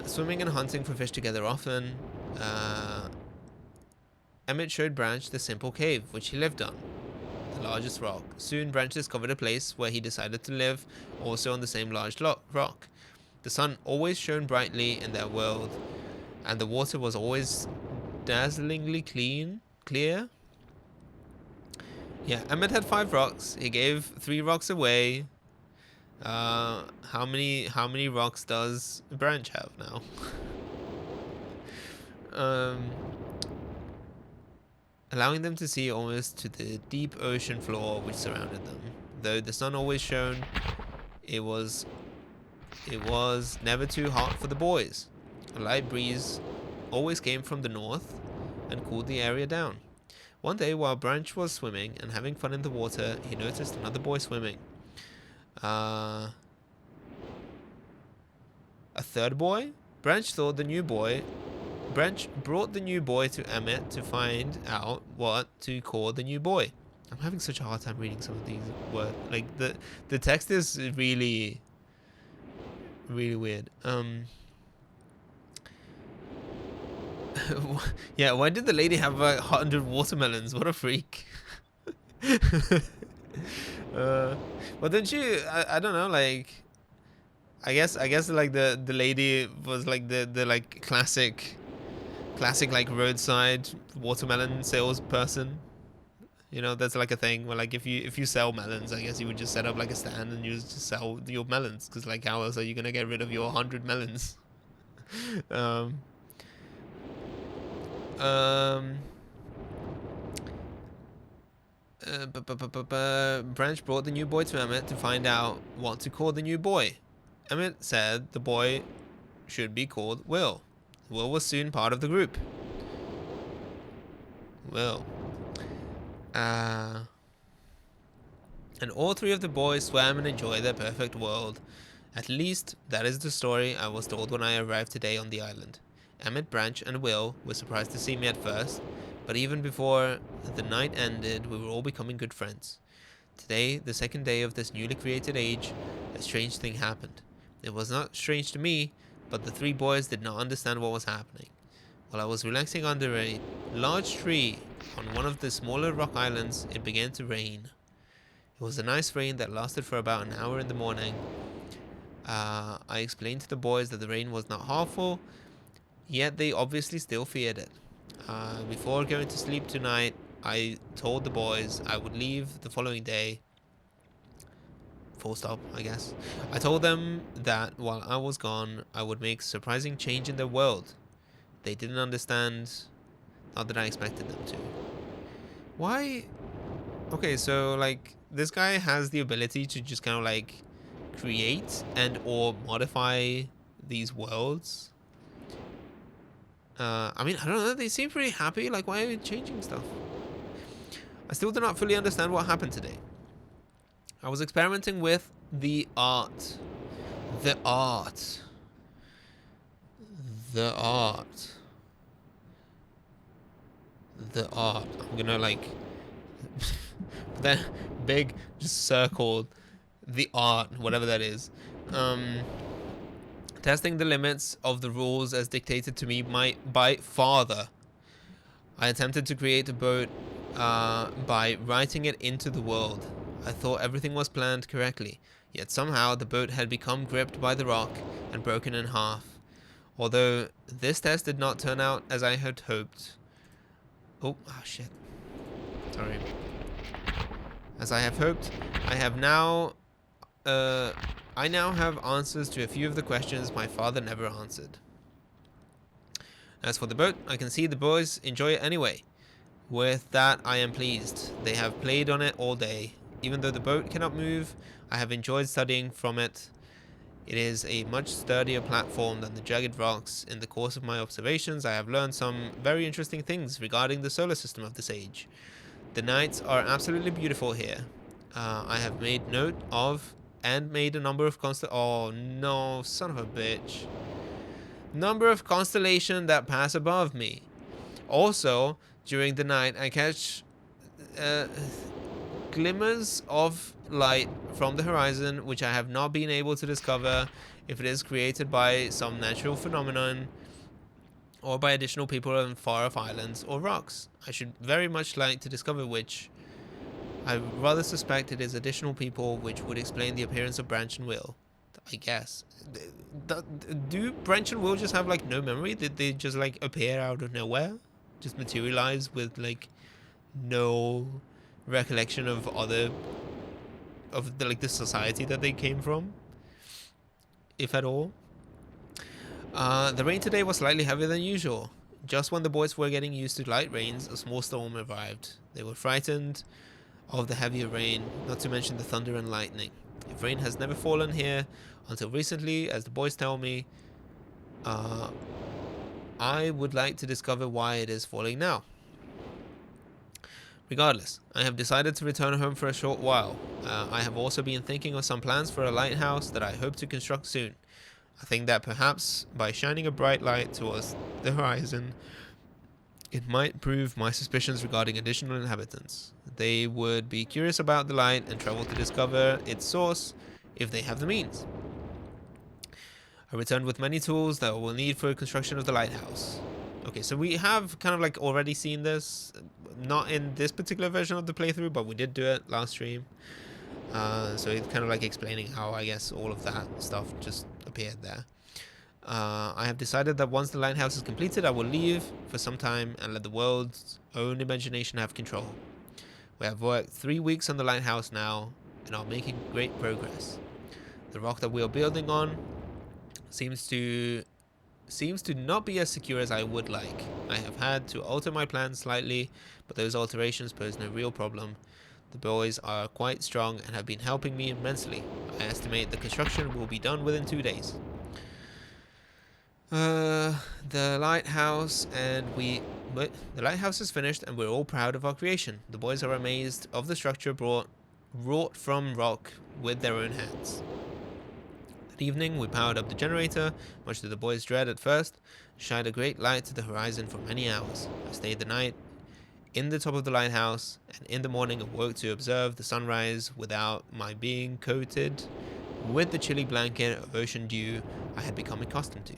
Swimming and hunting for fish together often. Emmett showed Branch the simple cave which he lived on, the largest rock. Soon Branch discovered a place where he decided to live, also on the same large rock. The sun always shone brightly in their world, and the water was always dazzlingly clear. Yeah, Emmett had 5 rocks. He gave 3 rocks away. How many rocks does Branch have now? Allowing them to see almost to the deep ocean floor which surrounded them. Though the sun always shone, it was never too hot for the boys. A light breeze always came from the north and cooled the area down. One day, while Branch was swimming and having fun in the water, he noticed another boy swimming. A third boy? Branch brought the new boy to Emmett to find out what to call the new boy. I'm having such a hard time reading some of these words. Like the text is really weird. Yeah, why did the lady have 100 watermelons? What a freak. Well, didn't she? I don't know. Like, I guess like the lady was like the like classic like roadside watermelon salesperson. You know, that's like a thing where like if you sell melons, I guess you would just set up like a stand and you just sell your melons, because like how else are you gonna get rid of your 100 melons? Branch brought the new boy to Emmett to find out what to call the new boy. Emmett said the boy should be called Will. Will was soon part of the group. Will. And all 3 of the boys swam and enjoyed their perfect world. At least, that is the story I was told when I arrived today on the island. Emmett, Branch, and Will were surprised to see me at first, but even before the night ended, we were all becoming good friends. Today, the second day of this newly created age, a strange thing happened. It was not strange to me, but the 3 boys did not understand what was happening. While I was relaxing under a large tree on one of the smaller rock islands, it began to rain. It was a nice rain that lasted for about an hour in the morning. I explained to the boys that the rain was not harmful, yet they obviously still feared it. Before going to sleep tonight, I told the boys I would leave the following day. Full stop, I guess. I told them that while I was gone, I would make a surprising change in their world. They didn't understand, not that I expected them to. Why? Okay, so like this guy has the ability to just kind of like create and or modify these worlds. I mean, I don't know, they seem pretty happy. Like, why are they changing stuff? I still do not fully understand what happened today. I was experimenting with the art. The art. The art. The art. I'm gonna like that big just circled the art, whatever that is. Testing the limits of the rules as dictated to me by father. I attempted to create a boat by writing it into the world. I thought everything was planned correctly, yet somehow the boat had become gripped by the rock and broken in half. Although this test did not turn out as I had hoped. Oh shit. Sorry. As I have hoped, I now have answers to a few of the questions my father never answered. As for the boat, I can see the boys enjoy it anyway. With that, I am pleased. They have played on it all day. Even though the boat cannot move, I have enjoyed studying from it. It is a much sturdier platform than the jagged rocks. In the course of my observations, I have learned some very interesting things regarding the solar system of this age. The nights are absolutely beautiful here. I have made note of and made a number of oh no, son of a bitch. Number of constellations that pass above me. Also, during the night, I catch glimmers of light from the horizon, which I have not been able to discover if it is created by some natural phenomenon or by additional people on far-off islands or rocks. I should very much like to discover which. I rather suspect it is additional people, which would explain the appearance of Branch and Will. I guess. Do Branch and Will just have like no memory? Did they just like appear out of nowhere? Just materialize with like no recollection of the society that they came from, if at all? The rain today was slightly heavier than usual. Just when the boys were getting used to light rains, a small storm arrived. They were frightened of the heavier rain, not to mention the thunder and lightning. If rain has never fallen here until recently, as the boys tell me, I would like to discover why it is falling now. Regardless, I have decided to return home for a short while. I have also been thinking of some plans for a lighthouse that I hope to construct soon. I think that perhaps by shining a bright light towards the horizon, it might prove my suspicions regarding additional inhabitants. They would be curious about the light and travel to discover its source if they have the means. I returned with many tools that we will need for construction of the lighthouse. Okay, so we have kind of like already seen this, not in this particular version of the playthrough, but we did do it last stream. So it's kind of like explaining how I guess all of that stuff just appeared there. I have decided that once the lighthouse is completed, I will leave for some time and let the world's own imagination have control. We have worked 3 weeks on the lighthouse now and are making great progress. The rock that we are building on seems to not be as secure as I would like. I have had to alter my plans slightly, but those alterations pose no real problem. The boys are quite strong and have been helping me immensely. I estimate the construction will be done within 2 days. The lighthouse is finished and we're all proud of our creation. The boys are amazed of the structure wrought from rock with their own hands. That evening we powered up the generator, much to the boys' dread at first, shined a great light to the horizon for many hours. I stayed the night in the top of the lighthouse, and in the morning awoke to observe the sunrise without my being coated with the chilly blanket of ocean dew I had become accustomed to.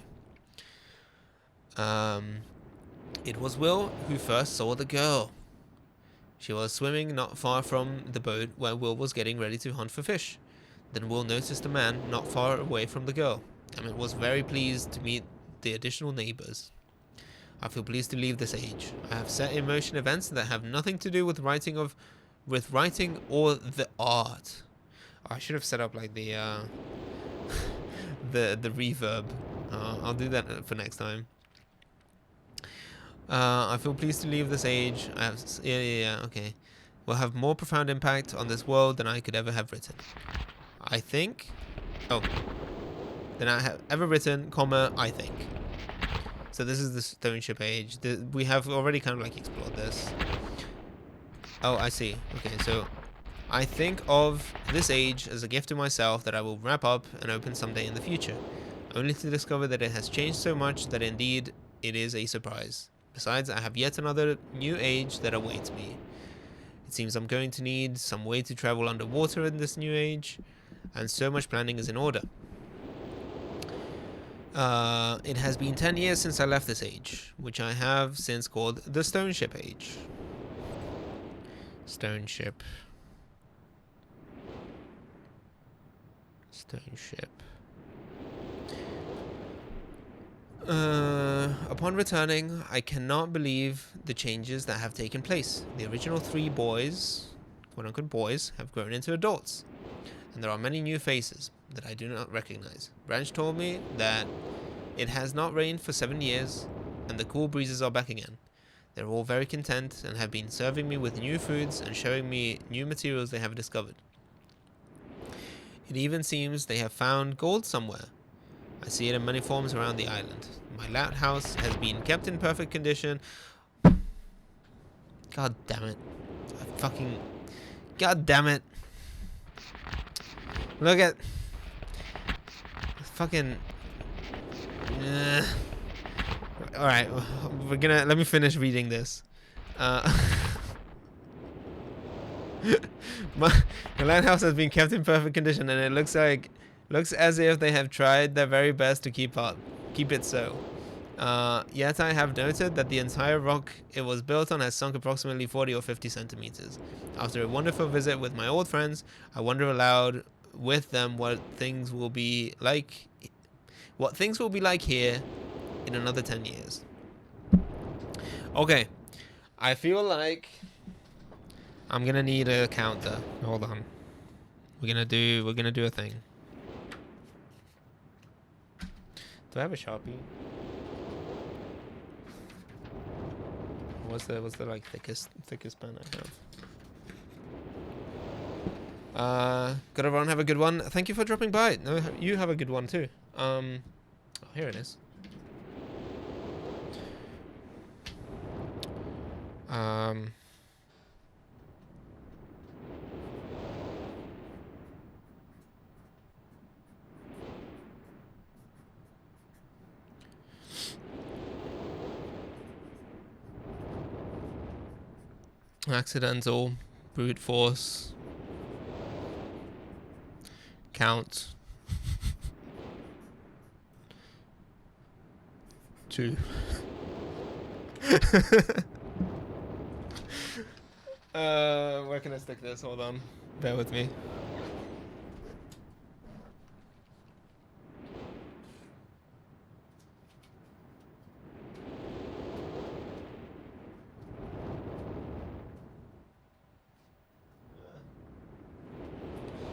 It was Will who first saw the girl. She was swimming not far from the boat where Will was getting ready to hunt for fish. Then Will noticed a man not far away from the girl, and was very pleased to meet the additional neighbors. I feel pleased to leave this age. I have set in motion events that have nothing to do with writing or the art. I should have set up like the the reverb. I'll do that for next time. I feel pleased to leave this age. I have okay. Will have more profound impact on this world than I could ever have written. I think. Oh. Than I have ever written, comma, I think. So this is the stone ship age. We have already kind of like explored this. Oh, I see. Okay, so I think of this age as a gift to myself that I will wrap up and open someday in the future, only to discover that it has changed so much that indeed it is a surprise. Besides, I have yet another new age that awaits me. It seems I'm going to need some way to travel underwater in this new age, and so much planning is in order. It has been 10 years since I left this age, which I have since called the Stone Ship Age. Stone ship. Stone ship. Upon returning, I cannot believe the changes that have taken place. The original 3 boys, quote-unquote boys, have grown into adults. And there are many new faces that I do not recognize. Branch told me that it has not rained for 7 years, and the cool breezes are back again. They're all very content and have been serving me with new foods and showing me new materials they have discovered. It even seems they have found gold somewhere. I see it in many forms around the island. My lighthouse has been kept in perfect condition. God damn it. God damn it. Look at... Fucking... Alright, let me finish reading this. My lighthouse has been kept in perfect condition, and it looks as if they have tried their very best to keep it so. Yet I have noted that the entire rock it was built on has sunk approximately 40 or 50 centimeters. After a wonderful visit with my old friends, I wonder aloud with them what things will be like here in another 10 years. Okay, I feel like I'm gonna need a counter. Hold on. We're gonna do a thing. Do I have a Sharpie? What's the like thickest pen I have? Good everyone, have a good one. Thank you for dropping by. No, you have a good one too. Oh, here it is. Accidental, brute force, count, 2. Where can I stick this? Hold on, bear with me.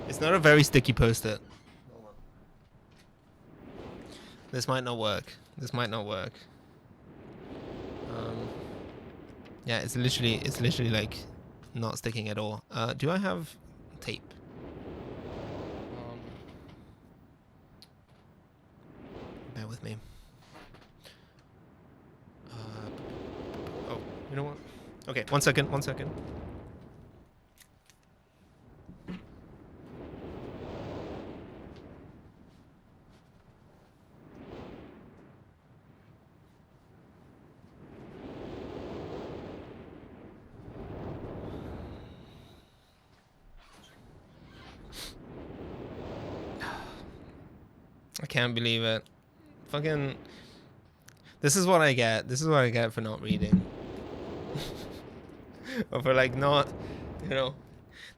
It's not a very sticky post-it. This might not work. Yeah, it's literally like not sticking at all. Do I have tape? Bear with me. Oh, you know what? Okay, one second. I can't believe it. Fucking... This is what I get. This is what I get for not reading. Or for like not... You know...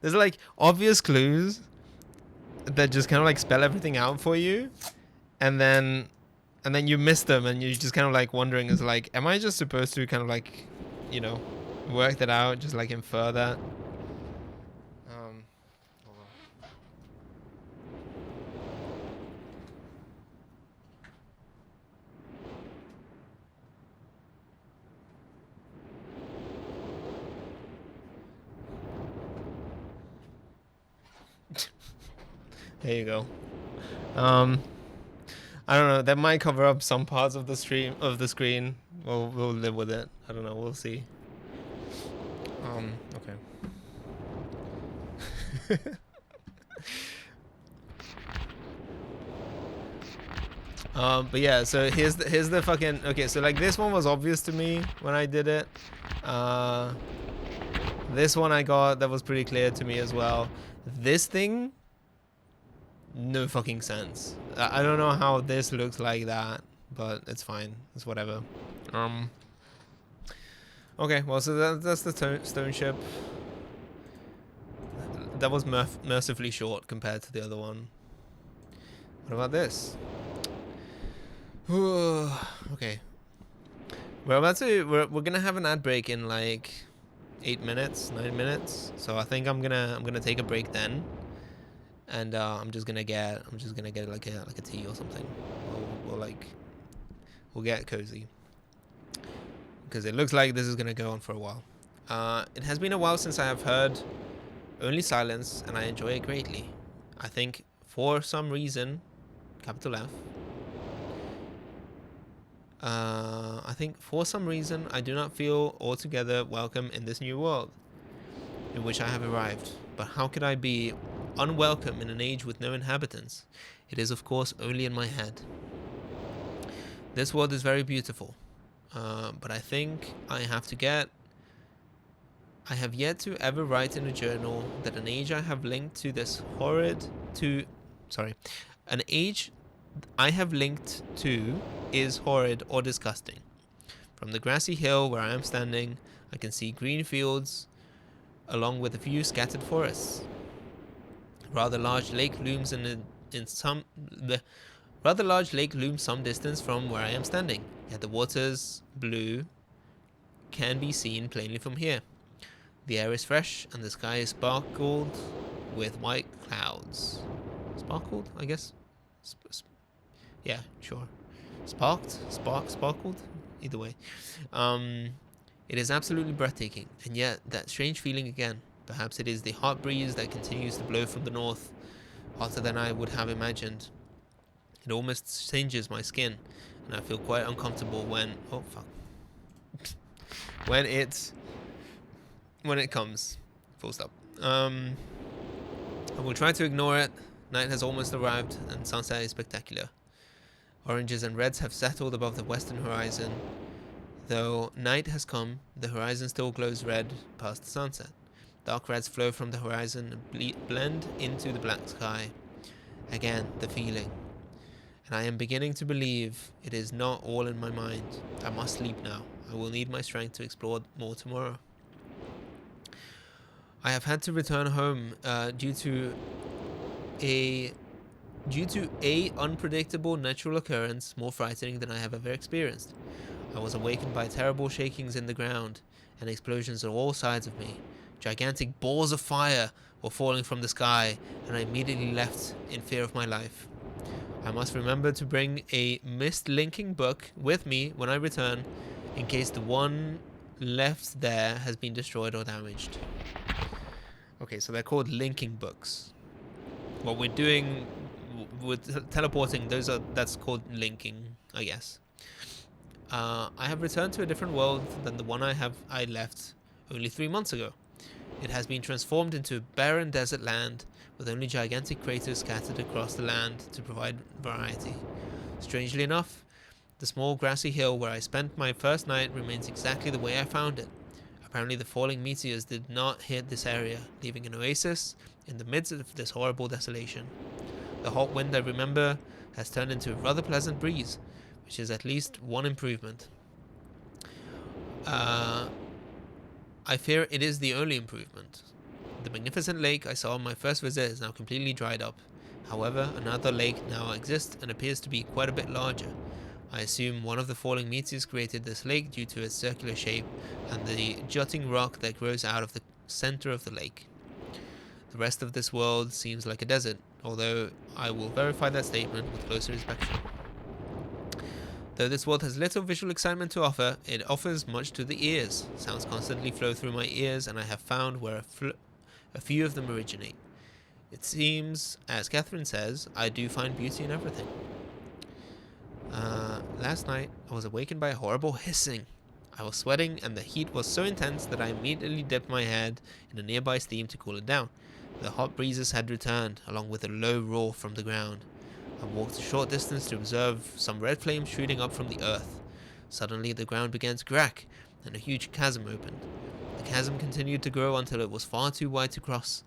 There's like obvious clues that just kind of like spell everything out for you. And then you miss them and you're just kind of like wondering, is like, am I just supposed to kind of like, you know, work that out, just like infer that? Hold on. There you go. I don't know. That might cover up some parts of the screen. We'll live with it. I don't know. We'll see. Okay. But yeah. So here's the fucking. Okay. So like this one was obvious to me when I did it. This one I got that was pretty clear to me as well. This thing. No fucking sense. I don't know how this looks like that, but it's fine. It's whatever. Okay, well, so that's the stone ship. that was mercifully short compared to the other one. What about this? Okay. We're gonna have an ad break in like 9 minutes. So I think I'm gonna take a break then, and I'm just gonna get like a tea or something. We'll get cozy because it looks like this is gonna go on for a while. It has been a while since I have heard only silence, and I enjoy it greatly. I think for some reason, capital F. I think for some reason I do not feel altogether welcome in this new world in which I have arrived. But how could I be unwelcome in an age with no inhabitants? It is of course only in my head. This world is very beautiful, but I think I have yet to ever write in a journal that an age I have linked to this an age I have linked to is horrid or disgusting. From the grassy hill where I am standing, I can see green fields along with a few scattered forests. Rather large lake looms some distance from where I am standing, yet the water's blue can be seen plainly from here. The air is fresh and the sky is sparkled with white clouds. Sparkled, I guess? Yeah, sure. Sparkled? Either way. It is absolutely breathtaking, and yet that strange feeling again. Perhaps it is the hot breeze that continues to blow from the north, hotter than I would have imagined. It almost singes my skin, and I feel quite uncomfortable when... Oh, fuck. when it comes. Full stop. I will try to ignore it. Night has almost arrived, and sunset is spectacular. Oranges and reds have settled above the western horizon. Though night has come, the horizon still glows red past the sunset. Dark reds flow from the horizon and blend into the black sky. Again, the feeling. And I am beginning to believe it is not all in my mind. I must sleep now. I will need my strength to explore more tomorrow. I have had to return home due to a unpredictable natural occurrence more frightening than I have ever experienced. I was awakened by terrible shakings in the ground and explosions on all sides of me. Gigantic balls of fire were falling from the sky, and I immediately left in fear of my life. I must remember to bring a Myst linking book with me when I return, in case the one left there has been destroyed or damaged. Okay, so they're called linking books. What we're doing with teleporting, that's called linking, I guess. I have returned to a different world than the one I left only 3 months ago. It has been transformed into a barren desert land with only gigantic craters scattered across the land to provide variety. Strangely enough, the small grassy hill where I spent my first night remains exactly the way I found it. Apparently the falling meteors did not hit this area, leaving an oasis in the midst of this horrible desolation. The hot wind I remember has turned into a rather pleasant breeze, which is at least one improvement. I fear it is the only improvement. The magnificent lake I saw on my first visit is now completely dried up. However, another lake now exists and appears to be quite a bit larger. I assume one of the falling meteors created this lake due to its circular shape and the jutting rock that grows out of the center of the lake. The rest of this world seems like a desert, although I will verify that statement with closer inspection. Though this world has little visual excitement to offer, it offers much to the ears. Sounds constantly flow through my ears, and I have found where a few of them originate. It seems, as Catherine says, I do find beauty in everything. Last night, I was awakened by a horrible hissing. I was sweating, and the heat was so intense that I immediately dipped my head in a nearby steam to cool it down. The hot breezes had returned, along with a low roar from the ground. I walked a short distance to observe some red flames shooting up from the earth. Suddenly, the ground began to crack, and a huge chasm opened. The chasm continued to grow until it was far too wide to cross.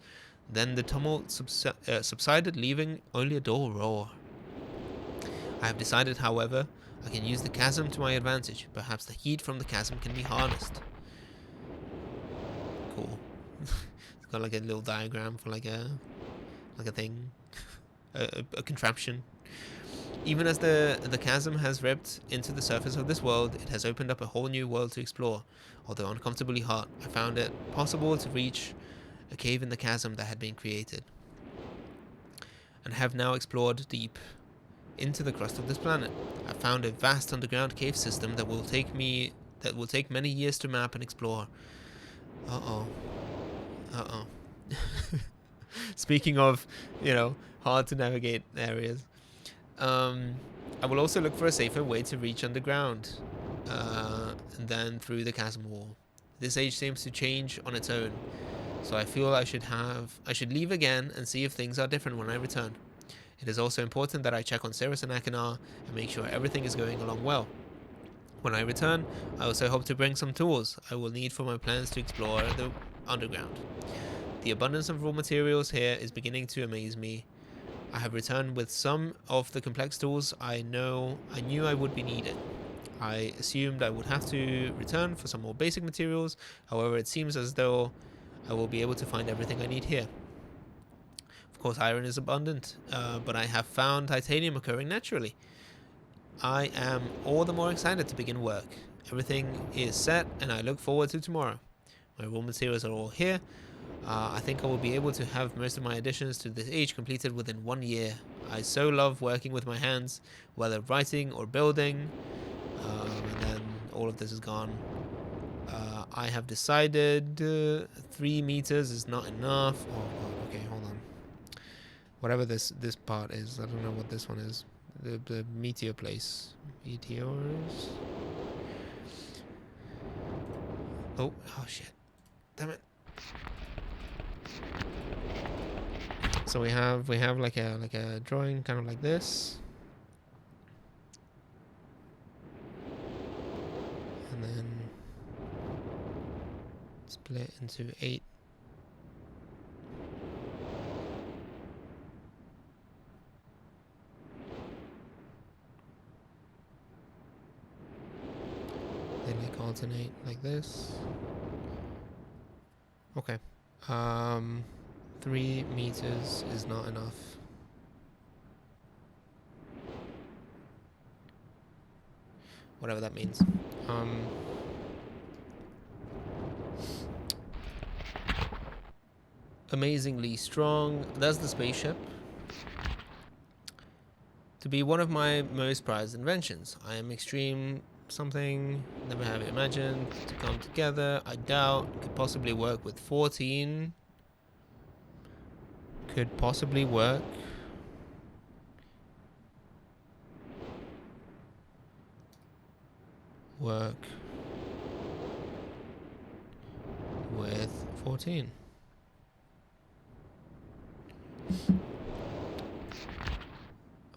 Then the tumult subsided, leaving only a dull roar. I have decided, however, I can use the chasm to my advantage. Perhaps the heat from the chasm can be harnessed. Cool. It's got like a little diagram for like a thing, a contraption. Even as the chasm has ripped into the surface of this world, it has opened up a whole new world to explore. Although uncomfortably hot, I found it possible to reach a cave in the chasm that had been created, and have now explored deep into the crust of this planet. I found a vast underground cave system that will take many years to map and explore. Uh-oh. Uh-oh. Speaking of, hard to navigate areas. I will also look for a safer way to reach underground than through the chasm wall. This age seems to change on its own, so I feel I should leave again and see if things are different when I return. It is also important that I check on Cirrus and Akinar and make sure everything is going along well. When I return, I also hope to bring some tools I will need for my plans to explore the underground. The abundance of raw materials here is beginning to amaze me. I have returned with some of the complex tools I knew I would be needed. I assumed I would have to return for some more basic materials, however it seems as though I will be able to find everything I need here. Of course, iron is abundant, but I have found titanium occurring naturally. I am all the more excited to begin work. Everything is set and I look forward to tomorrow. My raw materials are all here. I think I will be able to have most of my additions to this age completed within 1 year. I so love working with my hands, whether writing or building. And then all of this is gone. I have decided 3 meters is not enough. Oh god, okay, hold on. Whatever this part is, I don't know what this one is. The meteor place. Meteors. Oh shit. Damn it. So we have like a drawing kind of like this. And then split into 8. They like alternate like this. Okay. 3 meters is not enough. Whatever that means. Amazingly strong. That's the spaceship. To be one of my most prized inventions. I am extreme something, never have imagined to come together. I doubt. Could possibly work with 14. Could possibly work. Work with 14.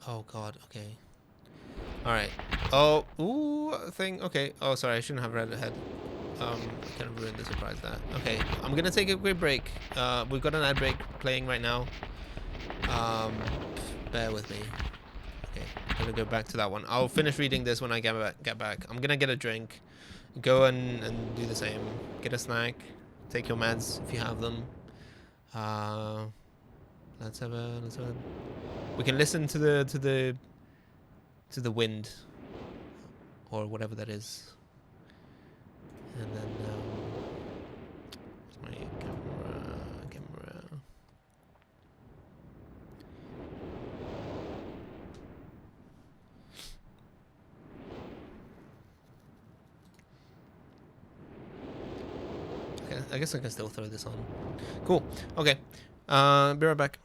Oh god, okay. Alright. Oh, ooh, thing. Okay. Oh, sorry, I shouldn't have read ahead. I kind of ruined the surprise there. Okay, I'm gonna take a quick break. We've got an ad break playing right now. Bear with me. Okay, I'm gonna go back to that one. I'll finish reading this when I get back. I'm gonna get a drink. Go and do the same. Get a snack. Take your meds if you have them. Let's have a. We can listen to the wind, or whatever that is. And then where's my camera. Okay, I guess I can still throw this on. Cool. Okay. Be right back.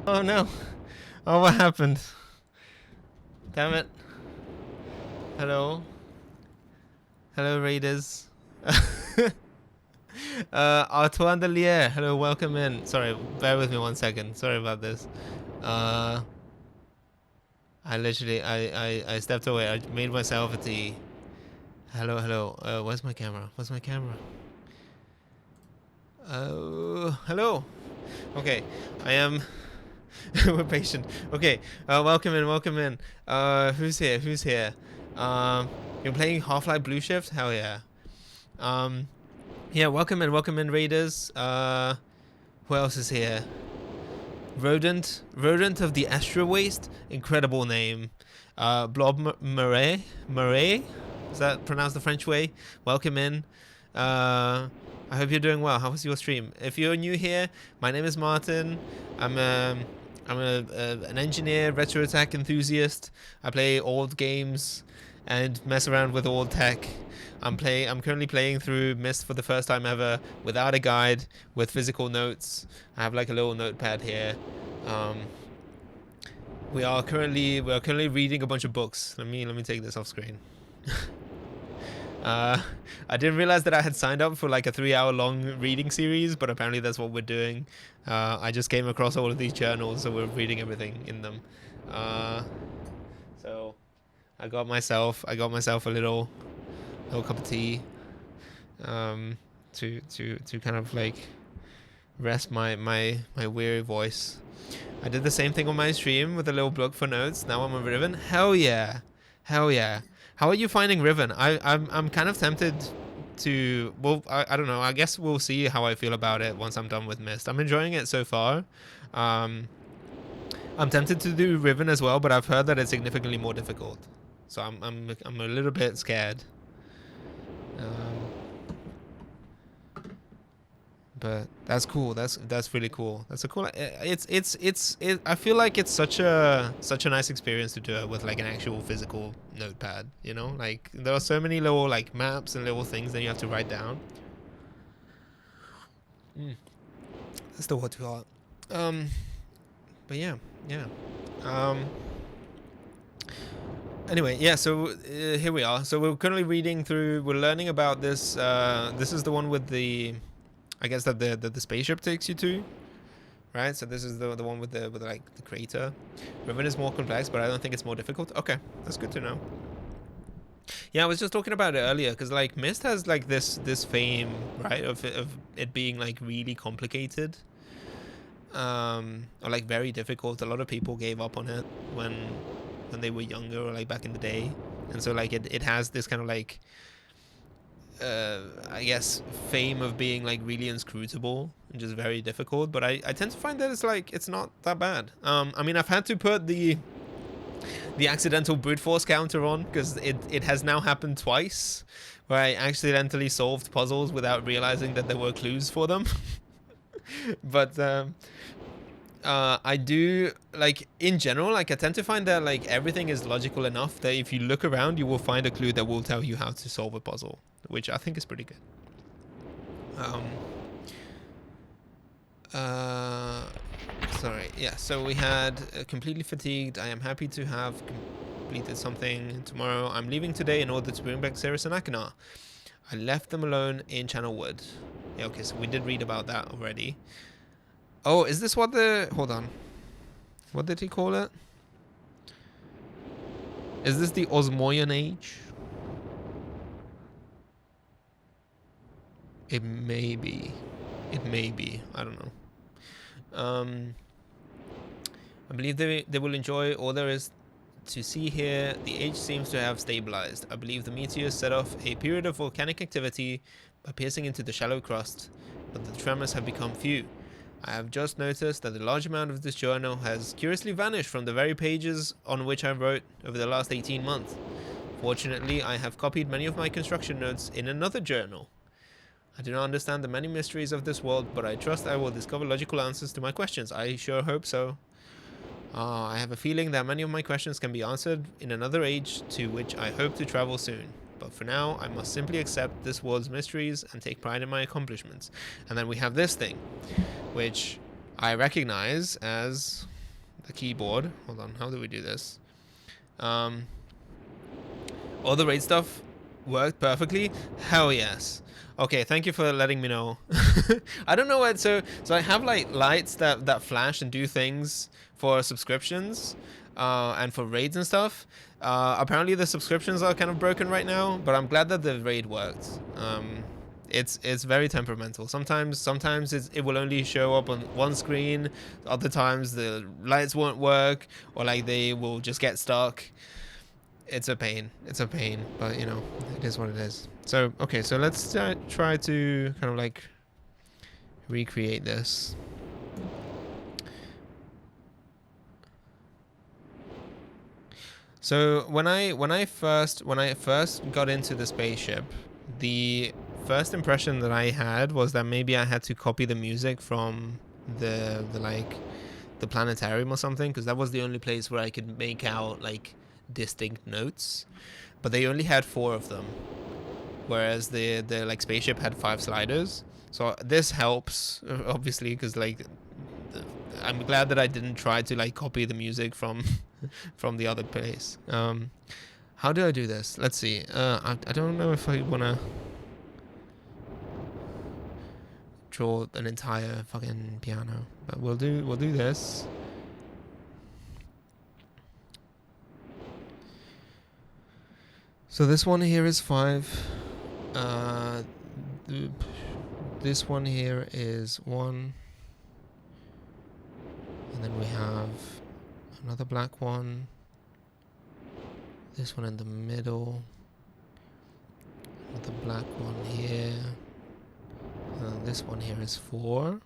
Oh no. Oh, what happened? Damn it. Hello. Hello, Raiders. Antoine Delier. Hello, welcome in. Sorry, bear with me 1 second. Sorry about this. I literally, I stepped away. I made myself a tea. Hello, hello. Where's my camera? Where's my camera? Hello. Okay, I am. We're patient. Okay, welcome in, welcome in. Who's here? Who's here? You're playing Half-Life Blue Shift? Hell yeah. Yeah, welcome in, Raiders. Who else is here? Rodent of the Astra Waste. Incredible name. Blob Murray. Is that pronounced the French way? Welcome in. I hope you're doing well. How was your stream? If you're new here, my name is Martin. I'm an engineer, retro attack enthusiast. I play old games and mess around with old tech. I'm currently playing through Myst for the first time ever without a guide, with physical notes. I have like a little notepad here. We are currently reading a bunch of books. Let me take this off screen. I didn't realize that I had signed up for like a 3-hour long reading series, but apparently that's what we're doing. I just came across all of these journals, so we're reading everything in them. So I got myself a little cup of tea, to kind of like rest my weary voice. I did the same thing on my stream with a little book for notes. Now I'm on Riven. Hell yeah. How are you finding Riven? I'm kind of tempted to, well, I don't know. I guess we'll see how I feel about it once I'm done with Myst. I'm enjoying it so far. I'm tempted to do Riven as well, but I've heard that it's significantly more difficult. So I'm a little bit scared. But that's cool. That's really cool. That's a cool. I feel like it's such a nice experience to do it with like an actual physical notepad. You know, like there are so many little like maps and little things that you have to write down. That's the word too hot. But yeah. Anyway, yeah, so here we are. So we're currently reading through. We're learning about this. This is the one with the, I guess that the spaceship takes you to, right? So this is the one with the like the crater. Riven is more complex, but I don't think it's more difficult. Okay, that's good to know. Yeah, I was just talking about it earlier because like Myst has like this fame, right, of it being like really complicated, or like very difficult. A lot of people gave up on it when they were younger or like back in the day, and so like it has this kind of like I guess fame of being like really inscrutable and just very difficult, but I tend to find that it's not that bad. I mean, I've had to put the accidental brute force counter on because it has now happened twice where I accidentally solved puzzles without realizing that there were clues for them. But I do, like, in general, like, I tend to find that, like, everything is logical enough that if you look around, you will find a clue that will tell you how to solve a puzzle, which I think is pretty good. Sorry, yeah, so we had completely fatigued. I am happy to have completed something tomorrow. I'm leaving today in order to bring back Cirrus and Akinar. I left them alone in Channelwood. Yeah, okay, so we did read about that already. Oh, is this what the... Hold on. What did he call it? Is this the Osmoian Age? It may be. It may be. I don't know. I believe they will enjoy all there is to see here. The age seems to have stabilized. I believe the meteor set off a period of volcanic activity by piercing into the shallow crust, but the tremors have become few. I have just noticed that a large amount of this journal has curiously vanished from the very pages on which I wrote over the last 18 months. Fortunately, I have copied many of my construction notes in another journal. I do not understand the many mysteries of this world, but I trust I will discover logical answers to my questions. I sure hope so. I have a feeling that many of my questions can be answered in another age to which I hope to travel soon. But for now, I must simply accept this world's mysteries and take pride in my accomplishments. And then we have this thing, which I recognize as the keyboard. Hold on, how do we do this? All the raid stuff worked perfectly. Hell yes. Okay, thank you for letting me know. I don't know what. So I have like lights that flash and do things for subscriptions, and for raids and stuff. Apparently the subscriptions are kind of broken right now, but I'm glad that the raid worked. It's very temperamental. Sometimes it will only show up on one screen. Other times the lights won't work, or like they will just get stuck. It's a pain. It's a pain, but you know, it is what it is. So okay, so let's try to kind of like recreate this. So when I first got into the spaceship, the first impression that I had was that maybe I had to copy the music from the planetarium or something, because that was the only place where I could make out like distinct notes, but they only had 4 of them, whereas the like spaceship had 5 sliders. So this helps obviously, because like I'm glad that I didn't try to like copy the music from from the other place. How do I do this? Let's see. I don't know if I wanna draw an entire fucking piano, but we'll do this. So this one here is 5. This one here is 1. And then we have another black one. This one in the middle. Another black one here. And this one here is 4.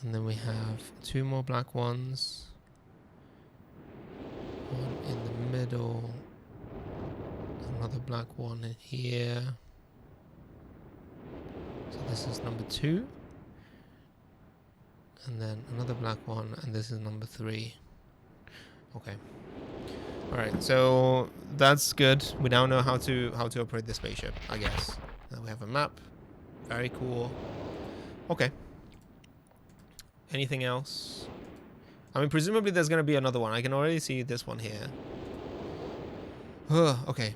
And then we have 2 more black ones. One in the middle. Another black one in here. So this is number 2. And then another black one, and this is number 3. Okay. Alright, so that's good. We now know how to operate the spaceship, I guess. Now we have a map. Very cool. Okay. Anything else? I mean, presumably there's going to be another one. I can already see this one here. Okay.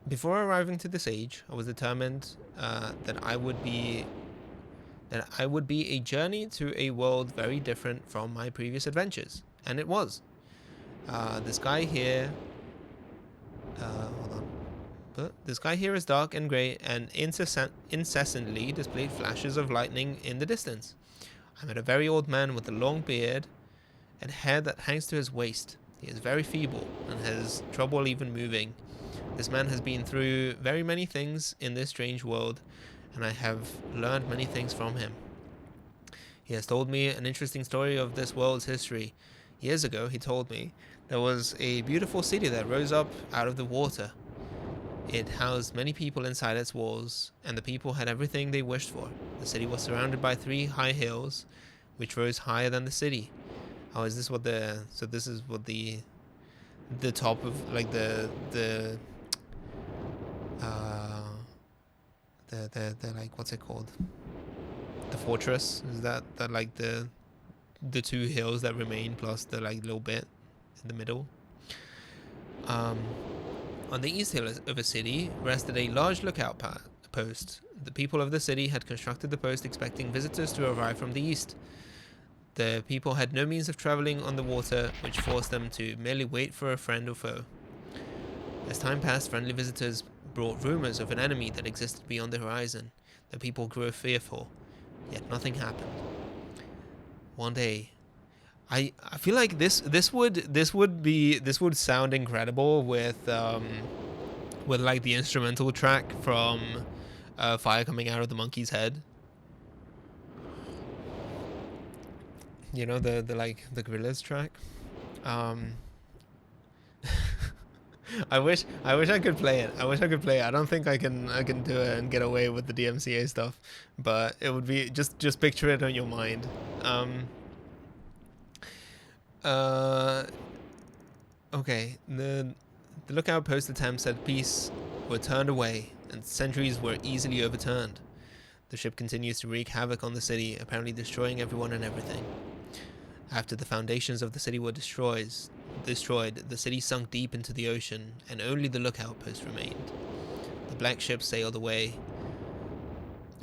Before arriving to this age, I was determined that I would be a journey to a world very different from my previous adventures, and it was. This guy here. Hold on. But this guy here is dark and grey and incessantly displayed flashes of lightning in the distance. I met a very old man with a long beard and hair that hangs to his waist. He is very feeble and has trouble even moving. This man has been through very many things in this strange world, and I have learned many things from him. He has told me an interesting story of this world's history. Years ago, he told me, there was a beautiful city that rose up out of the water. It housed many people inside its walls, and the people had everything they wished for. The city was surrounded by 3 high hills, which rose higher than the city. Oh, is this what the... So this is what the top of, like, the like, what's it called? The fortress? Is that like the 2 hills that remain plus the like little bit in the middle? On the east hill of a city rested a large lookout post. The people of the city had constructed the post expecting visitors to arrive from the east. The people had no means of traveling on the water, which forced them to merely wait for a friend or foe. As time passed, friendly visitors brought rumors of an enemy that existed beyond the horizon. The people grew fearful, yet nothing happened. One day, I feel like this would sound incredible with like the instrumental track from Fire Coming Out of the Monkey's Head. You know, the Gorillaz track. I wish I could play it. I don't think I can do it and get away with the DMCA stuff, but it would be just picture it on your mind. Okay, the lookout post attempts at peace were turned away, and centuries were easily overturned. The ship continues to wreak havoc on the city, apparently destroying everyone and everything. After the foundations of the city were destroyed, the city sunk deep into the ocean, and only the lookout post remained. The black ship sailed away.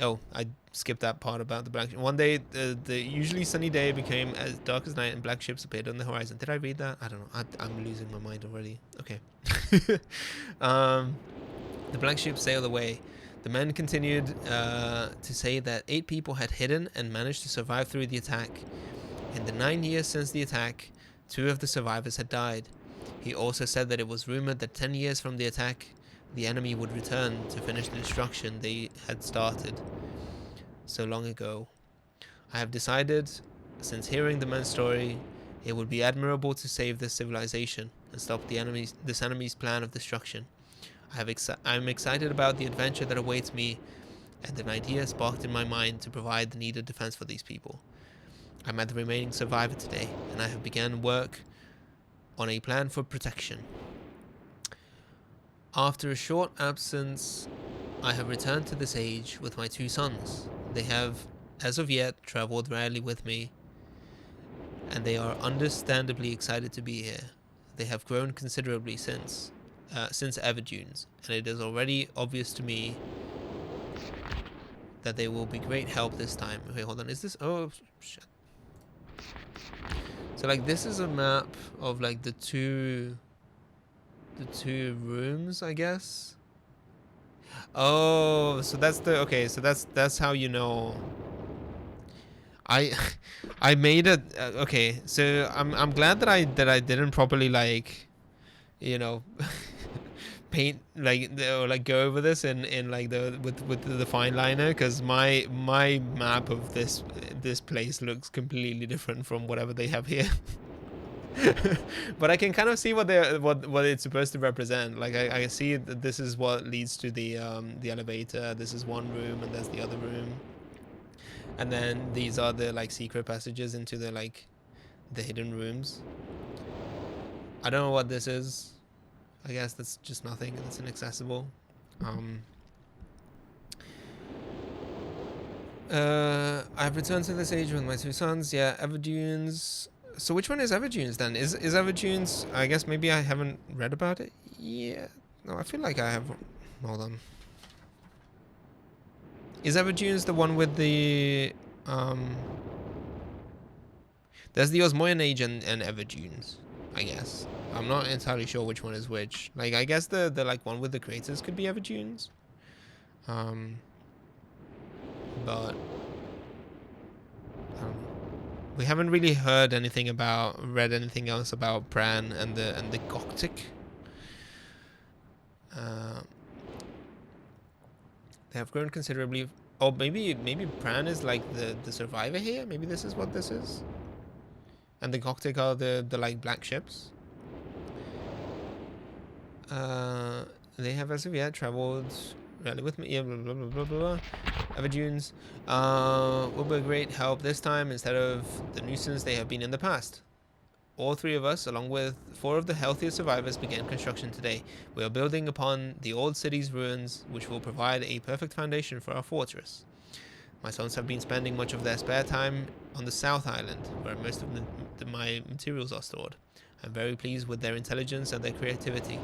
Oh, I skipped that part about the black ship. One day, the usually sunny day became as dark as night, and black ships appeared on the horizon. Did I read that? I don't know. I'm losing my mind already. Okay. The black ship sailed away. The men continued to say that 8 people had hidden and managed to survive through the attack. In the 9 years since the attack, 2 of the survivors had died. He also said that it was rumored that 10 years from the attack, the enemy would return to finish the destruction they had started so long ago. I have decided, since hearing the man's story, it would be admirable to save this civilization and stop this enemy's plan of destruction. I'm excited about the adventure that awaits me, and an idea sparked in my mind to provide the needed defense for these people. I met the remaining survivor today, and I have begun work on a plan for protection. After a short absence, I have returned to this age with my 2 sons. They have, as of yet, traveled rarely with me, and they are understandably excited to be here. They have grown considerably since Everdunes, and it is already obvious to me that they will be great help this time. Okay, hold on. Is this? Oh, shit. So like this is a map of like the two rooms, I guess. Oh, so that's the okay. So that's how you know. I made it. Okay, so I'm glad that I didn't properly like, you know, paint like or like go over this in like the with the fine liner, because my map of this place looks completely different from whatever they have here. But I can kind of see what it's supposed to represent. Like I see that this is what leads to the elevator. This is one room, and there's the other room, and then these are the like secret passages into the like the hidden rooms. I don't know what this is. I guess that's just nothing. That's inaccessible. I've returned to this age with my 2 sons. Yeah, Everdunes. So which one is Everdunes then? Is Everdunes? I guess maybe I haven't read about it. Yeah. No, I feel like I have. Hold on. Is Everdunes the one with the There's the Osmoian Age and Everdunes, I guess. I'm not entirely sure which one is which. Like, I guess the like one with the creators could be Everdunes. But we haven't really read anything else about Pran and the Coctic. They have grown considerably. Oh, maybe Pran is like the survivor here. Maybe this is what this is. And the Coctic are the like black ships. They have as of yet traveled rarely with me. Yeah, blah blah blah blah blah. Everdunes will be a great help this time instead of the nuisance they have been in the past. All 3 of us, along with 4 of the healthiest survivors, began construction today. We are building upon the old city's ruins, which will provide a perfect foundation for our fortress. My sons have been spending much of their spare time on the South Island, where most of my materials are stored. I'm very pleased with their intelligence and their creativity.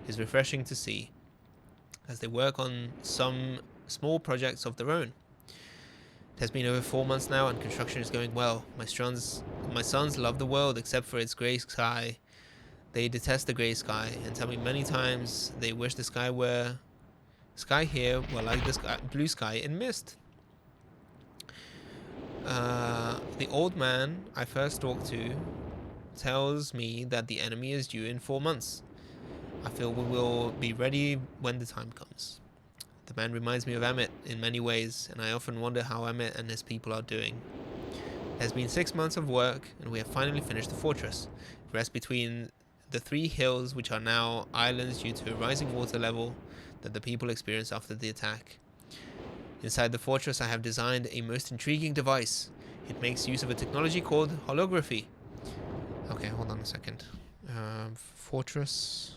It is refreshing to see, as they work on some small projects of their own. It has been over 4 months now, and construction is going well. My sons love the world except for its grey sky. They detest the grey sky and tell me many times they wish the sky here were like the blue sky in Myst. The old man I first talked to tells me that the enemy is due in 4 months. I feel we will be ready when the time comes. The man reminds me of Emmett in many ways, and I often wonder how Emmett and his people are doing. It has been 6 months of work, and we have finally finished the fortress. It rests between the 3 hills, which are now islands due to a rising water level that the people experienced after the attack. Inside the fortress, I have designed a most intriguing device. It makes use of a technology called holography. Okay, hold on a second. Fortress.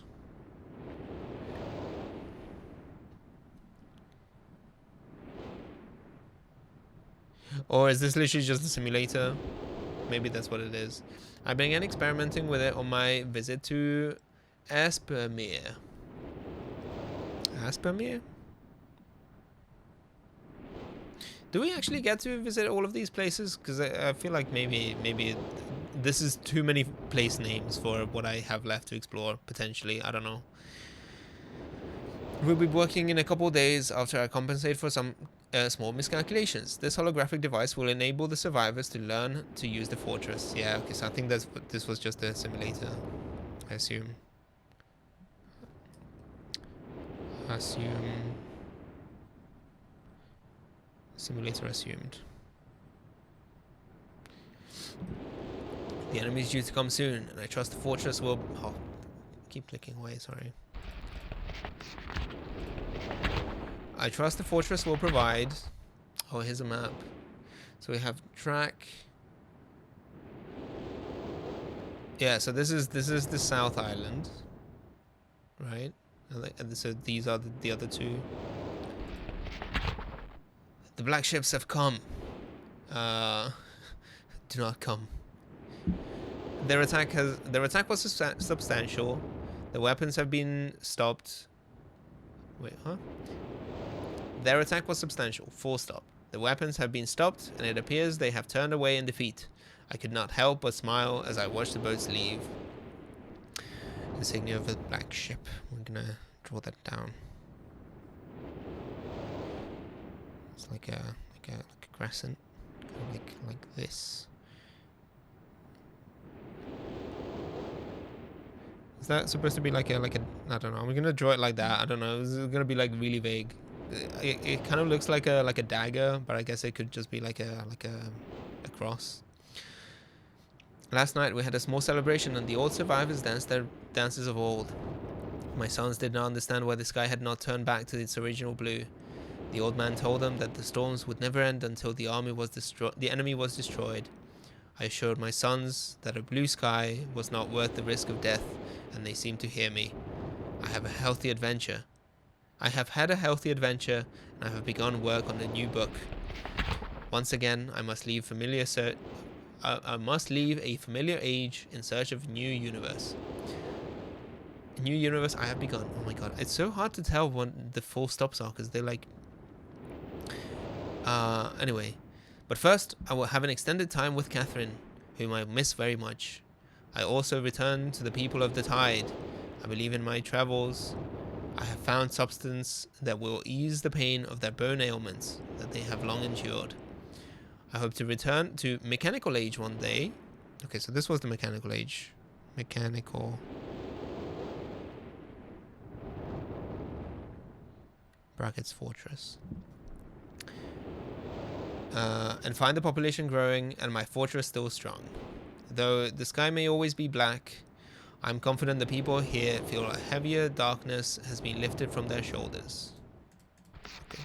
Or is this literally just a simulator? Maybe that's what it is. I began experimenting with it on my visit to Espermere. Aspermere? Do we actually get to visit all of these places? Because I feel like maybe this is too many place names for what I have left to explore, potentially. I don't know. We'll be working in a couple of days after I compensate for some small miscalculations. This holographic device will enable the survivors to learn to use the fortress. Yeah, okay, so I think this was just a simulator, I assume. Simulator assumed. The enemy is due to come soon, and I trust the fortress will... Oh, keep clicking away, sorry. I trust the fortress will provide... Oh, here's a map. So we have track... Yeah, so this is the South Island. Right? And so these are the other two. The black ships have come. Do not come. Their attack was substantial. The weapons have been stopped. Wait, huh? Their attack was substantial. Full stop. The weapons have been stopped, and it appears they have turned away in defeat. I could not help but smile as I watched the boats leave. Insignia of the black ship. We're gonna draw that down. It's like a crescent, kind of like this. Is that supposed to be like a I don't know. I'm gonna draw it like that. I don't know. This is gonna be like really vague. It kind of looks like a dagger, but I guess it could just be like a cross. Last night we had a small celebration, and the old survivors danced their dances of old. My sons did not understand why the sky had not turned back to its original blue. The old man told them that the storms would never end until the enemy was destroyed. I assured my sons that a blue sky was not worth the risk of death, and they seemed to hear me. I have had a healthy adventure, and I have begun work on a new book. Once again, I must leave a familiar age in search of a new universe. A new universe I have begun. Oh my god, it's so hard to tell when the full stops are, because they're like... Anyway. But first, I will have an extended time with Catherine, whom I miss very much. I also return to the people of the tide. I believe in my travels. I have found substance that will ease the pain of their bone ailments that they have long endured. I hope to return to mechanical age one day. Okay, so this was the mechanical age. Mechanical. Brackets fortress. And find the population growing and my fortress still strong. Though the sky may always be black, I'm confident the people here feel a heavier darkness has been lifted from their shoulders. Okay.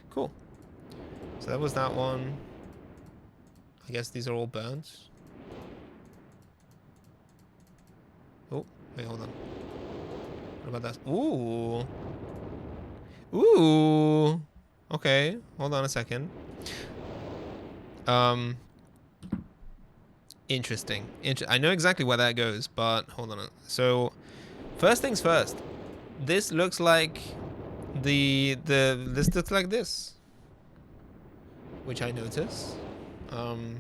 Cool. So that was that one. I guess these are all burnt. Oh, wait, hold on. What about that? Ooh. Ooh. Okay, hold on a second. Interesting. I know exactly where that goes, but hold on. So, first things first. This looks like this looks like this, which I notice. Hold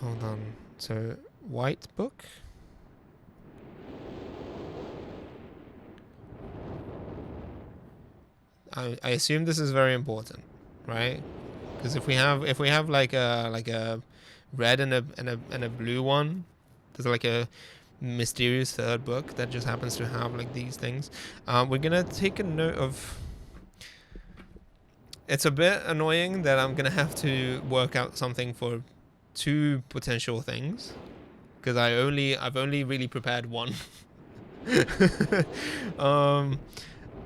on. So, white book. I assume this is very important, right? Because if we have like a red and a blue one, there's like a mysterious third book that just happens to have like these things. We're gonna take a note of. It's a bit annoying that I'm gonna have to work out something for two potential things, because I've only really prepared one.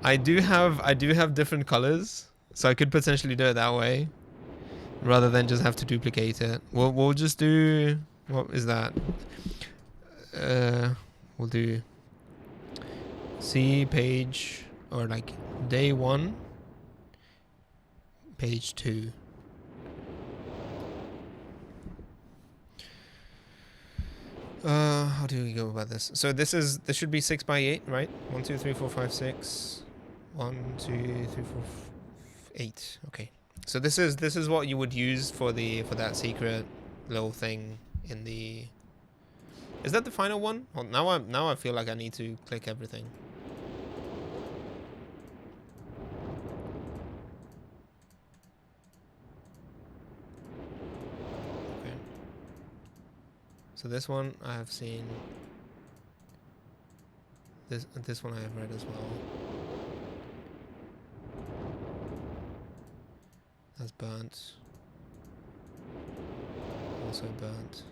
I do have different colors, so I could potentially do it that way, rather than just have to duplicate it. We'll just do, what is that? We'll do C page, or like day 1, page 2. How do we go about this? So this should be 6 by 8, right? 1, 2, 3, 4, 5, 6. 1, 2, 3, 4, 8. Okay. So this is what you would use for that secret little thing in the. Is that the final one? Well, now I feel like I need to click everything. Okay. So this one I have seen. This one I have read as well. That's burnt. Also burnt.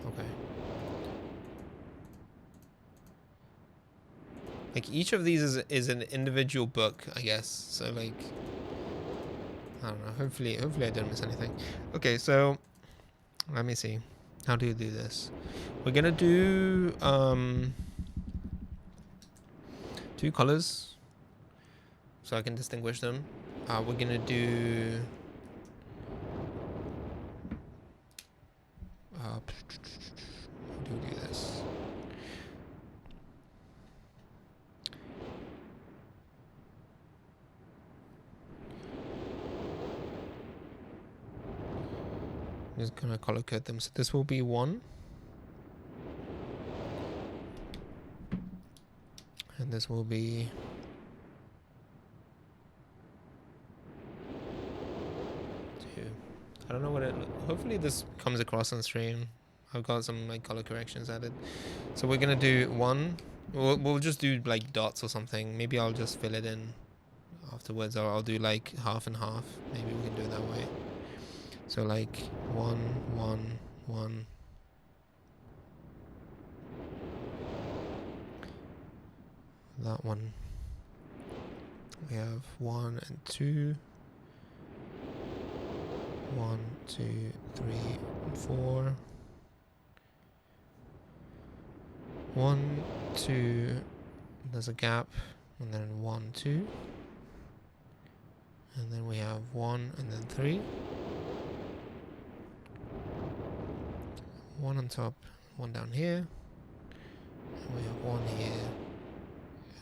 Okay. Like each of these is an individual book, I guess. So like, I don't know. Hopefully I didn't miss anything. Okay, so let me see. How do you do this? We're gonna do 2 colors, so I can distinguish them. We're gonna do how do we do this? I'm just gonna color code them. So this will be 1. And this will be 2. I don't know what it. Hopefully this comes across on stream. I've got some like color corrections added. So we're gonna do 1. We'll just do like dots or something. Maybe I'll just fill it in afterwards, or I'll do like half and half. Maybe we can do it that way. So like 1, 1, 1. That one. We have 1 and 2. 1, 2, 3, and 4. 1, 2. There's a gap, and then 1, 2. And then we have 1 and then 3. 1 on top, 1 down here. And we have 1 here.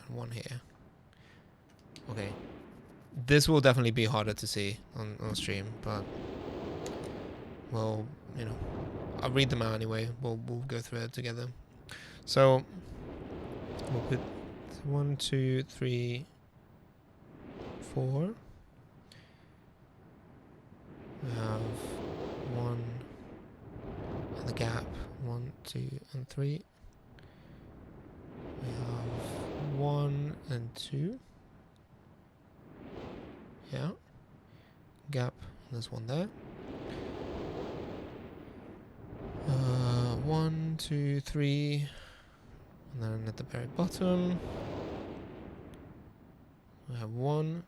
1 here. Okay. This will definitely be harder to see on stream, but well, you know, I'll read them out anyway. We'll go through it together. So we'll put 1, 2, 3, 4. We have 1 and the gap. 1, 2, and 3. We have 1 and 2. Yeah. Gap. There's 1 there. 1, 2, 3. And then at the very bottom, we have 1,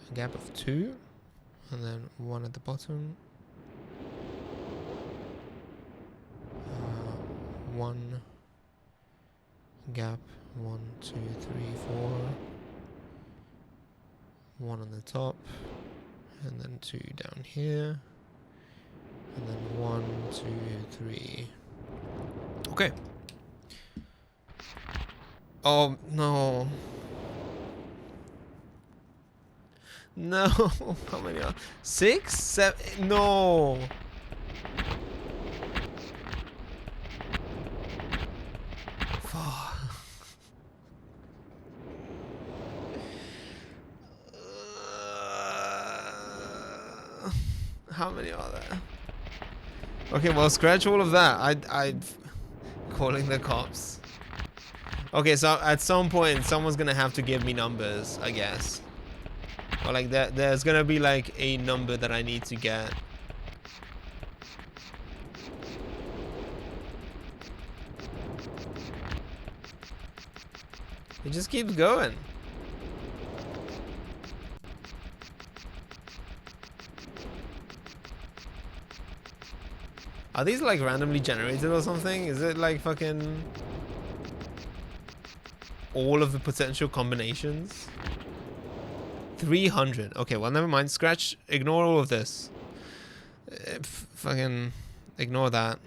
a gap of 2, and then 1 at the bottom. 1 gap. 1, 2, 3, 4. 1 on the top, and then 2 down here, and then 1, 2, 3. Okay. Oh no. No. How many are 6, 7? No. How many are there? Okay, well, scratch all of that. I'd calling the cops. Okay, so at some point, someone's gonna have to give me numbers, I guess. Or like there's gonna be like a number that I need to get. It just keeps going. Are these like randomly generated or something? Is it like fucking all of the potential combinations? 300. Okay, well, never mind. Scratch. Ignore all of this. Fucking ignore that.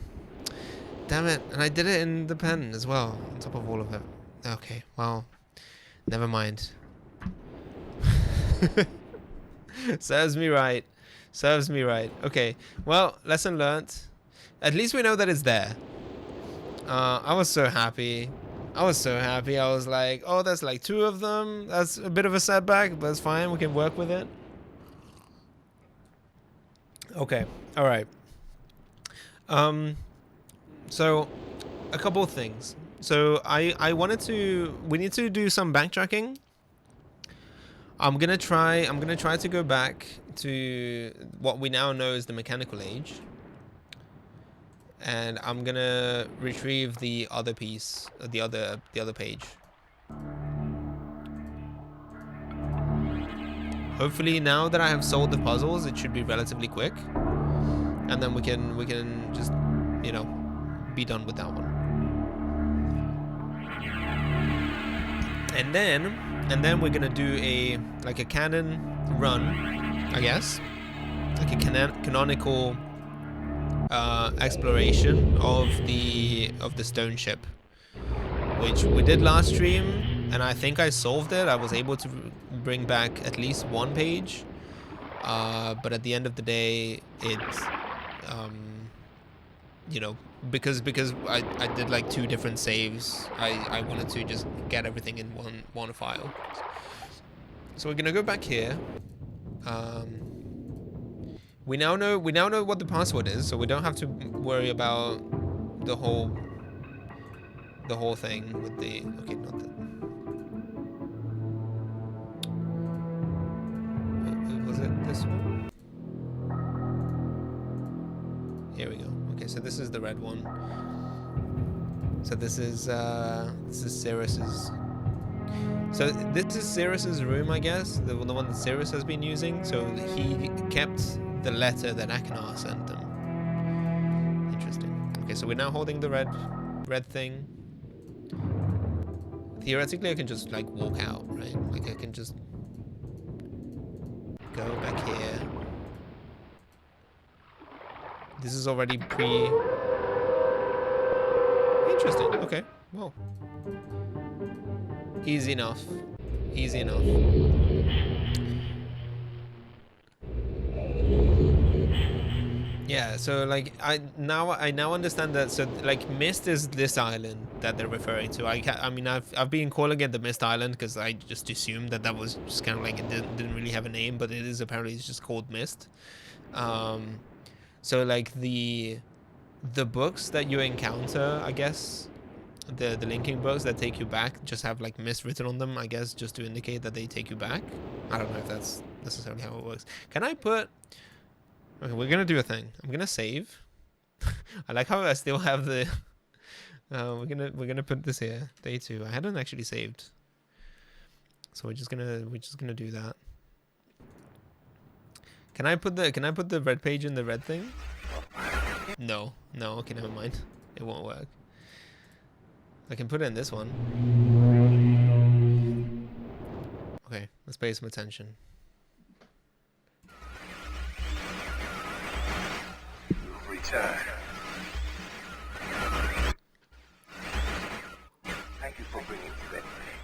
Damn it. And I did it in the pen as well, on top of all of it. Okay, well, never mind. Serves me right. Serves me right. Okay, well, lesson learned. At least we know that it's there. I was so happy. I was so happy. I was like, oh, there's like 2 of them. That's a bit of a setback, but it's fine. We can work with it. Okay. All right. So a couple of things. So I wanted to, we need to do some backtracking. I'm gonna try to go back to what we now know as the mechanical age. And I'm gonna retrieve the other piece, the other page. Hopefully now that I have solved the puzzles, it should be relatively quick. And then we can just, you know, be done with that one. And then we're gonna do a canon run, I guess, like a canonical exploration of the stone ship, which we did last stream, and I think I solved it. I was able to bring back at least 1 page, but at the end of the day, it's you know, because I did like 2 different saves, I wanted to just get everything in one file. So we're gonna go back here. We now know what the password is, so we don't have to worry about the whole thing with the, okay, not that. Was it this one? Here we go. Okay, so this is the red one. So this is Cirrus's. So this is Cirrus's room, I guess, the one that Cirrus has been using. So he kept the letter that Akinar sent them. Interesting. Okay, so we're now holding the red thing. Theoretically, I can just like walk out, right? Like I can just go back here. This is already Interesting. Okay. Well. Easy enough. Easy enough. Yeah, so like I now understand that. So like Myst is this island that they're referring to. I mean I've been calling it the Myst Island because I just assumed that was just kind of like it didn't really have a name, but it is apparently it's just called Myst. So like the books that you encounter, I guess, the linking books that take you back just have like Myst written on them, I guess, just to indicate that they take you back. I don't know if that's necessarily how it works. Can I put? Okay, we're gonna do a thing. I'm gonna save. I like how I still have the. We're gonna put this here. Day 2. I hadn't actually saved, so we're just gonna do that. Can I put the red page in the red thing? No. Okay, never mind. It won't work. I can put it in this one. Okay, let's pay some attention. Return. Thank you for bringing the red thing.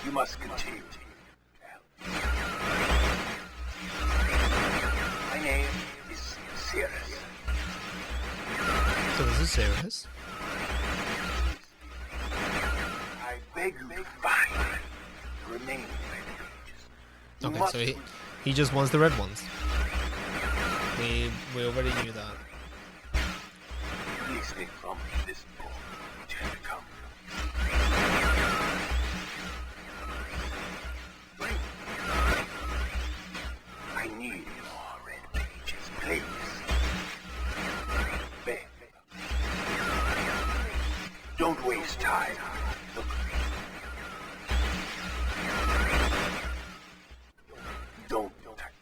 You must continue. My name is Cirrus. So this is Cirrus. I beg you to find the remaining red pages. You Okay, must so he just wants the red ones. We already knew that. release me from this book which has become. I need more red pages, please. Beg. Don't waste time. Look. Don't touch.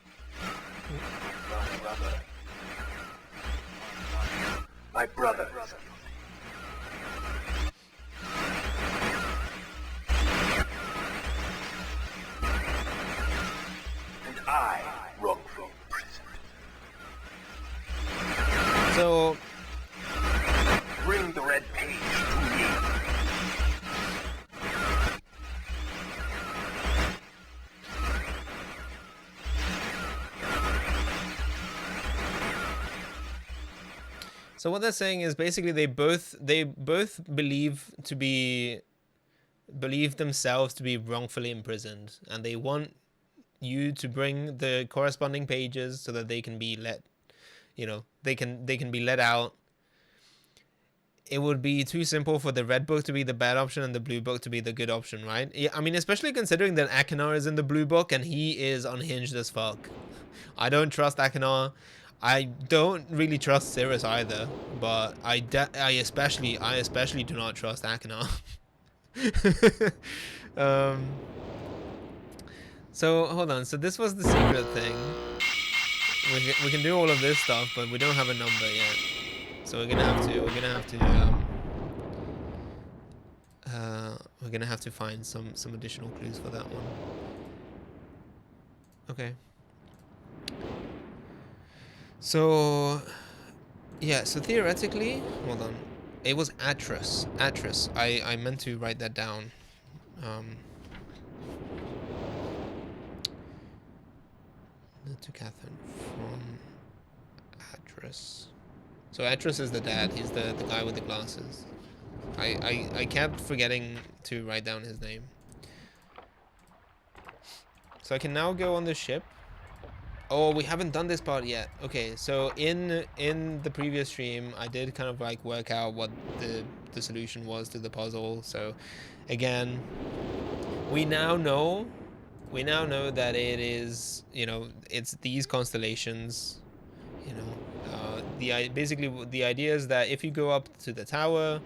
So what they're saying is basically they both believe themselves to be wrongfully imprisoned, and they want you to bring the corresponding pages so that they can be let, they can be let out. It would be too simple for the red book to be the bad option and the blue book to be the good option, right? Yeah, I mean, especially considering that Akinar is in the blue book and he is unhinged as fuck. I don't trust Akinar. I don't really trust Cirrus either, but I especially do not trust Akinar. So hold on. So this was the secret thing. We can do all of this stuff, but we don't have a number yet. So we're gonna have to find some additional clues for that one. Okay. So yeah, so theoretically, hold on. It was Atris. I meant to write that down. To Catherine from Atris. So Atris is the dad. He's the guy with the glasses. I kept forgetting to write down his name. So I can now go on the ship. Oh, we haven't done this part yet. Okay, so in the previous stream, I did kind of like work out what the solution was to the puzzle. So again, we now know that it is, it's these constellations. Basically the idea is that if you go up to the tower,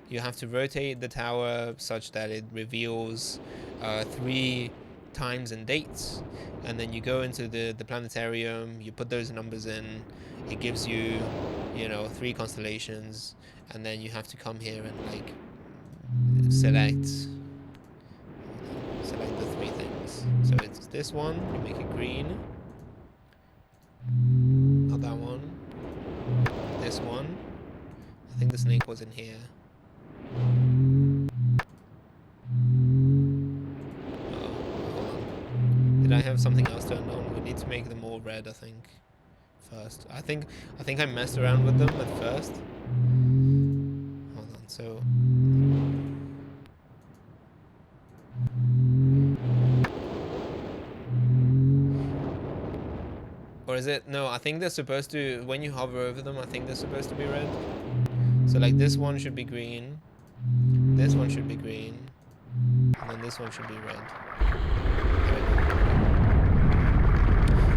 you have to rotate the tower such that it reveals 3 times and dates, and then you go into the planetarium, you put those numbers in, it gives you 3 constellations, and then you have to come here and like select the 3 things. So it's this one, you make it green, not that one, this one. I think the snake was in here. Did I have something else turned on? We need to make them all red, I think. First. I think I messed around with them at first. Hold on, so or is it? No, I think they're supposed to, when you hover over them, I think they're supposed to be red. So like this one should be green, this one should be green, and then this one should be red.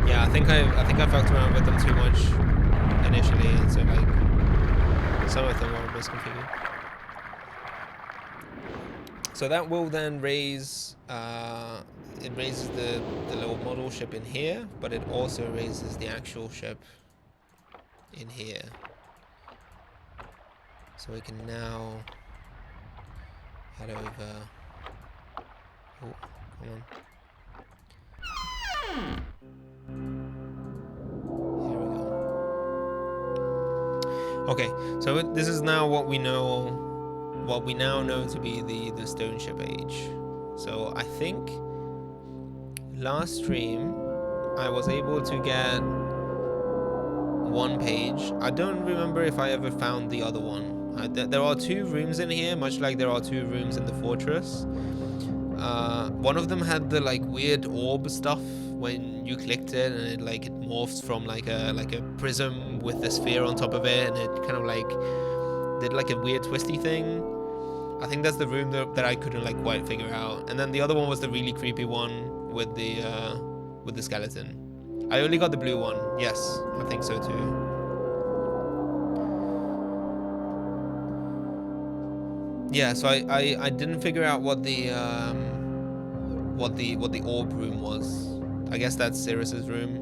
Yeah, I think I fucked around with them too much initially, and so like some of them were misconfigured. So that will then raise it raises the little model ship in here, but it also raises the actual ship in here. So we can now head over. Oh, come on. Here we go. Okay, so this is now what we know, what we now know to be the stone ship age. So I think last stream I was able to get 1 page. I don't remember if I ever found the other one. There are 2 rooms in here, much like there are 2 rooms in the fortress. One of them had the like weird orb stuff when you clicked it, and it morphs from like a prism with a sphere on top of it, and it kind of like did like a weird twisty thing. I think that's the room that I couldn't like quite figure out. And then the other one was the really creepy one with the skeleton. I only got the blue one. Yes, I think so too. Yeah, so I didn't figure out what the orb room was. I guess that's Cirrus's room,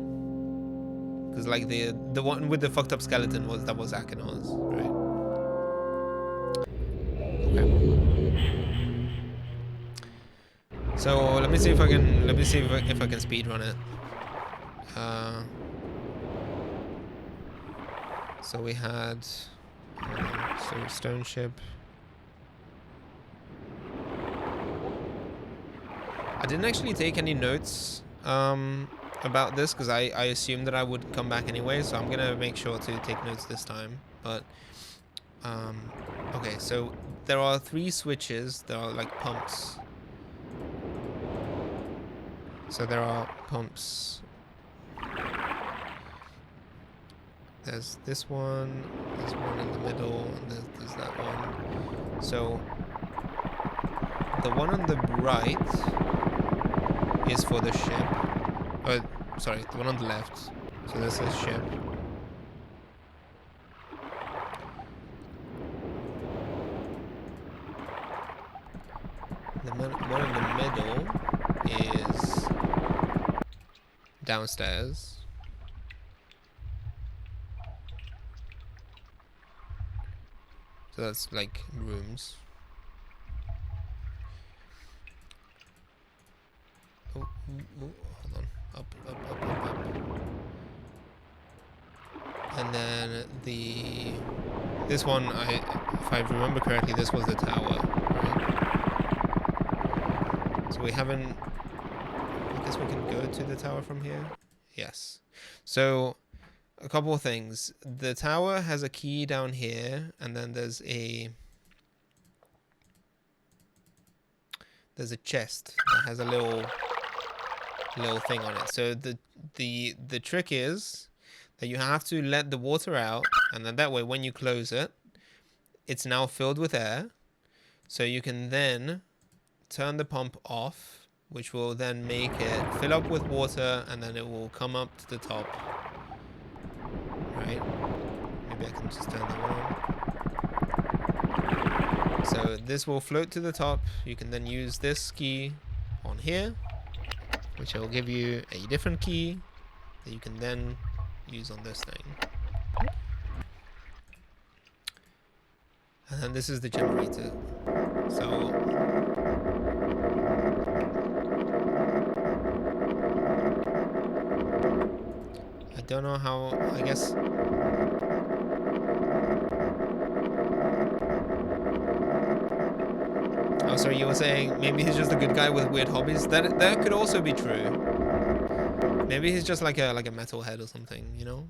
because like the one with the fucked up skeleton was Akinar's, right? Okay. So let me see if I can speed run it. So we had stone ship. I didn't actually take any notes about this because I assumed that I would come back anyway, so I'm gonna make sure to take notes this time. but okay, so there are 3 switches. There are like pumps. So there are pumps. There's this one, there's one in the middle, and there's that one. So the one on the right is for the ship. Oh, sorry, the one on the left. So this is ship. The one in the middle is downstairs. So that's like rooms. Oh, hold on. Up. And then this one, if I remember correctly, this was the tower, right? So we haven't. I guess we can go to the tower from here. Yes. So a couple of things. The tower has a key down here, and then there's a chest that has a little thing on it. So the trick is that you have to let the water out, and then that way when you close it, it's now filled with air. So you can then turn the pump off, which will then make it fill up with water, and then it will come up to the top. Right? Maybe I can just turn that one on. So this will float to the top. You can then use this key on here, which will give you a different key that you can then use on this thing. And then this is the generator. So I don't know how, I guess. Oh, sorry, you were saying maybe he's just a good guy with weird hobbies. That could also be true. Maybe he's just like a metalhead or something, you know?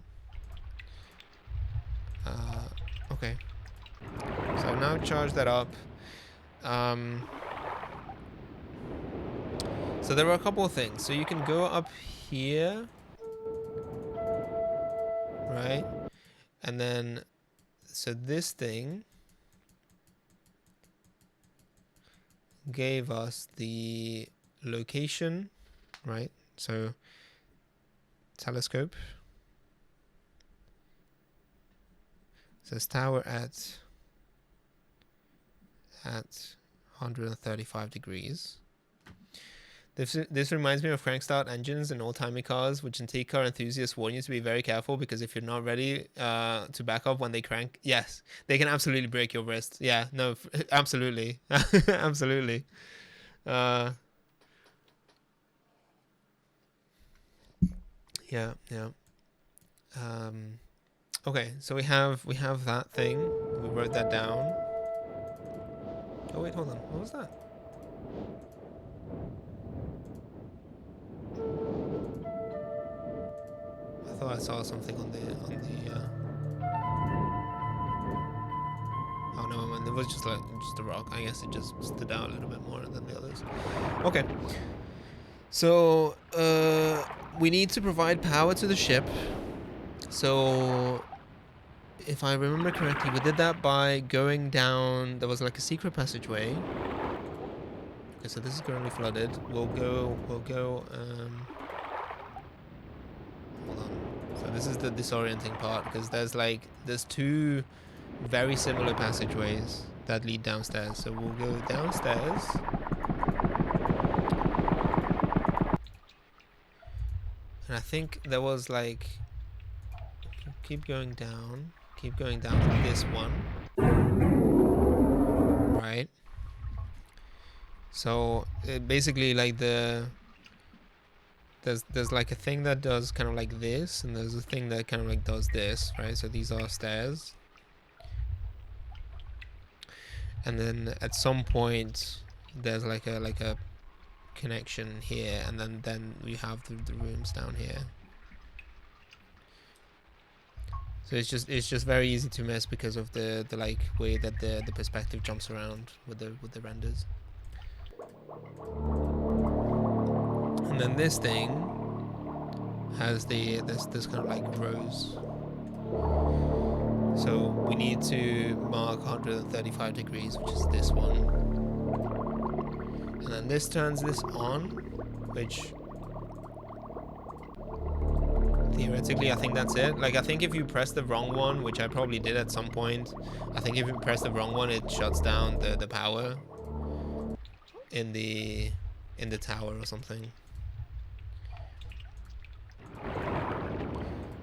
Okay. So I've now charged that up. So there are a couple of things. So you can go up here, right? And then, so this thing gave us the location, right? So telescope says tower at 135 degrees. This reminds me of crank start engines in old-timey cars, which antique car enthusiasts warn you to be very careful, because if you're not ready to back up when they crank, yes, they can absolutely break your wrist. Yeah, no, absolutely. Absolutely. Yeah. Okay, so we have that thing. We wrote that down. Oh wait, hold on. What was that? I thought I saw something on the oh no, man, it was just a rock. I guess it just stood out a little bit more than the others. Okay. So we need to provide power to the ship. So if I remember correctly, we did that by going down. There was like a secret passageway. Okay, so this is currently flooded. We'll go. Hold on. So this is the disorienting part, because there's 2 very similar passageways that lead downstairs. So we'll go downstairs. And I think there was like, keep going down to this one, right? So basically, like there's like a thing that does kind of like this, and there's a thing that kind of like does this, right? So these are stairs, and then at some point there's like a connection here, and then we have the rooms down here. So it's just very easy to miss because of the like way that the perspective jumps around with the renders. And then this thing has this kind of like rows. So we need to mark 135 degrees, which is this one. And then this turns this on, which theoretically I think that's it. Like I think if you press the wrong one, which I probably did at some point, I think if you press the wrong one it shuts down the power in the tower or something.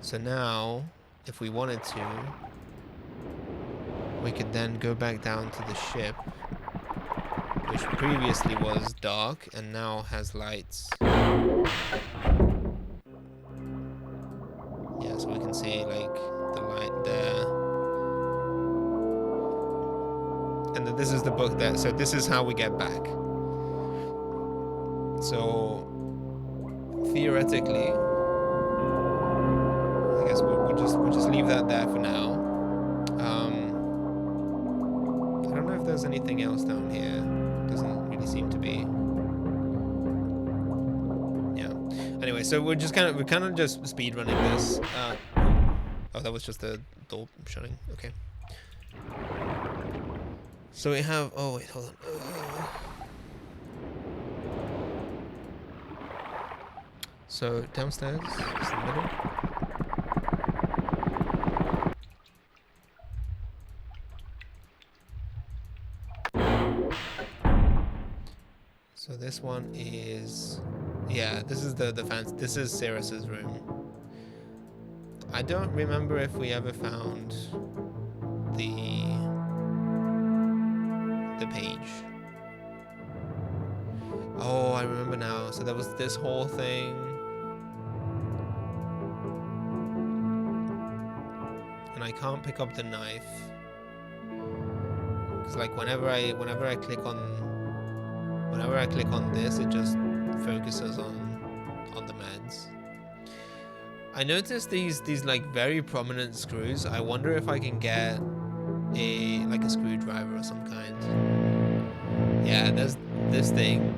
So now if we wanted to, we could then go back down to the ship, which previously was dark and now has lights. Yeah, so we can see like the light there. And then this is the book there. So this is how we get back. So theoretically, I guess we'll just leave that there for now. I don't know if there's anything else down here. Doesn't really seem to be. Yeah. Anyway, so we're kind of just speed running this. Oh, that was just the door shutting. Okay. So we have. Oh wait, hold on. So downstairs is the middle. So this one is, yeah, this is the fancy. This is Cirrus's room. I don't remember if we ever found the page. Oh, I remember now. So there was this whole thing. And I can't pick up the knife. Cause like whenever I click on this, it just focuses on the meds. I noticed these like very prominent screws. I wonder if I can get a screwdriver of some kind. Yeah, there's this thing.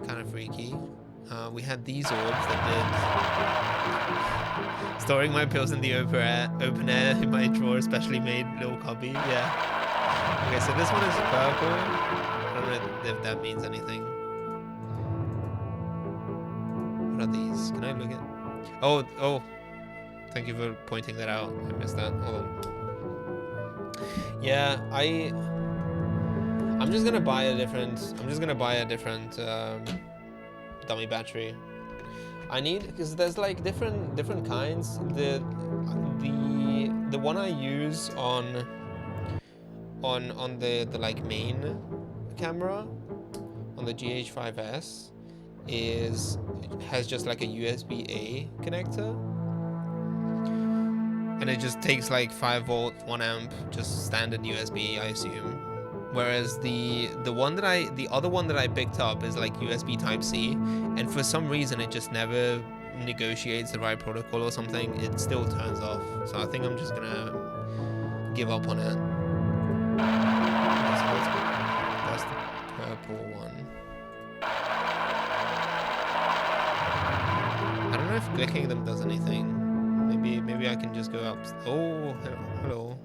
Kind of freaky. We had these orbs that did storing my pills in the open air in my drawer, specially made little cubby. Yeah. Okay, so this one is purple. I don't know if that means anything. What are these? Can I look at? Oh. Thank you for pointing that out. I missed that. Hold on. Yeah, I'm just gonna buy a different dummy battery. I need, because there's like different kinds. The one I use on the like main camera on the GH5S has just like a USB-A connector, and it just takes like 5 volt, 1 amp, just standard USB, I assume. Whereas the other one that I picked up is like USB Type-C, and for some reason it just never negotiates the right protocol or something. It still turns off. So I think I'm just gonna give up on it. That's the purple one. I don't know if clicking them does anything. Maybe I can just go up. Oh, hello.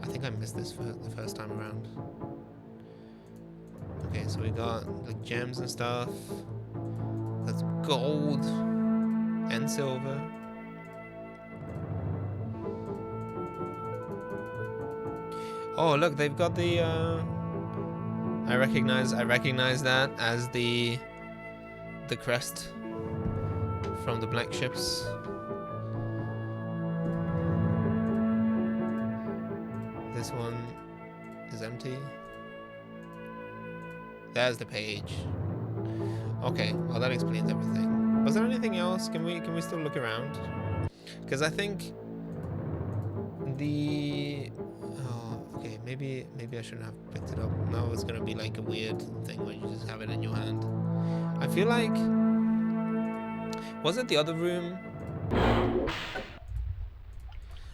I think I missed this for the first time around. Okay, so we got like gems and stuff. That's gold and silver. Oh, look, they've got the I recognize that as the crest from the black ships. This one is empty. There's the page. Okay, well that explains everything. Was there anything else? Can we still look around? Because I think okay, maybe I shouldn't have picked it up. Now it's gonna be like a weird thing where you just have it in your hand. I feel like, was it the other room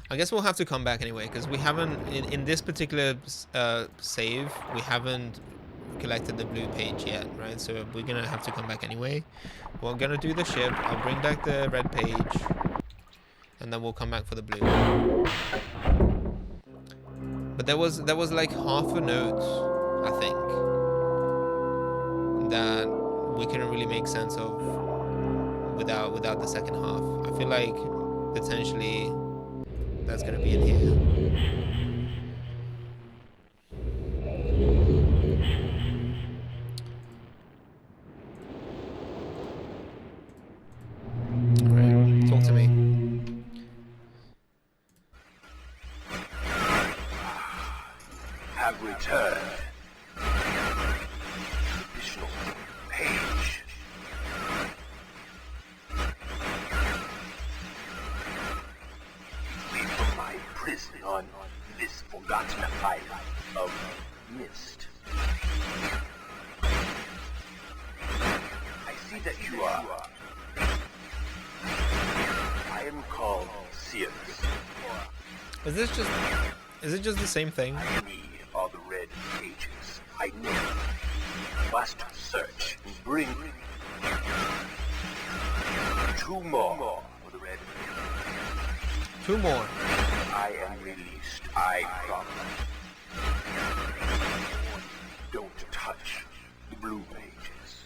I guess we'll have to come back anyway, because we haven't, in this particular save, we haven't collected the blue page yet, right? So we're going to have to come back anyway. We're going to do the ship. I'll bring back the red page, and then we'll come back for the blue. But there was like half a note, I think, that we couldn't really make sense of without the second half. I feel like potentially that's gonna be in here. Alright, talk to me. Have returned. Additional page. Leave from my prison on this forgotten island of Myst. I see that you are. I am called Sears. Is it just the same thing? I need all the red pages. I know. Must search and bring 2 more for the red pages. 2 more. I am released. I promise. Don't touch the blue pages.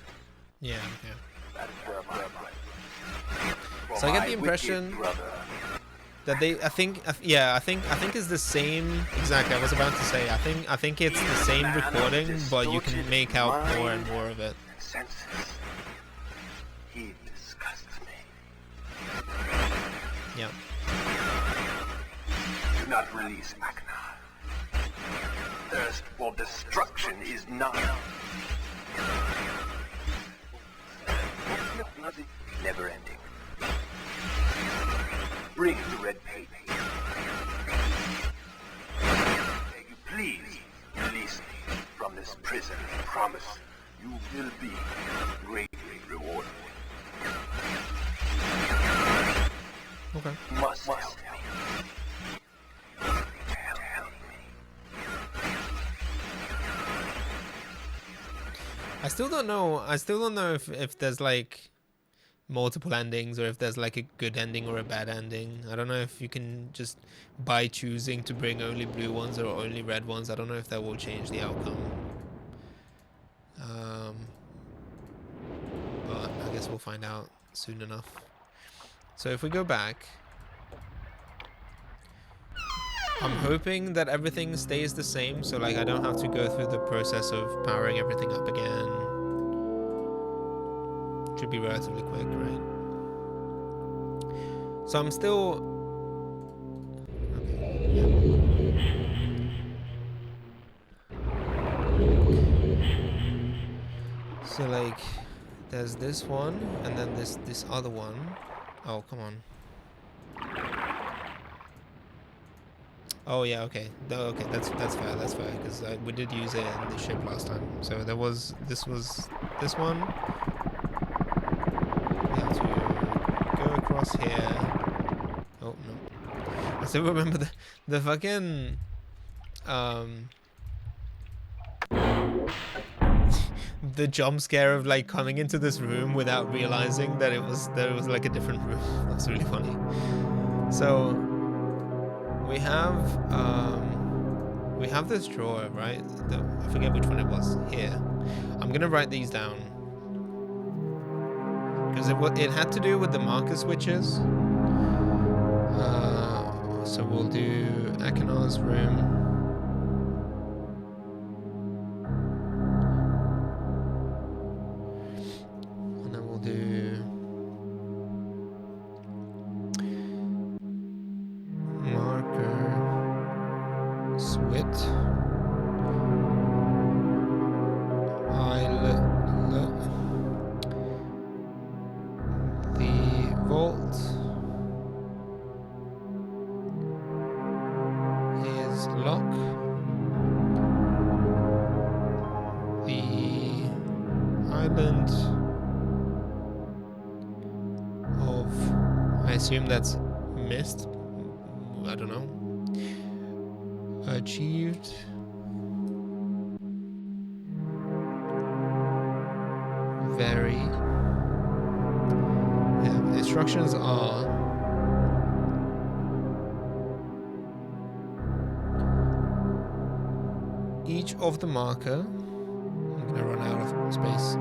Yeah, okay. That is where my mind. So I get the impression that they, I think it's the same. Exactly, I was about to say. I think it's the same recording, but you can make out more and more of it. Senses. He disgusts me. Yeah. Do not release Aknar. Thirst for destruction is not. Never ending. Bring the red page. May you please release me from this prison. I promise you will be greatly rewarded. Okay. You must help me. Help me. I still don't know if there's like multiple endings, or if there's like a good ending or a bad ending. I don't know if you can just, by choosing to bring only blue ones or only red ones, I don't know if that will change the outcome. But I guess we'll find out soon enough. So if we go back, I'm hoping that everything stays the same, so like I don't have to go through the process of powering everything up again. Should be relatively quick, right? So I'm still... Okay, yeah. So like, there's this one, and then this other one. Oh, come on. Oh yeah, okay. Okay, that's fair. That's fair, because we did use it in the ship last time. So there was this one. We have to go across here. Oh no! I still remember the fucking the jump scare of like coming into this room without realizing that it was like a different room. That's really funny. So we have this drawer, right? I forget which one it was. Here, I'm gonna write these down because it had to do with the marker switches. So we'll do Akinar's room. And then we'll do marker switch. The vault is lock. The island of, I assume that's Myst. I don't know. Achieved. Very. Yeah, instructions are each of the marker. I'm gonna run out of space.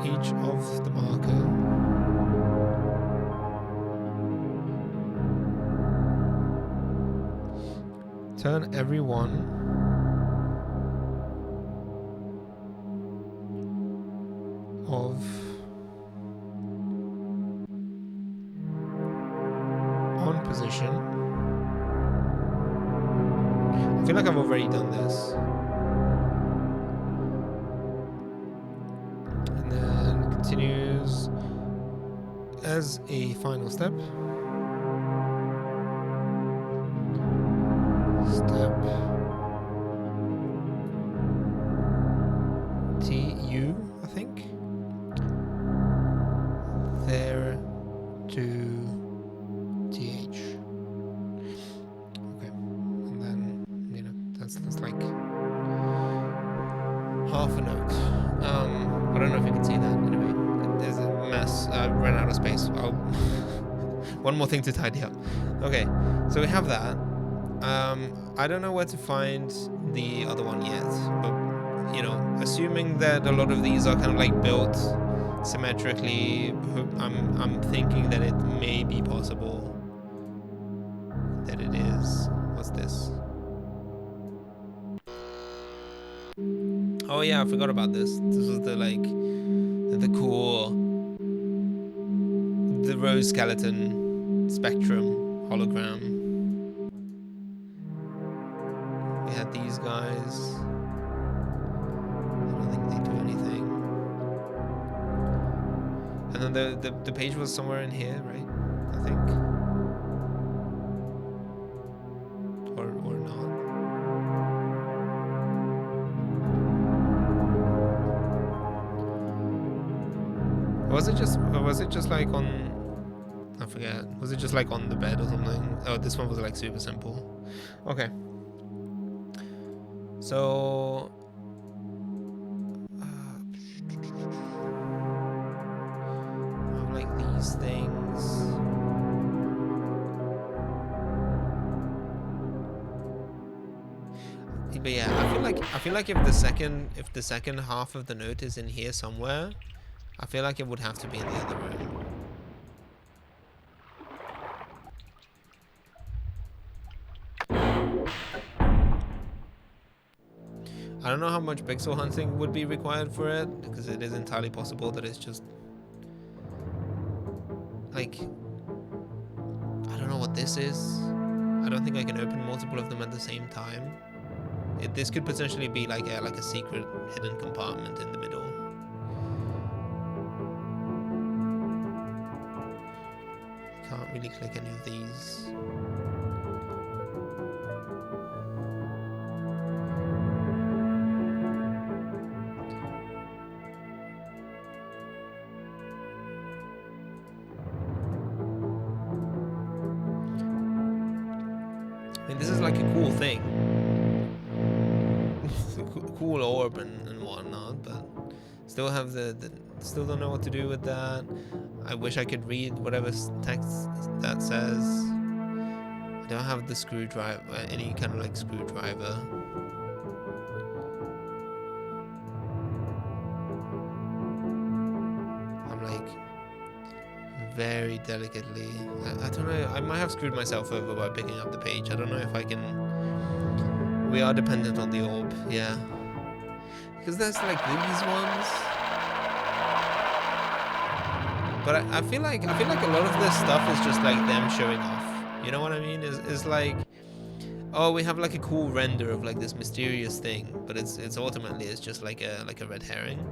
Each of the marker turn every one of on position. I feel like I've already done this. And then continues as a final step. Step TU, I think. There to TH. Okay, and then that's like half a note. I don't know if you can see that. Anyway, there's a mess. I ran out of space. One more thing to tidy up. Okay, so we have that. I don't know where to find the other one yet, but assuming that a lot of these are kind of like built symmetrically, I'm thinking that it may be possible that it is. What's this? Oh yeah, I forgot about this. This was the cool, the rose skeleton spectrum hologram. We had these guys. I don't think they do anything. And then the page was somewhere in here, right? I think. Or not. Was it just like on, I forget. Was it just like on the bed or something? Oh, this one was like super simple. Okay. So like these things. But yeah, I feel like if the second half of the note is in here somewhere, I feel like it would have to be in the other room. I don't know how much pixel hunting would be required for it, because it is entirely possible that it's just like, I don't know what this is. I don't think I can open multiple of them at the same time. This could potentially be like a secret hidden compartment in the middle. Can't really click any of these. I mean, this is like a cool thing. Cool orb and whatnot, but still have still don't know what to do with that. I wish I could read whatever text that says. I don't have the screwdriver, any kind of like screwdriver. I'm like very delicately, I don't know, I might have screwed myself over by picking up the page. I don't know if I can. We are dependent on the orb, yeah. Because there's like these ones. But I feel like a lot of this stuff is just like them showing off. You know what I mean? It's like, oh, we have like a cool render of like this mysterious thing, but it's ultimately just like a red herring.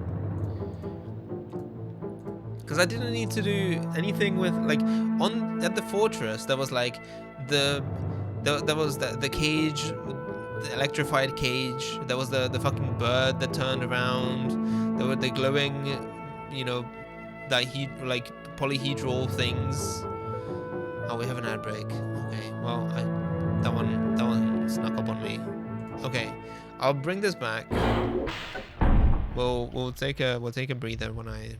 Because I didn't need to do anything with like at the fortress there was like there was the cage, the electrified cage. There was the fucking bird that turned around. There were the glowing, like polyhedral things. Oh, we have an ad break. Okay. Well, that one snuck up on me. Okay, I'll bring this back. We'll take a breather when I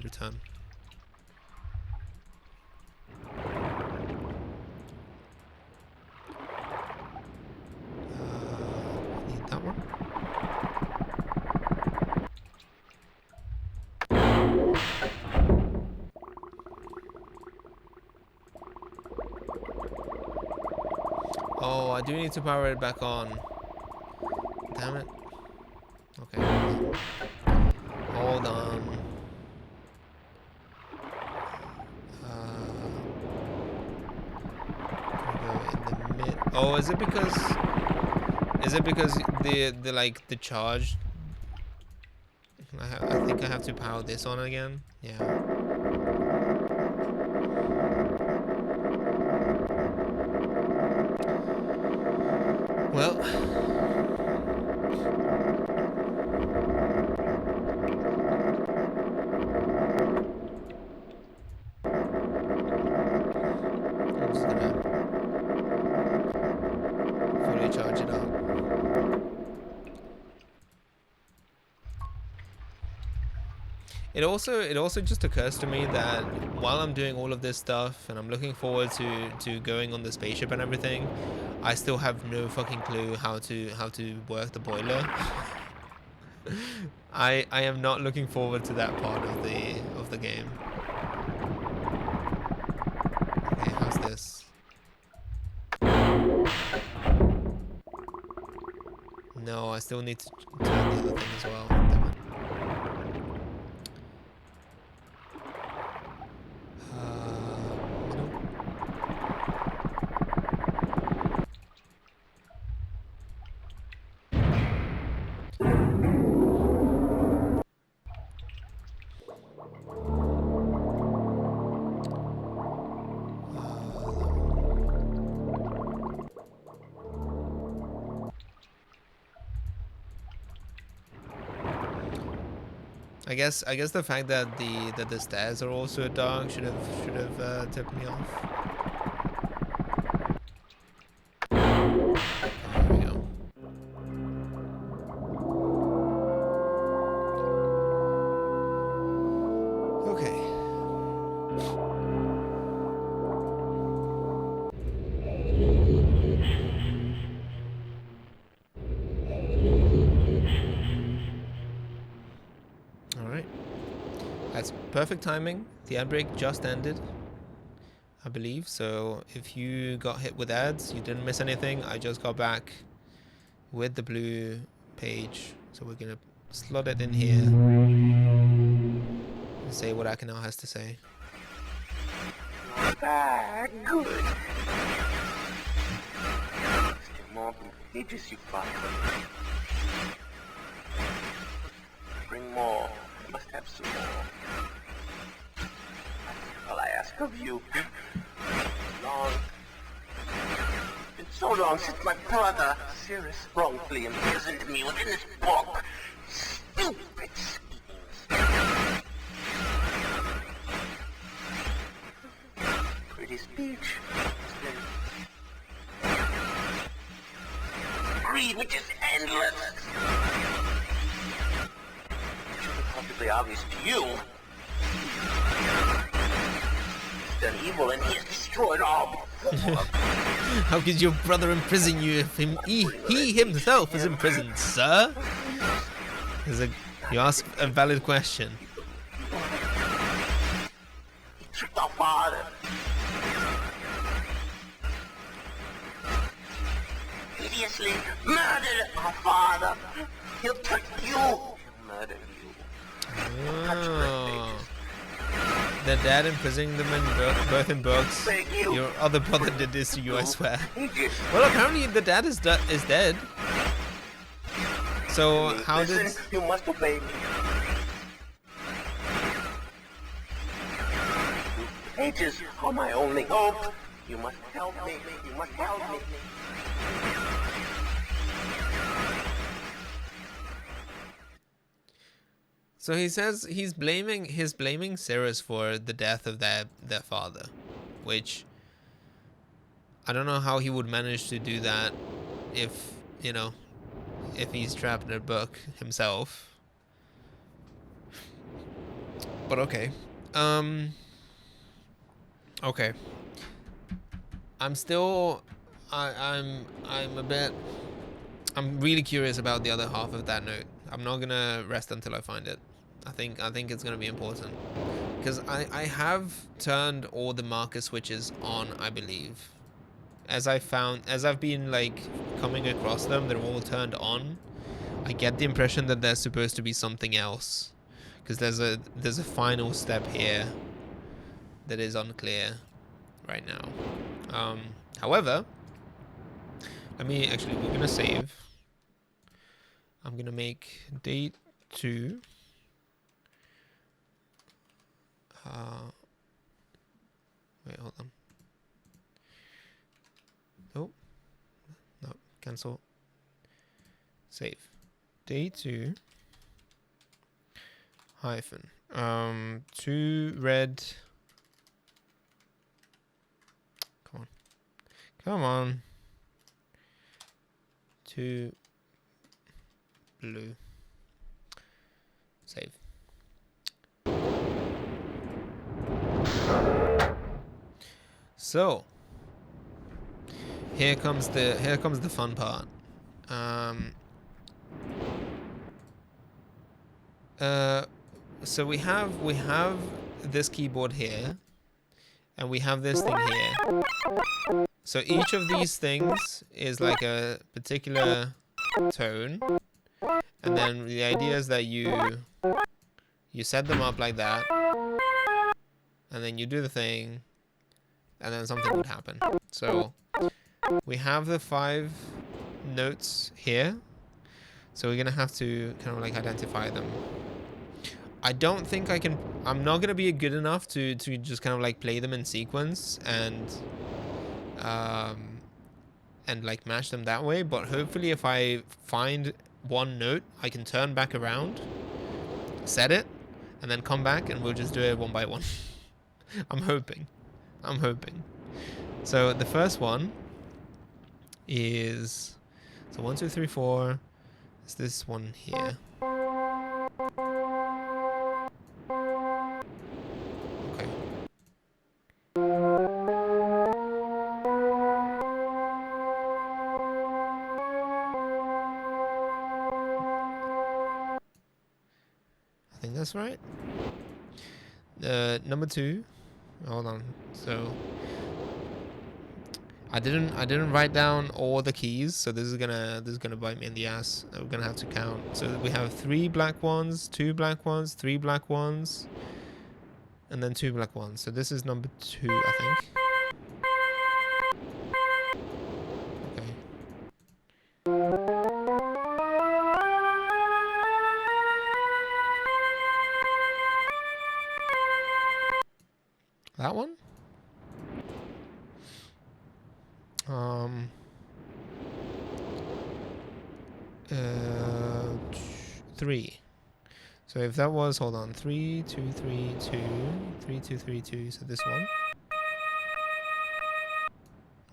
return. Need that one. Oh, I do need to power it back on. Damn it. Okay. Hold on. Go in the mid. Oh, is it because the like the charge? I think I have to power this on again. Yeah. Well. I'm just gonna fully charge it up. It also just occurs to me that while I'm doing all of this stuff and I'm looking forward to going on the spaceship and everything, I still have no fucking clue how to work the boiler. I am not looking forward to that part of the game. Okay, how's this? No, I still need to turn the other thing as well. Damn it. I guess the fact that the stairs are also dark should have tipped me off. There we go. Okay. That's perfect timing. The ad break just ended, I believe. So if you got hit with ads, you didn't miss anything. I just got back with the blue page. So we're gonna slot it in here and say what Akinal has to say. Good. Still more pages you find. Bring more. I must have some more. All I ask of you. Long. It's so long since my brother, Sirius, wrongfully imprisoned me within this book. Stupid schemes. Pretty speech. Greed, which is endless. Should be possibly obvious to you. He's done evil and he has destroyed all. How could your brother imprison you if he himself is imprisoned, sir? You ask a valid question. He tricked our father. Hideously murdered our father. He'll trick you. He'll murder you. Oh. The dad imprisoning them both in books. Your other brother did this to you, I swear. Well, apparently the dad is dead. So how did... You must obey me. Pages are my only hope. You must help me. You must help me. So he says he's blaming Sirius for the death of their father, which I don't know how he would manage to do that if, you know, if he's trapped in a book himself. But okay. Okay. I'm still I'm a bit I'm really curious about the other half of that note. I'm not gonna rest until I find it. I think it's gonna be important. Because I have turned all the marker switches on, I believe. As I've been like coming across them, they're all turned on. I get the impression that there's supposed to be something else. Because there's a final step here that is unclear right now. However, we're gonna save. I'm gonna make date 2. Wait, hold on. Oh, no, cancel. Save. Day 2 hyphen 2 red. Come on. 2 blue. Save. So here comes the fun part. So we have this keyboard here, and we have this thing here. So each of these things is like a particular tone, and then the idea is that you set them up like that, and then you do the thing, and then something would happen. So we have the 5 notes here, so we're gonna have to kind of like identify them. I don't think I'm not gonna be good enough to just kind of like play them in sequence and like match them that way, but hopefully if I find one note, I can turn back around, set it, and then come back, and we'll just do it one by one. I'm hoping. So the first one is, so 1, 2, 3, 4. It's this one here. Okay. I think that's right. Number 2. Hold on. So I didn't write down all the keys, so this is gonna bite me in the ass. We're gonna have to count. So we have 3 black ones, 2 black ones, 3 black ones, and then 2 black ones. So this is number 2, I think. Okay. That one? 3. So if that was, hold on, 3, 2, 3, 2, 3, 2, 3, 2. So this one.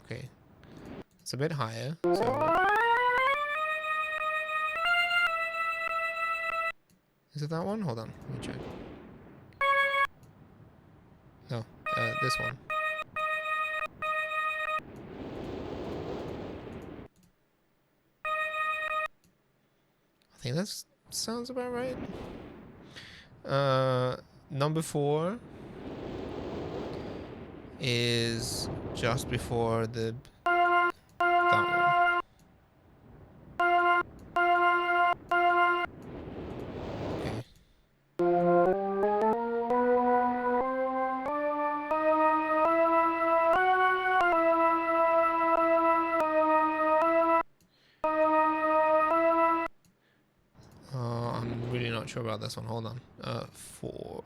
Okay, it's a bit higher. So is it that one? Hold on, let me check. No, this one. I think that sounds about right. Number 4 is just before that one. Okay. I'm really not sure about this one. Hold on. 4.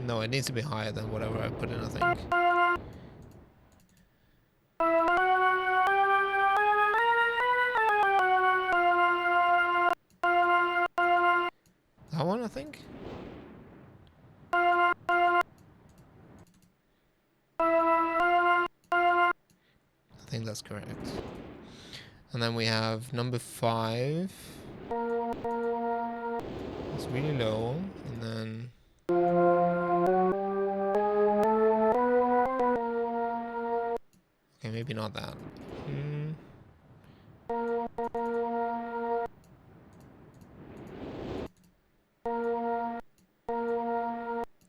No, it needs to be higher than whatever I put in, I think. That one, I think. that's correct. And then we have number 5. It's really low. And then... Okay, maybe not that.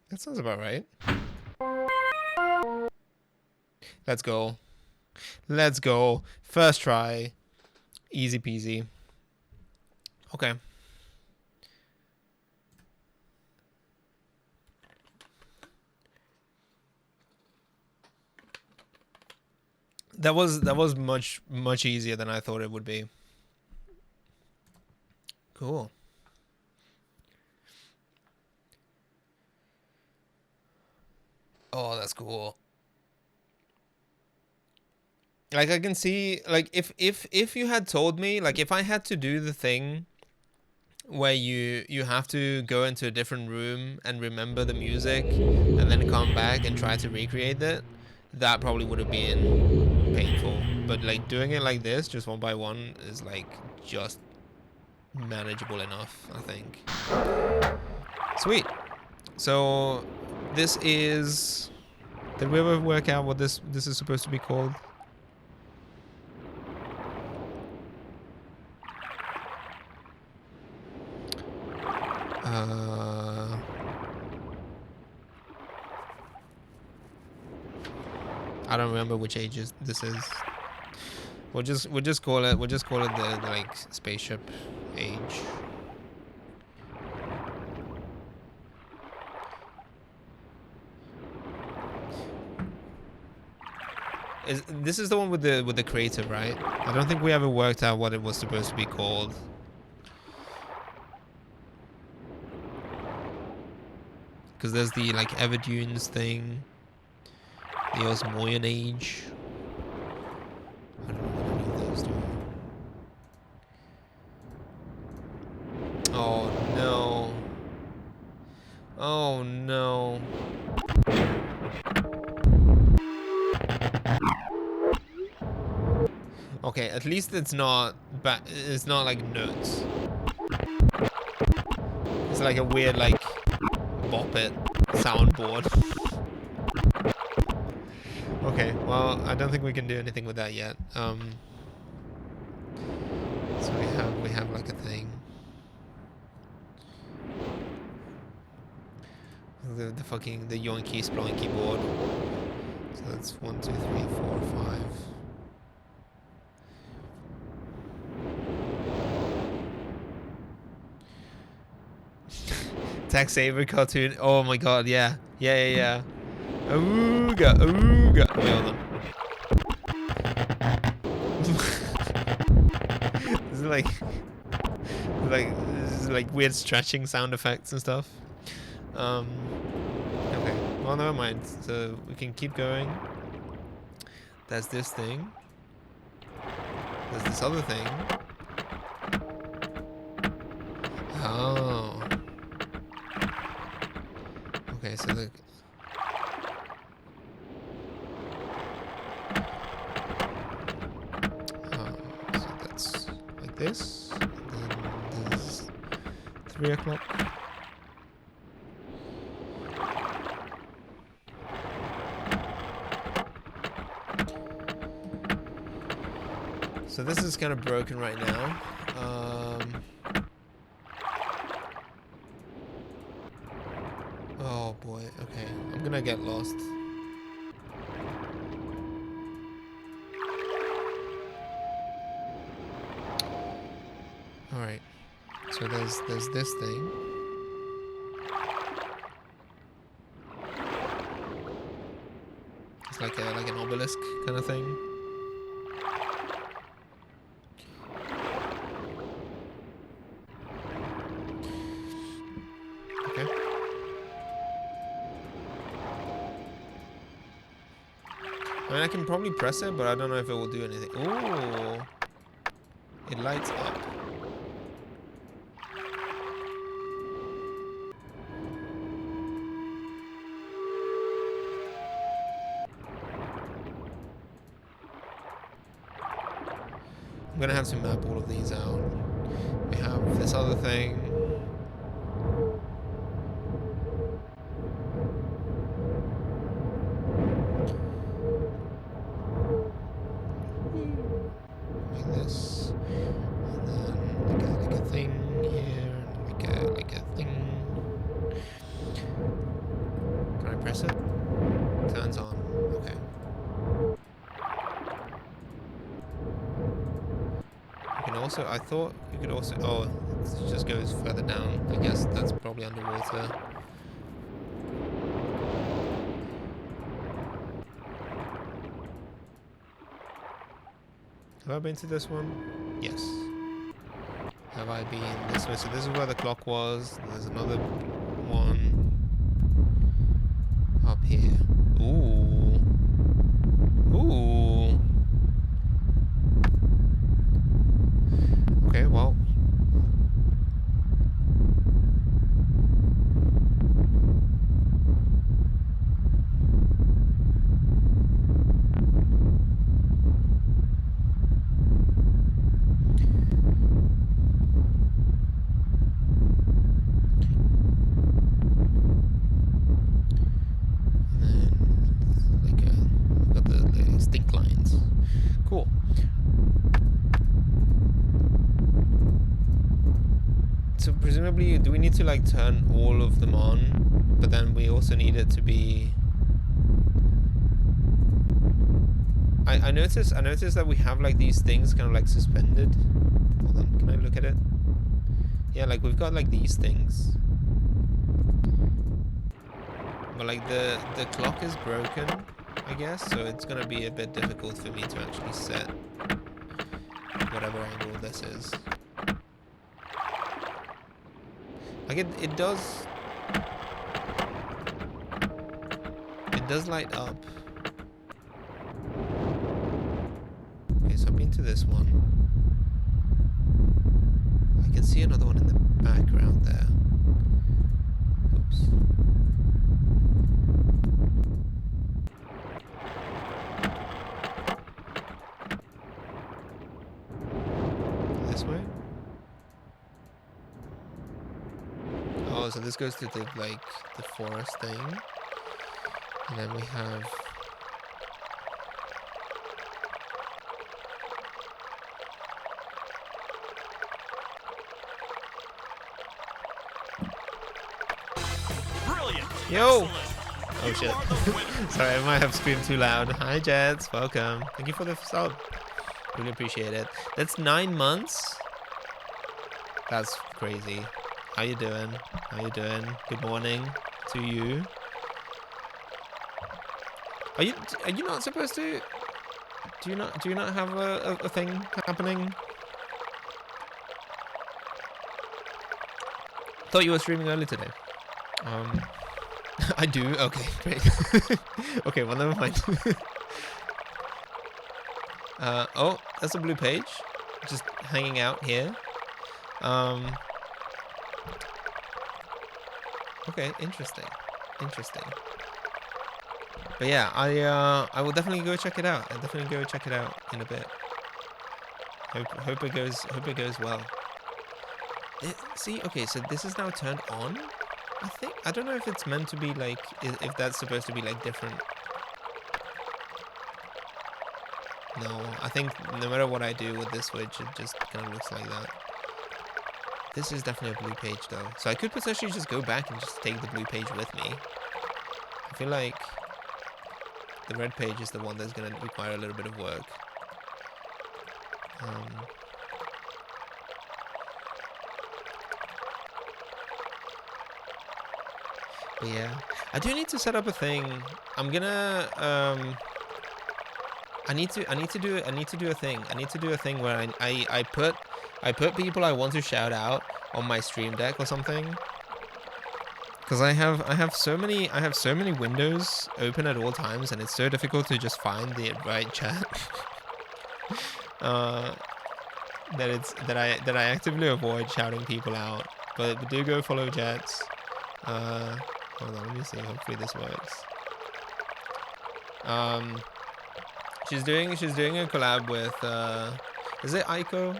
That sounds about right. Let's go. Let's go. First try. Easy peasy. Okay. That was much easier than I thought it would be. Cool. Oh, that's cool. Like I can see, like if you had told me, like if I had to do the thing where you have to go into a different room and remember the music and then come back and try to recreate it, that probably would have been painful. But like doing it like this, just one by one, is like just manageable enough, I think. Sweet. So this is... Did we ever work out what this is supposed to be called? I don't remember which age this is. We'll just call it the like spaceship age. This is the one with the crater, right? I don't think we ever worked out what it was supposed to be called. Because there's the like Everdunes thing, the Osmoian age. I don't know what any of those do. Oh no! Oh no! Okay, at least it's not it's not like notes. It's like a weird like bop it soundboard. Okay, well I don't think we can do anything with that yet. So we have like a thing. The fucking yoinky sploinky board. So that's 1, 2, 3, 4, 5. Tex Saver cartoon. Oh my god, yeah. Yeah. Ooga, ooga. Wait, hold on. This is like weird stretching sound effects and stuff. Okay. Well, never mind. So we can keep going. There's this thing. There's this other thing. Oh. Okay, so the... so that's like this. And then there's 3 o'clock. So this is kind of broken right now. Oh boy, okay. I'm gonna get lost. Alright. So there's this thing. It's like an obelisk kind of thing. Okay. I mean, I can probably press it, but I don't know if it will do anything. Ooh. It lights up. gonna have to map all of these out. We have this other thing. Like this. And then like a thing here. Like a thing. Can I press it? Turns on. Okay. You can also, I thought you could also, oh, it just goes further down. I guess that's probably underwater. Have I been to this one? Yes. Have I been this way? So this is where the clock was. There's another one up here. Ooh. Ooh. Okay, well. Cool. So presumably, do we need to like turn all of them on? But then we also need it to be. I noticed that we have like these things kind of like suspended. Hold on, can I look at it? Yeah, like we've got like these things. But like the clock is broken, I guess, so it's gonna be a bit difficult for me to actually set whatever angle this is. Like it does light up. Okay, so I've been to this one. I can see another one in the background there. Oops. This way? Oh, so this goes to the like the forest thing. And then we have Brilliant. Yo! Excellent. Oh You shit. are the winner. Sorry, I might have screamed too loud. Hi Jets, welcome. Thank you for the sub. Really appreciate it. That's 9 months? That's crazy. How you doing? How you doing? Good morning to you. Are you not supposed to? Do you not have a thing happening? Thought you were streaming early today. I do. Okay, great. Okay, well never mind. Oh, that's a blue page, just hanging out here. Okay, interesting. But yeah, I will definitely go check it out. I'll definitely go check it out in a bit. Hope it goes well. See, okay, so this is now turned on. I don't know if it's meant to be like, if that's supposed to be like different. No, I think no matter what I do with this switch, it just kind of looks like that. This is definitely a blue page though. So I could potentially just go back and just take the blue page with me. I feel like the red page is the one that's going to require a little bit of work. But yeah, I do need to set up a thing. I'm gonna I need to do a thing. I need to do a thing where I put people I want to shout out on my stream deck or something. Because I have so many windows open at all times, and it's so difficult to just find the right chat. that I actively avoid shouting people out. But do go follow Jets. Hold on, let me see. Hopefully this works. She's doing a collab with Is it Aiko?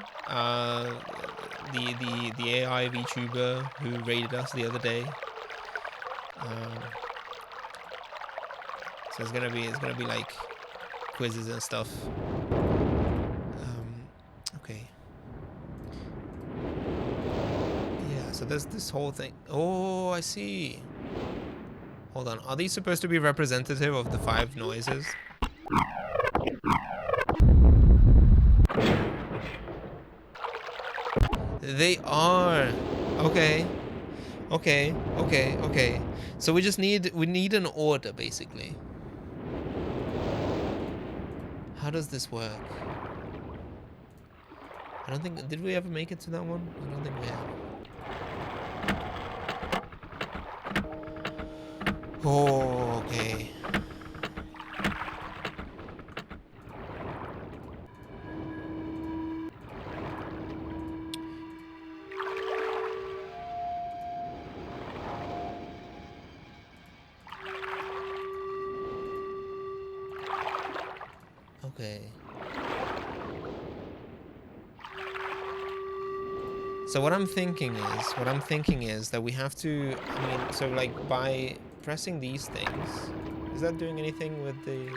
The AI VTuber who raided us the other day. So it's gonna be like quizzes and stuff. Okay. Yeah, so there's this whole thing. Oh, I see. Hold on. Are these supposed to be representative of the 5 noises? They are. Okay. Okay. So we need an order basically. How does this work? I don't think, did we ever make it to that one? I don't think we have. Oh, okay. Okay. So what I'm thinking is that we have to, I mean, so like by pressing these things, is that doing anything with the...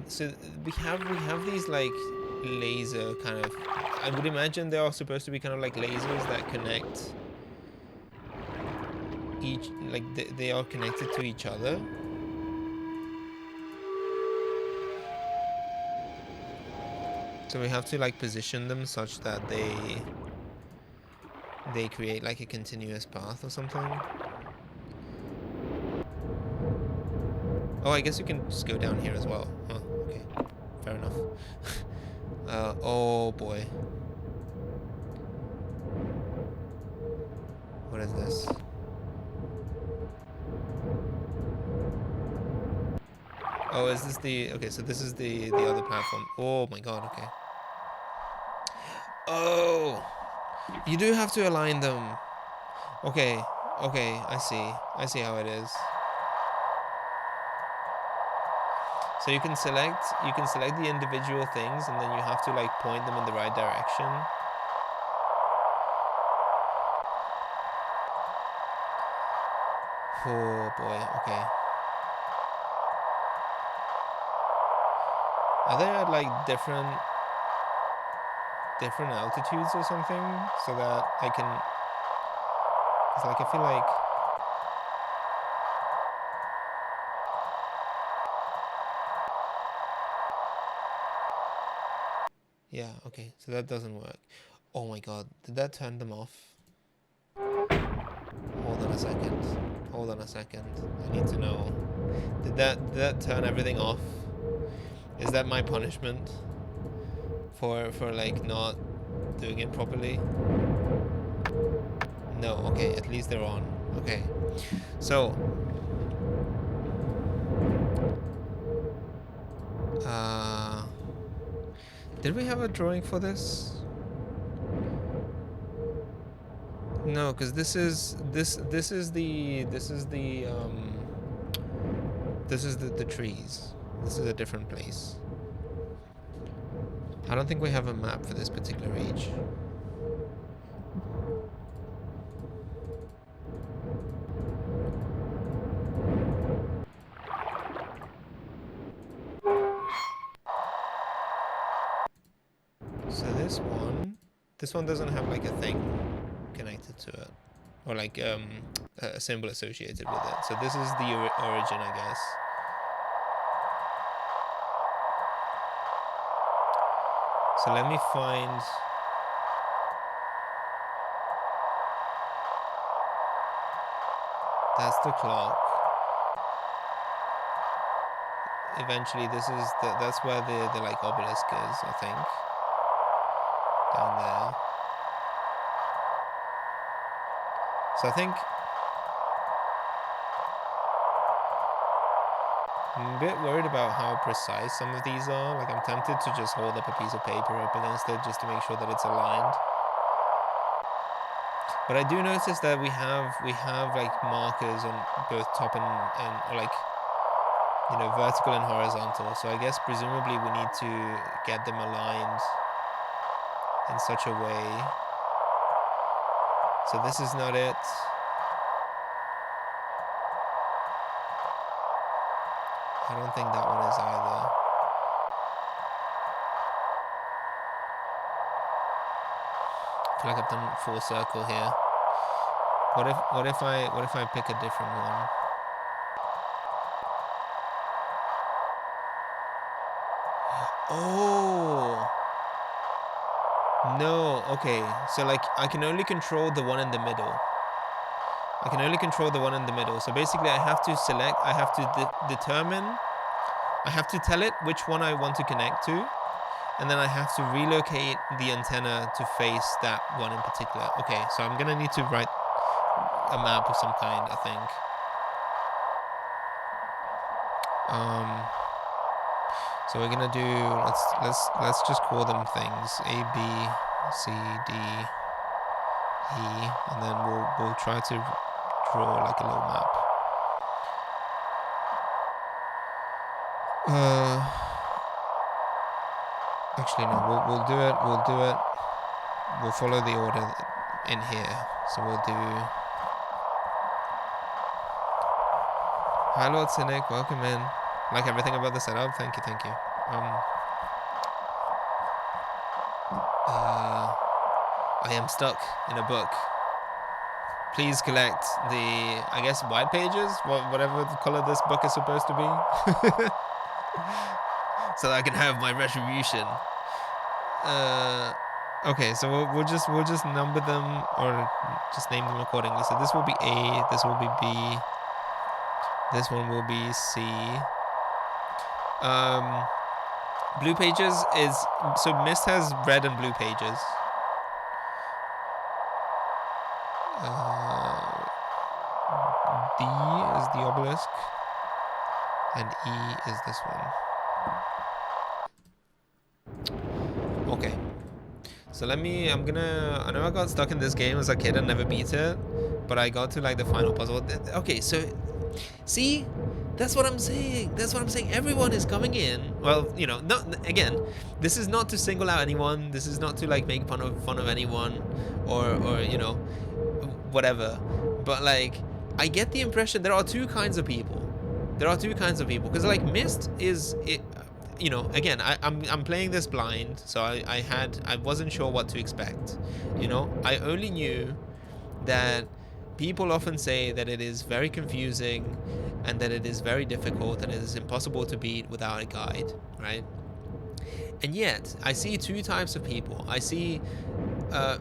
So we have these like laser kind of, I would imagine they are supposed to be kind of like lasers that connect each, like they are connected to each other. So we have to like position them such that they create like a continuous path or something. Oh, I guess you can just go down here as well. Huh, okay. Fair enough. Oh boy. What is this? Oh, is this the... Okay, so this is the other platform. Oh my god, okay. Oh! You do have to align them. Okay, I see how it is. So you can select the individual things and then you have to like point them in the right direction. Oh boy, okay. Are there like different altitudes or something so that I can... It's like I feel like... Yeah, okay, so that doesn't work. Oh my god, did that turn them off? Hold on a second. I need to know. Did that turn everything off? Is that my punishment for like not doing it properly? No, okay, at least they're on. Okay. So did we have a drawing for this? No, because this is the trees. This is a different place. I don't think we have a map for this particular age. So this one doesn't have like a thing connected to it, or like a symbol associated with it. So this is the origin, I guess. So let me find... That's the clock. Eventually this is that's where the like obelisk is, I think. Down there. So I think I'm a bit worried about how precise some of these are. Like I'm tempted to just hold up a piece of paper up against it just to make sure that it's aligned. But I do notice that we have like markers on both top and or like, you know, vertical and horizontal. So I guess presumably we need to get them aligned in such a way. So this is not it. I don't think that one is either. I feel like I've done full circle here. What if I pick a different one? Oh no, okay. So like I can only control the one in the middle. I can only control the one in the middle. So basically I have to select, I have to determine, I have to tell it which one I want to connect to, and then I have to relocate the antenna to face that one in particular. Okay, so I'm gonna need to write a map of some kind, I think. So we're gonna do, let's just call them things A, B, C, D, E, and then we'll try to draw like a little map. Actually no, we'll do it. We'll follow the order in here. So we'll do. Hi Lord Cynic, welcome in. Like everything about the setup, thank you. I am stuck in a book. Please collect the, I guess, white pages, whatever the color this book is supposed to be, so that I can have my retribution. Okay, so we'll just number them or just name them accordingly. So this will be A, this will be B, this one will be C. Blue pages is, so Myst has red and blue pages. D is the obelisk, and E is this one. Okay. So I know I got stuck in this game as a kid and never beat it, but I got to like the final puzzle. Okay, so, see? That's what I'm saying. Everyone is coming in. Well, you know, again, this is not to single out anyone. This is not to like make fun of anyone or you know, whatever. But like, I get the impression there are two kinds of people. Because like Myst is it. You know, again, I'm playing this blind, so I wasn't sure what to expect. You know, I only knew that people often say that it is very confusing and that it is very difficult and it is impossible to beat without a guide, right? And yet, I see two types of people. I see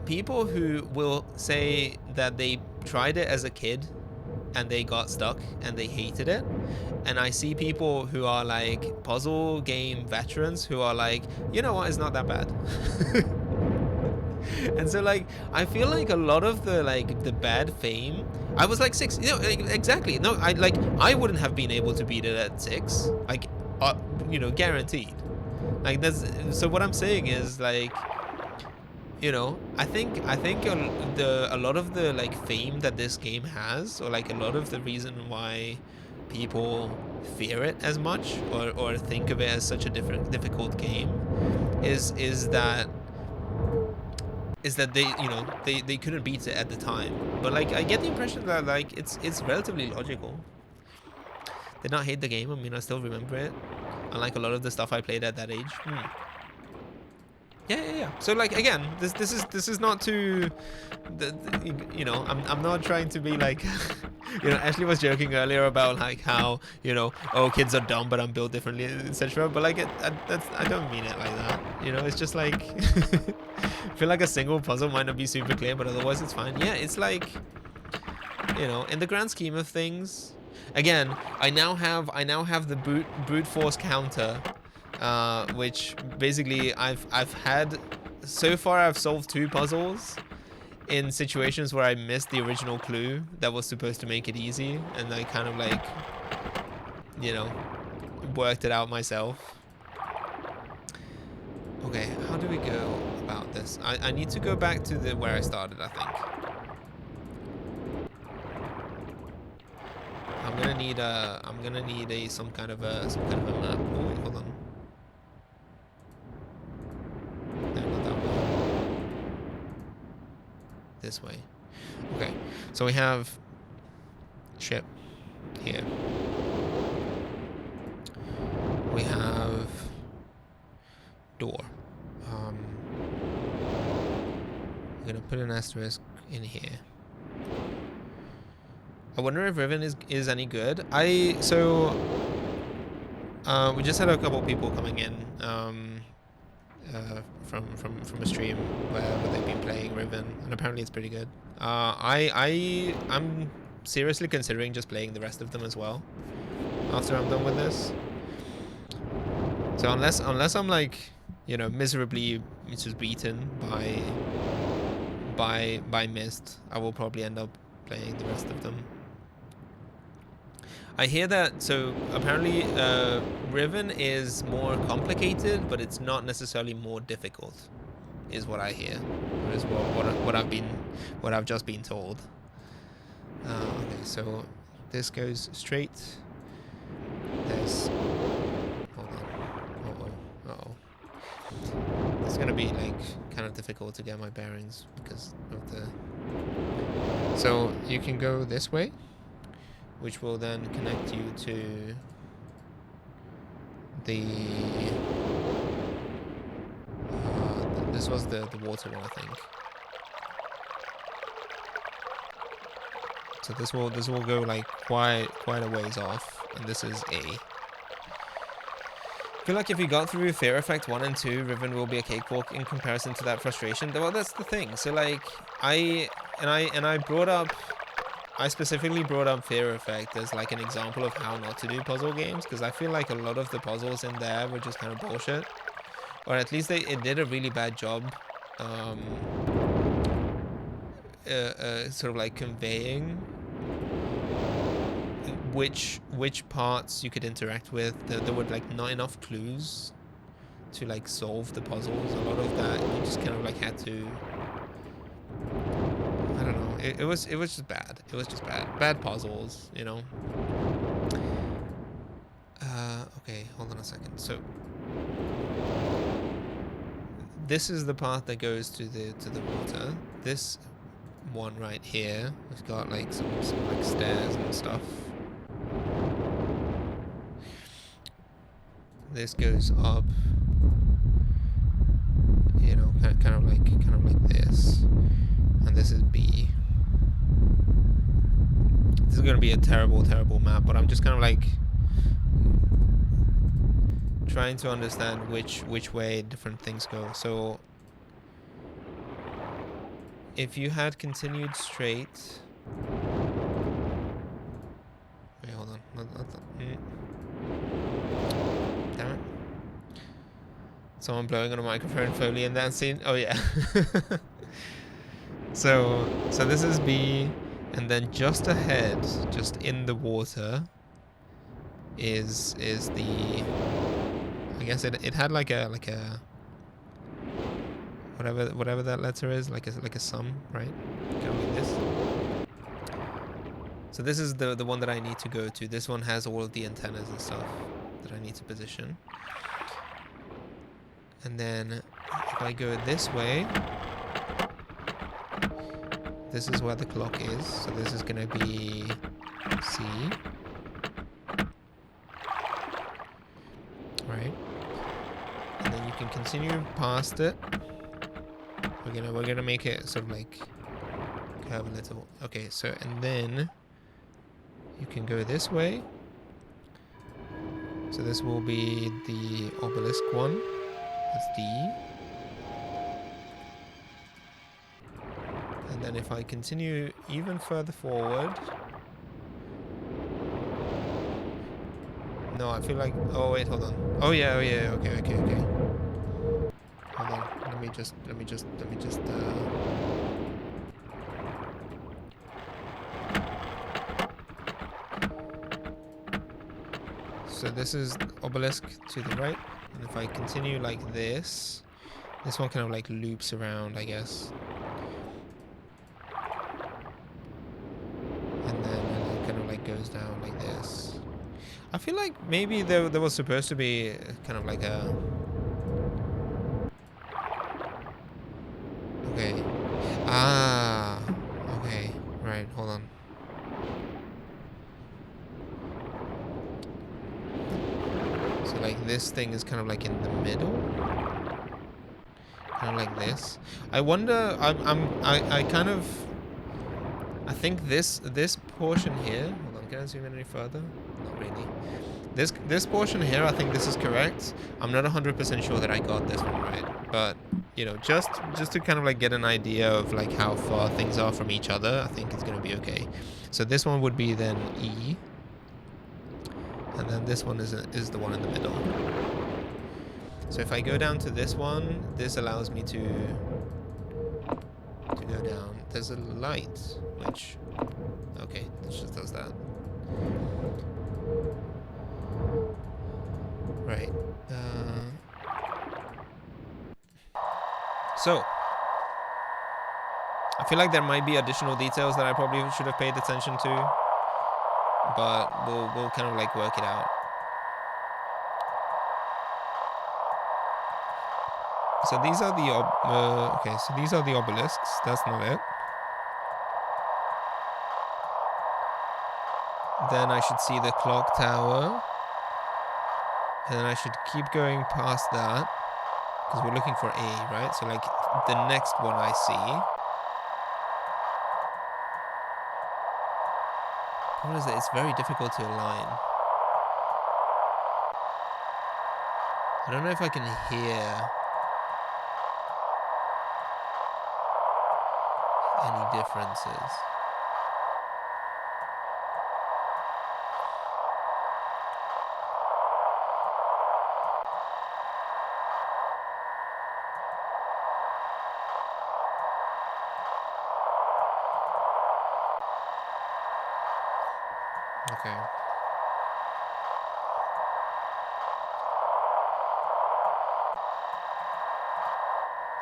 people who will say that they tried it as a kid and they got stuck and they hated it. And I see people who are like puzzle game veterans who are like, you know what, it's not that bad. And so like, I feel like a lot of the bad fame, I was like 6, you know, exactly. No, I wouldn't have been able to beat it at 6, like, you know, guaranteed. Like so what I'm saying is like, you know, I think a lot of the like fame that this game has, or like a lot of the reason why people fear it as much or think of it as such a difficult game is that they, you know, they couldn't beat it at the time. But like, I get the impression that like it's relatively logical. Did not hate the game. I mean, I still remember it, unlike a lot of the stuff I played at that age. Yeah. So like, again, this is not to, you know, I'm not trying to be like, you know, Ashley was joking earlier about like how, you know, oh, kids are dumb, but I'm built differently, etc. But like, I don't mean it like that. You know, it's just like, I feel like a single puzzle might not be super clear, but otherwise it's fine. Yeah, it's like, you know, in the grand scheme of things, again, I now have the brute force counter. Which basically I've had so far. I've solved 2 puzzles in situations where I missed the original clue that was supposed to make it easy, and I kind of like, you know, worked it out myself. Okay, how do we go about this? I need to go back to where I started, I think. gonna need a some kind of a map. Oh wait, hold on. No, not that way. This way. Okay, so we have ship here. We have door. We're gonna put an asterisk in here. I wonder if Riven is any good. We just had a couple people coming in from a stream where they've been playing Riven, and apparently it's pretty good. I'm seriously considering just playing the rest of them as well after I'm done with this. So unless I'm like, you know, miserably just beaten by Myst, I will probably end up playing the rest of them. I hear that, so apparently Riven is more complicated, but it's not necessarily more difficult, is what I hear, or is what I've just been told. Okay, so this goes straight. There's, hold on, uh-oh. It's gonna be like kind of difficult to get my bearings because of the. So you can go this way, which will then connect you to the. This was the water one, I think. So this will go like quite a ways off, and this is A. I feel like if you got through Fear Effect 1 and 2, Riven will be a cakewalk in comparison to that frustration. Well, that's the thing. So like I specifically brought up Fear Effect as like an example of how not to do puzzle games, because I feel like a lot of the puzzles in there were just kind of bullshit, or at least it did a really bad job sort of like conveying which parts you could interact with. There were like not enough clues to like solve the puzzles. A lot of that you just kind of like had to, I don't know, it was just bad. It was just bad puzzles, you know. Okay, hold on a second. So this is the path that goes to the water. This one right here, it's got like some like stairs and stuff. This goes up, you know, kind of like this, and this is B. This is gonna be a terrible map, but I'm just kind of like trying to understand which way different things go. So if you had continued straight, wait, hold on, damn it. Someone blowing on a microphone, Foley in that scene. Oh yeah. So this is B, and then just ahead, just in the water, is the. I guess it had like a whatever that letter is, like a sum, right? Kind of like this. So this is the one that I need to go to. This one has all of the antennas and stuff that I need to position. And then if I go this way, this is where the clock is. So this is gonna be C. Right. And then you can continue past it. We're gonna make it sort of like curve a little. Okay, so and then you can go this way. So this will be the obelisk one. That's D. And then if I continue even further forward. No, I feel like. Oh wait, hold on. Oh yeah. Okay. Hold on. Let me just. So this is obelisk to the right, and if I continue like this one kind of like loops around, I guess. And then kind of like goes down like this. I feel like maybe there was supposed to be kind of like a... Okay. Ah. Okay. Right. Hold on. So like this thing is kind of like in the middle. Kind of like this. I wonder. I kind of. I think this portion here. Hold on. Can I zoom in any further? Not really. This portion here, I think this is correct. I'm not 100% sure that I got this one right, but you know, just to kind of like get an idea of like how far things are from each other, I think it's gonna be okay. So this one would be then E, and then this one is the one in the middle. So if I go down to this one, this allows me to go down. There's a light, which okay, this just does that. Right. So, I feel like there might be additional details that I probably should have paid attention to, but we'll kind of like work it out. So these are the okay. So these are the obelisks. That's not it. Then I should see the clock tower. And then I should keep going past that, because we're looking for A, right? So like the next one I see. The problem is that it's very difficult to align. I don't know if I can hear any differences. Okay.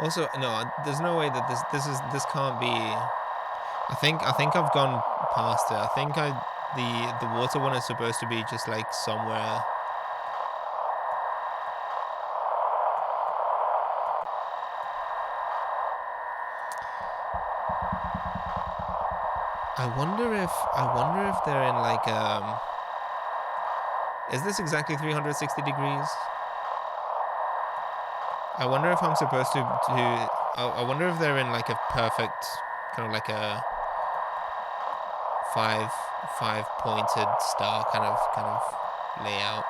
Also, no, there's no way that this can't be. I think I've gone past it. I think the water one is supposed to be just like somewhere. I wonder if they're in like is this exactly 360 degrees? I wonder if I'm supposed to I wonder if they're in like a perfect kind of like a five pointed star kind of layout.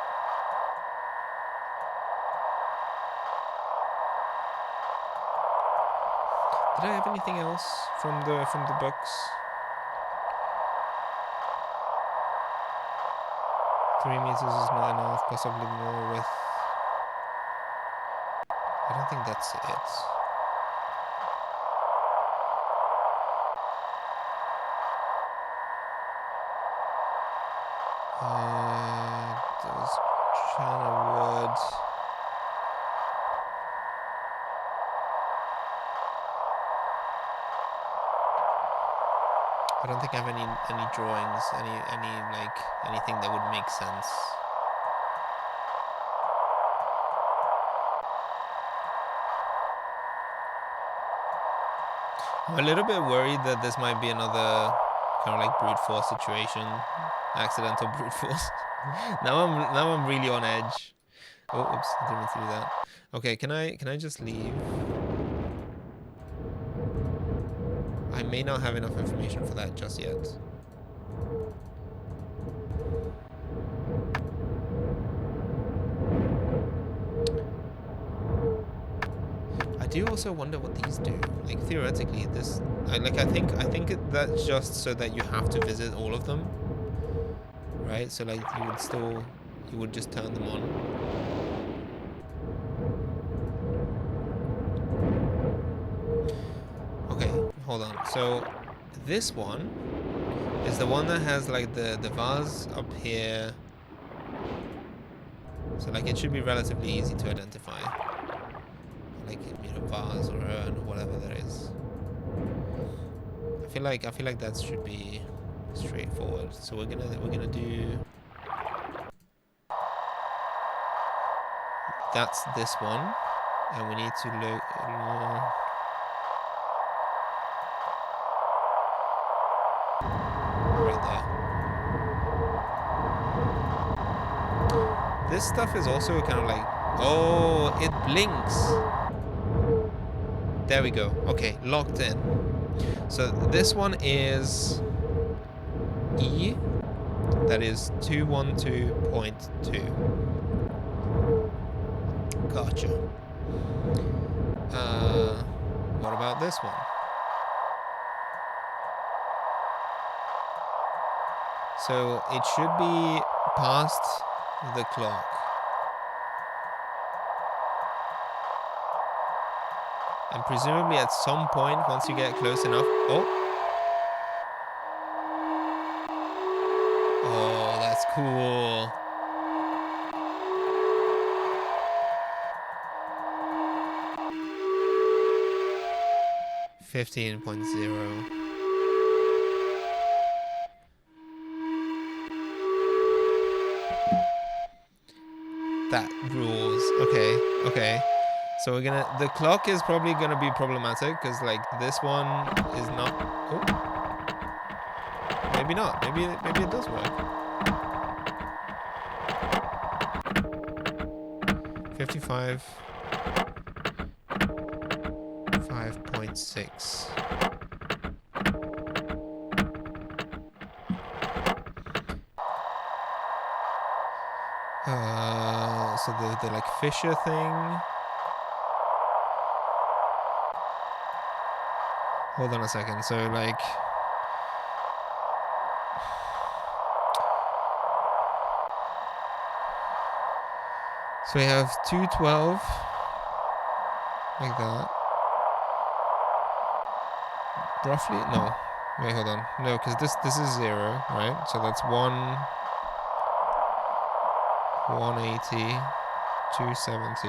Did I have anything else from the books? 3 meters is not enough, possibly more with... I don't think that's it. Those China wood. I don't think I have any drawings, any like anything that would make sense. I'm a little bit worried that this might be another kind of like brute force situation, accidental brute force. now I'm really on edge. Oh, oops! I didn't mean to do that. Okay, can I just leave? I may not have enough information for that just yet. I do also wonder what these do. Like theoretically, this, I think that's just so that you have to visit all of them, right? So like you would just turn them on. Hold on. So this one is the one that has like the vase up here. So like it should be relatively easy to identify. Like, you know, vase or urn or whatever that is. I feel like that should be straightforward. So we're gonna do. That's this one, and we need to look. Right there. This stuff is also kind of like, oh, it blinks. There we go. Okay, locked in. So this one is E. That is 212.2. Gotcha. What about this one? So it should be past the clock. And presumably at some point, once you get close enough... Oh! Oh, that's cool. $15.0. That rules. Okay, okay. So we're gonna... The clock is probably gonna be problematic, because, like, this one is not... Oh. Maybe not. Maybe it does work. 55... 5.6. So the like Fisher thing. Hold on a second. So like, so we have 212 like that. Roughly? No. Wait, hold on. No, because this is 0, right? So that's 180, 270,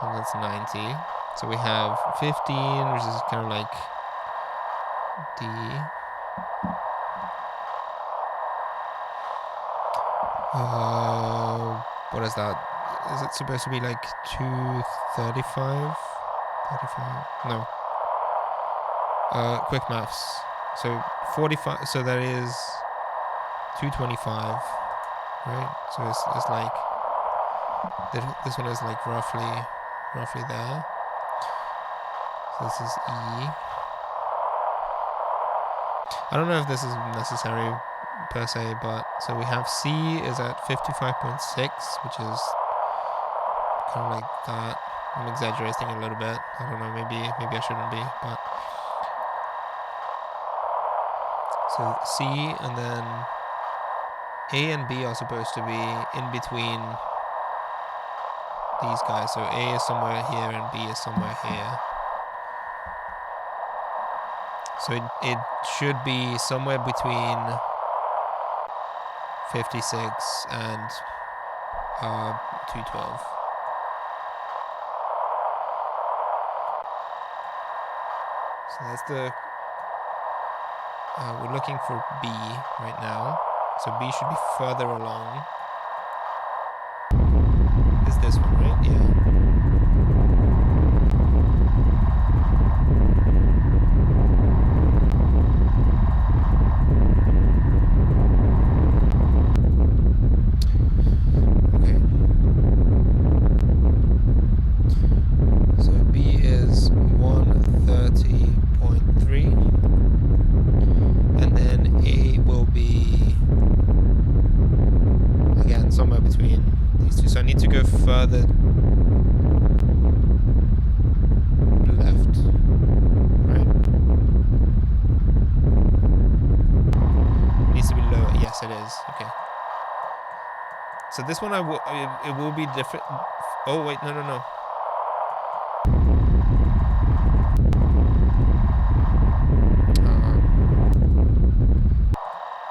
and that's 90. So we have 15, which is kind of like D. What is that? Is it supposed to be like 235? 35? No. Quick maths. So 45. So that is 225, right? So it's like this one is like roughly there. So this is E. I don't know if this is necessary per se, but so we have C is at 55.6, which is kind of like that. I'm exaggerating a little bit. I don't know. Maybe I shouldn't be, but so C, and then A and B are supposed to be in between these guys. So A is somewhere here and B is somewhere here. So it should be somewhere between 56 and 212. So that's the... we're looking for B right now. So B should be further along. Is this one, right? Yeah. Okay. So B is 130.3. And then A will be, again, somewhere between these two. So I need to go further left, right? It needs to be lower. Yes, it is. Okay. So this one it will be different. Oh wait, no.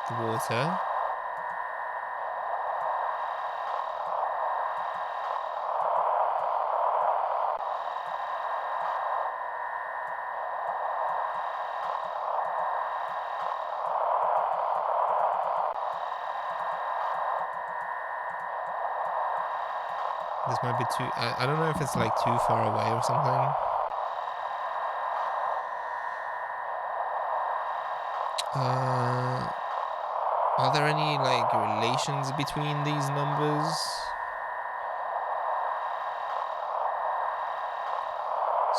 The water. This might be too... I don't know if it's like too far away or something. Are there any like relations between these numbers?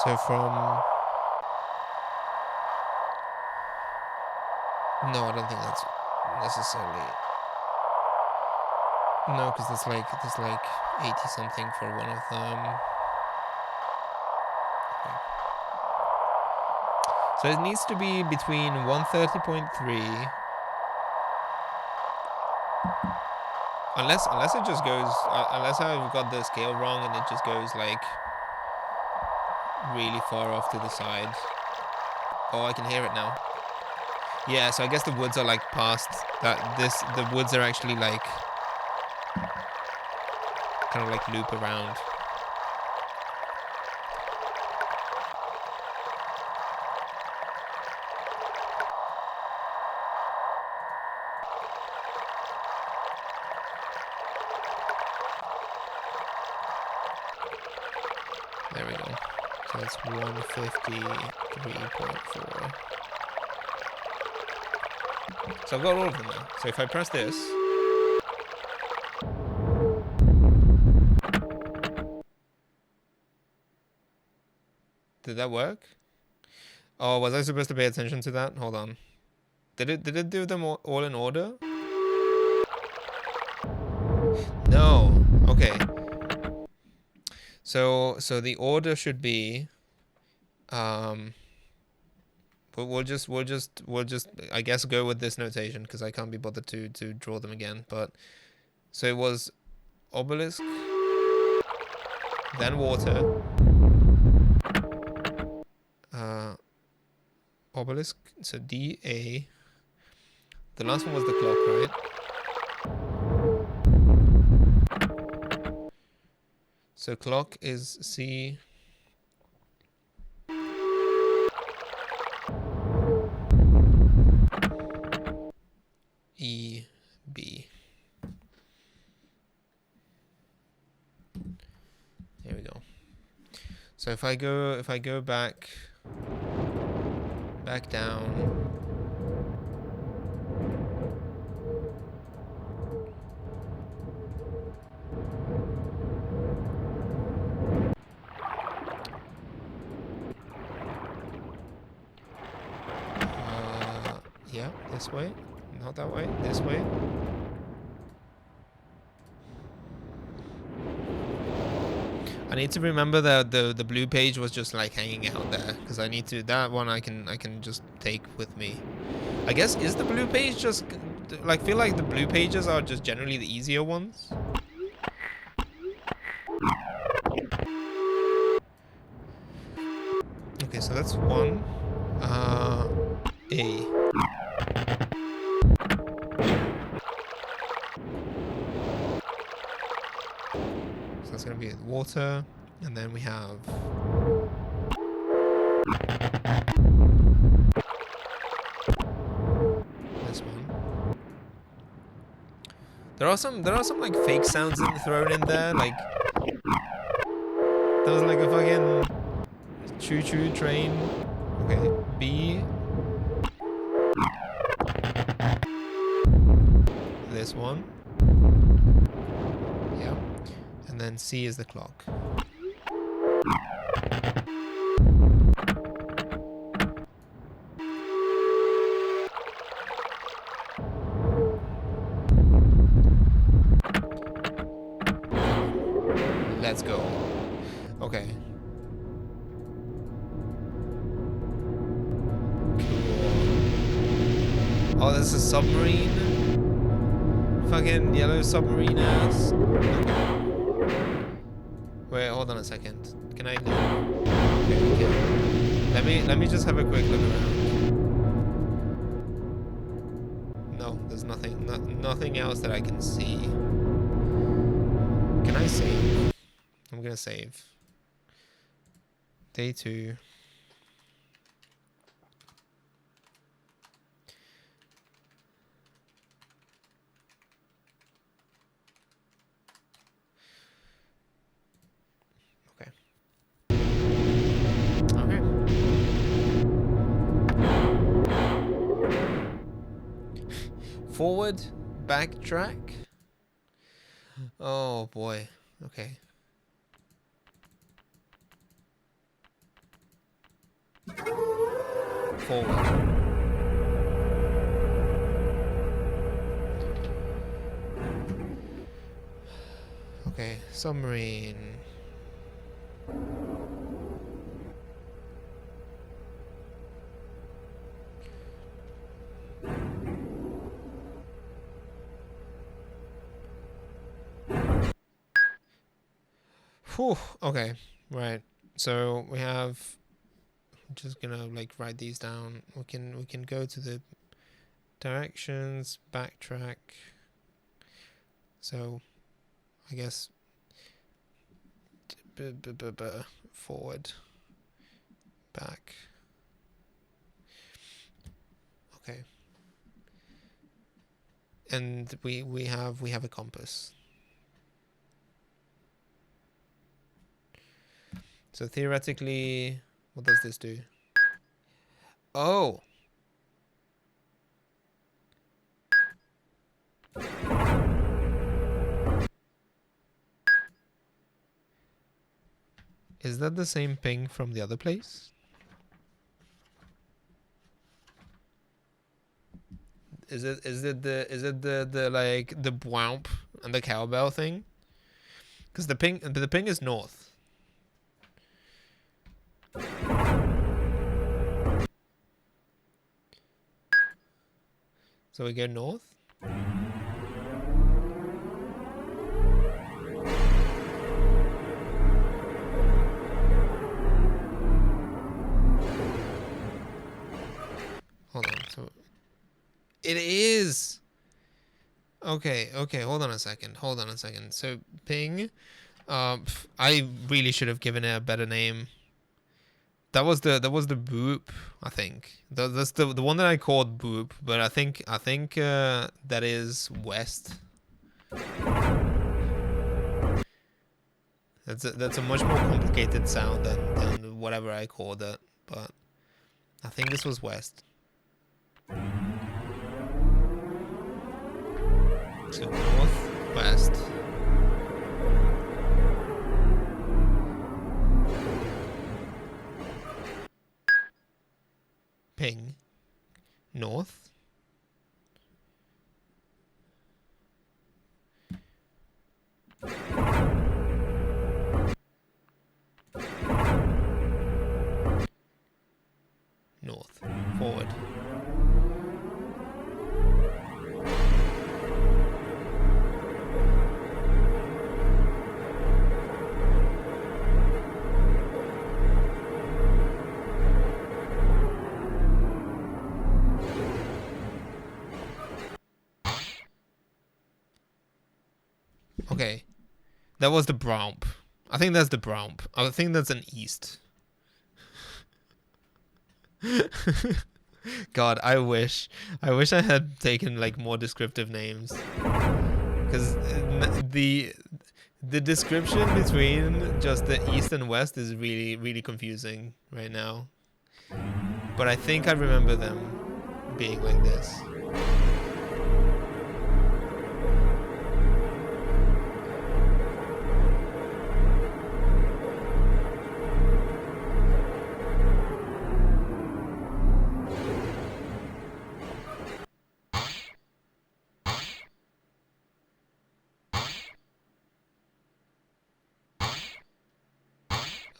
So from... No, I don't think that's necessarily... No, because there's like 80 something for one of them. Okay. So it needs to be between 130.3, unless it just goes, unless I've got the scale wrong and it just goes like really far off to the side. Oh, I can hear it now. Yeah, so I guess the woods are like past that. The woods are actually like kind of like loop around. There we go. So it's 153.4. So I've got all of them now. So if I press this, did that work? Oh, was I supposed to pay attention to that? Hold on. Did it do them all in order? No. Okay. So the order should be but we'll just I guess go with this notation because I can't be bothered to draw them again. But so it was obelisk, then water, obelisk, so D-A. The last one was the clock, right? So clock is C. E, B. There we go. So if I go back down. Yeah, this way. Not that way. This way. I need to remember that the blue page was just like hanging out there because I need to, that one I can just take with me. I guess, is the blue page just like, feel like the blue pages are just generally the easier ones? Okay, so that's one. A. So that's gonna be water, and then we have this one. There are some like fake sounds thrown in there, like that was like a fucking choo-choo train. Okay, B. This one. Yeah. And then C is the clock. Let's go. Okay. Oh, this is a submarine? Fucking yellow submarine ass. Okay. Wait, hold on a second. Can I do... Okay, we can. Let me just have a quick look around. No, there's nothing nothing else that I can see. Can I save? I'm gonna save. Day 2. Forward, backtrack. Oh boy. Okay. Forward. Okay, submarine. Whew, okay, right. So we have, I'm just gonna like write these down. We can go to the directions, backtrack. So I guess forward, back. Okay. And we have a compass. So theoretically, what does this do? Oh. Is that the same ping from the other place? Is it the like the bwamp and the cowbell thing? Because the ping is north. So we go north. Hold on. So it is. Okay. Hold on a second. So ping. I really should have given it a better name. That was the boop, I think. That's the one that I called boop, but I think that is west. That's a much more complicated sound than whatever I called it, but I think this was west. So northwest. Ping. North. North. Forward. Okay. That was the Bromp. I think that's the Bromp. I think that's an east. God, I wish I had taken like more descriptive names, because the description between just the east and west is really confusing right now. But I think I remember them being like this.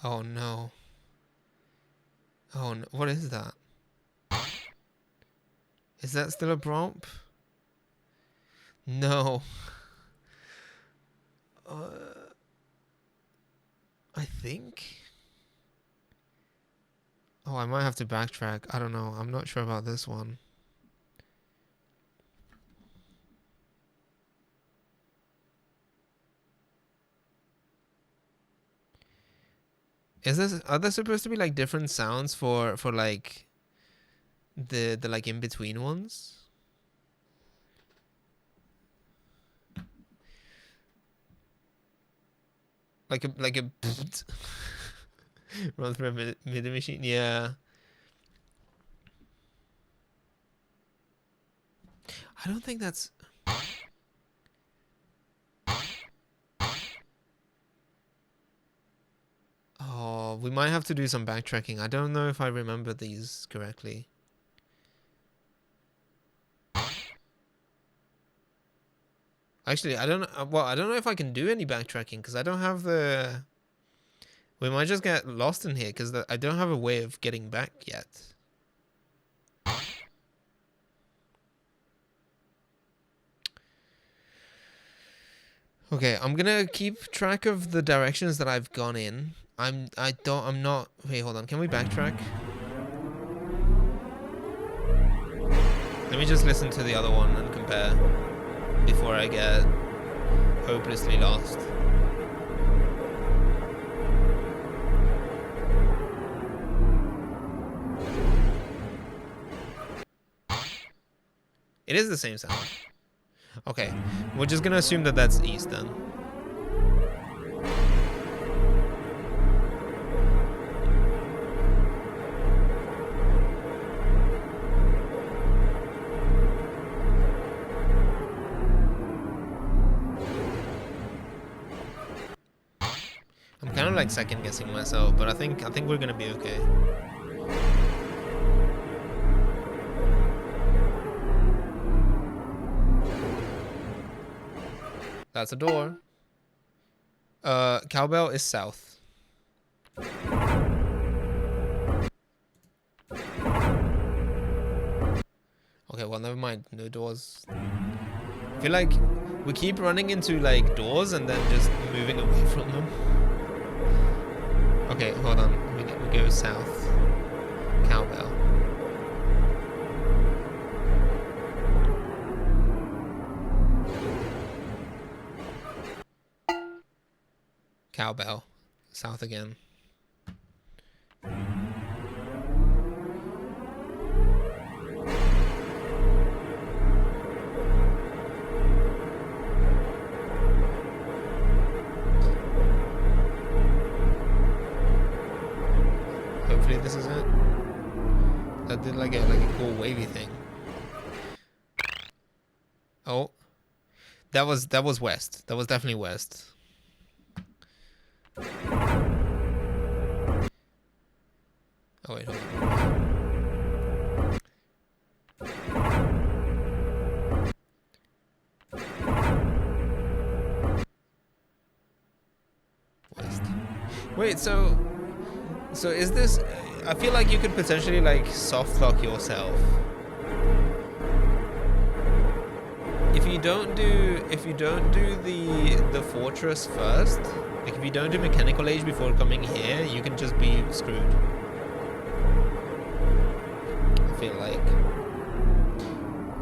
Oh no. Oh no. What is that? Is that still a Bromp? No. I think. Oh, I might have to backtrack. I don't know. I'm not sure about this one. Are there supposed to be like different sounds for like the like in between ones? Like a run through a MIDI machine. Yeah. I don't think that's... Oh, we might have to do some backtracking. I don't know if I remember these correctly. Actually, I don't know. Well, I don't know if I can do any backtracking because I don't have the... We might just get lost in here because I don't have a way of getting back yet. Okay, I'm gonna keep track of the directions that I've gone in. I'm not... Wait, hold on. Can we backtrack? Let me just listen to the other one and compare before I get hopelessly lost. It is the same sound. Okay, we're just gonna assume that that's east then. I'm kind of like second guessing myself, but I think we're gonna be okay. That's a door. Cowbell is south. Okay, well, never mind. No doors. I feel like we keep running into like doors and then just moving away from them. Okay, hold on. We go south. Cowbell. Cowbell. South again. Hopefully this is it. That did like a cool wavy thing. Oh. That was west. That was definitely west. Oh wait, hold on. West. Wait, so is this... I feel like you could potentially like soft lock yourself. If you don't do the fortress first, like if you don't do mechanical age before coming here, you can just be screwed. I feel like.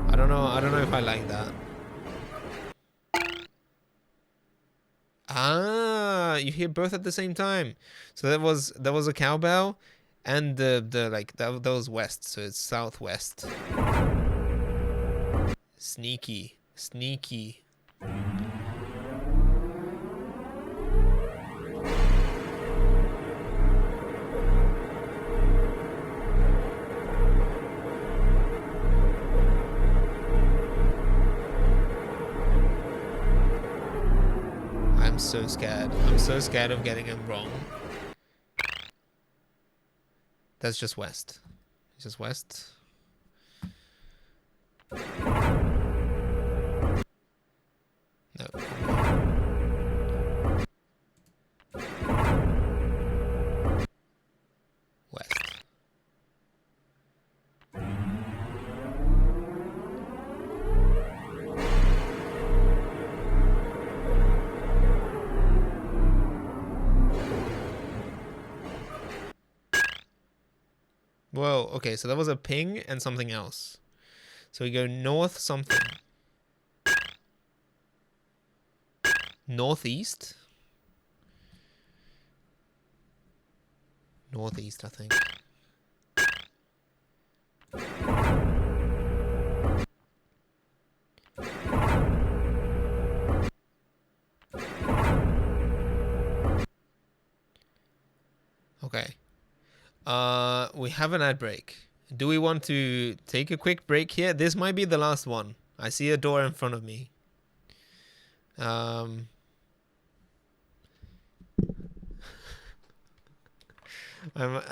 I don't know if I like that. Ah, you hear both at the same time. So there was a cowbell and the like that was west, so it's southwest. Sneaky. I'm so scared. I'm so scared of getting him wrong. That's just west. It's just west. No. West. Whoa, okay, so that was a ping and something else. So we go north something. Northeast? Northeast, I think. Okay. We have an ad break. Do we want to take a quick break here? This might be the last one. I see a door in front of me. I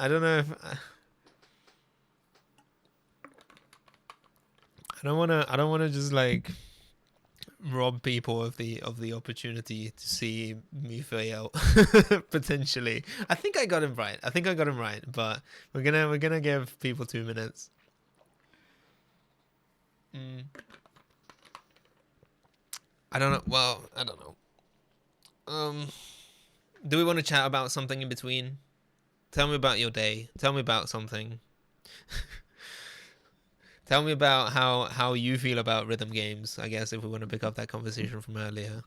don't know if I don't wanna just like rob people of the opportunity to see me fail potentially. I think I got him right. But we're gonna give people 2 minutes. I don't know. Well, I don't know. Do we want to chat about something in between? Tell me about your day. Tell me about something. Tell me about how you feel about rhythm games, I guess, if we want to pick up that conversation from earlier.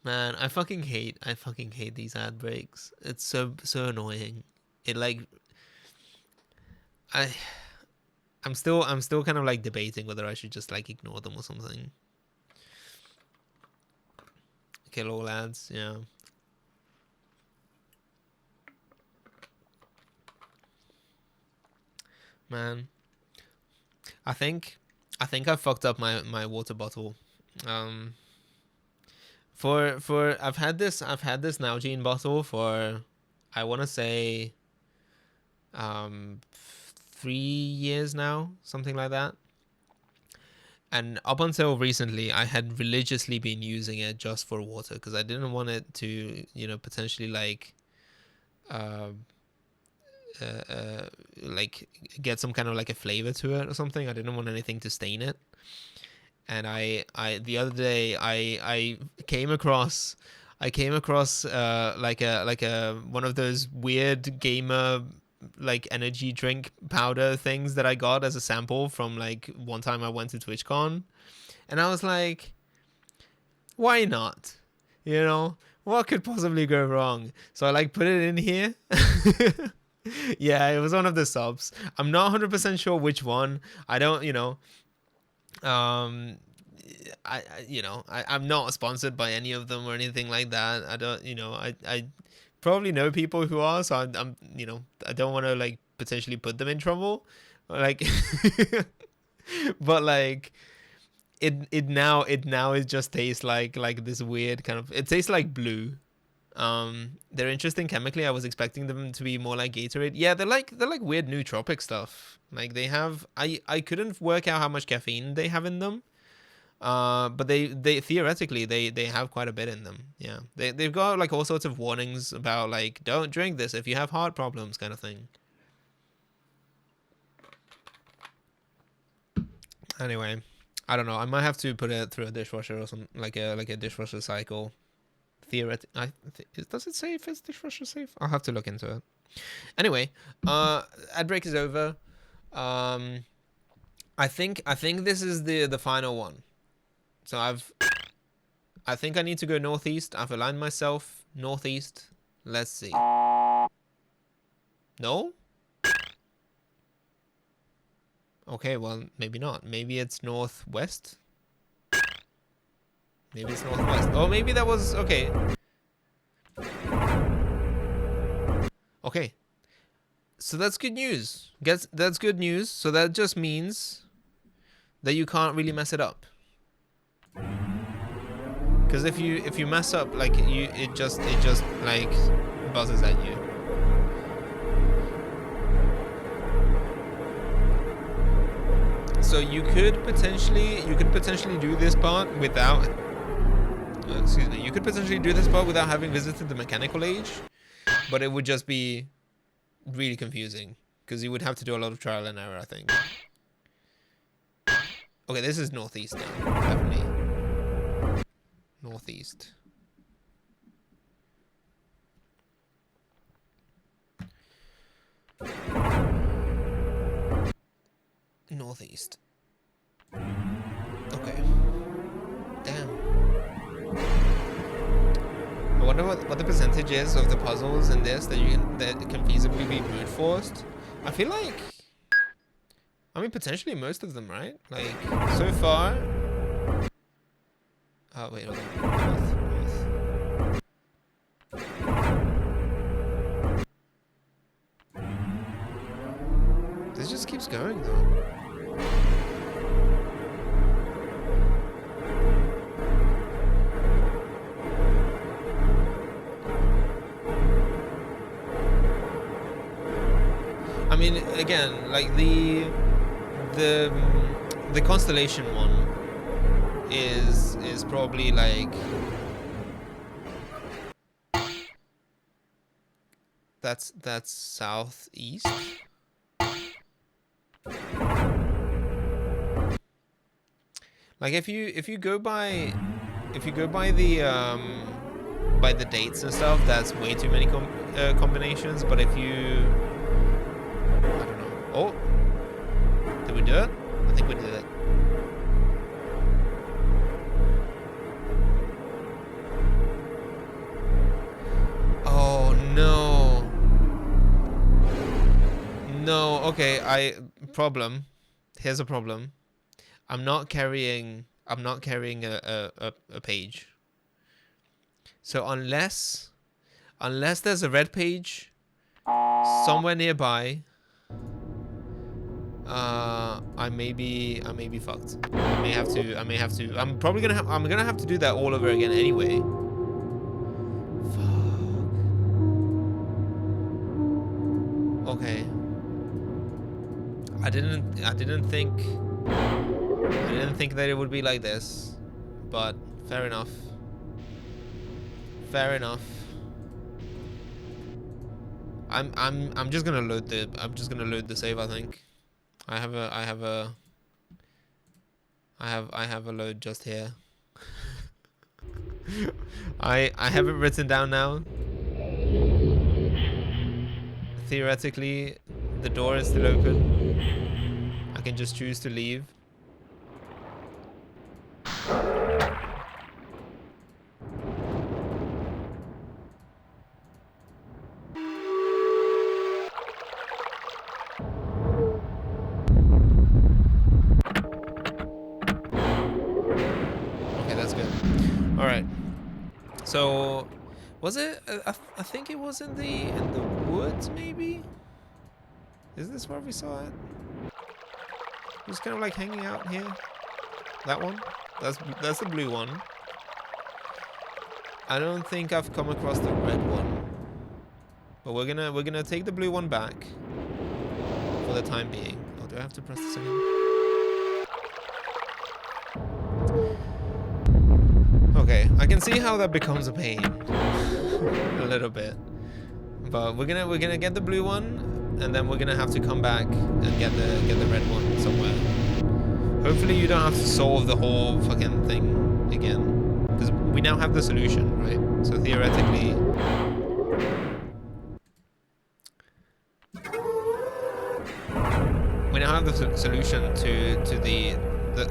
Man, I fucking hate these ad breaks. It's so annoying. It like I'm still kind of like debating whether I should just like ignore them or something. Kill all ads, yeah. Man, I think I fucked up my water bottle. For I've had this Nalgene bottle for, I want to say 3 years now, something like that. And up until recently, I had religiously been using it just for water because I didn't want it to, potentially like like get some kind of like a flavor to it or something. I didn't want anything to stain it. And I the other day I came across like a one of those weird gamer like energy drink powder things that I got as a sample from like one time I went to TwitchCon, and I was like, why not? What could possibly go wrong? So I like put it in here. Yeah, it was one of the subs. I'm not 100% sure which one. I don't, I'm not sponsored by any of them or anything like that. I don't, I probably know people who are, so I'm I don't want to like potentially put them in trouble, like, but like it now it just tastes like this weird kind of, it tastes like blue. They're interesting chemically. I was expecting them to be more like Gatorade. Yeah, they're like weird nootropic stuff. Like they have, I couldn't work out how much caffeine they have in them. But they theoretically they have quite a bit in them. Yeah, they've got like all sorts of warnings about like, don't drink this if you have heart problems, kind of thing. Anyway, I don't know. I might have to put it through a dishwasher or some like a dishwasher cycle. Theoretically, does it say if it's dishwasher safe? I'll have to look into it. Anyway, ad break is over. I think this is the final one. So I think I need to go northeast. I've aligned myself northeast. Let's see. No? Okay, well, maybe not. Maybe it's northwest. Maybe it's northwest. Oh, maybe that was... Okay. Okay. So that's good news. That's good news. So that just means that you can't really mess it up. Because if you mess up, like, it just like buzzes at you. So you could potentially do this part without... excuse me. You could potentially do this part without having visited the mechanical age, but it would just be really confusing because you would have to do a lot of trial and error, I think. Okay, this is northeast now, definitely. Northeast. Northeast. Okay. Damn. I wonder what the percentage is of the puzzles in this that can feasibly be brute forced. I feel like, I mean, potentially most of them, right? Like, so far... Oh, wait, hold on. North. This just keeps going though. I mean, again, like the constellation one is probably like that's southeast. Like if you go by the dates and stuff, that's way too many combinations. But if you, I don't know. Oh, did we do it? I think we did it. Oh no. No. Okay. Problem. Here's a problem. I'm not carrying a page. So unless there's a red page somewhere nearby, I may be fucked. I may have to. I'm gonna have to do that all over again anyway. Fuck. Okay. I didn't think that it would be like this, but fair enough. Fair enough. I'm just gonna load the save, I think. I have a load just here. I have it written down now. Theoretically, the door is still open. I can just choose to leave. So, was it? I think it was in the woods, maybe. Is this where we saw it? It was kind of like hanging out here. That one. That's the blue one. I don't think I've come across the red one, but we're gonna take the blue one back for the time being. Oh, do I have to press this again? Okay, I can see how that becomes a pain, a little bit. But we're gonna get the blue one, and then we're gonna have to come back and get the red one somewhere. Hopefully, you don't have to solve the whole fucking thing again, because we now have the solution, right? So theoretically, we now have the solution to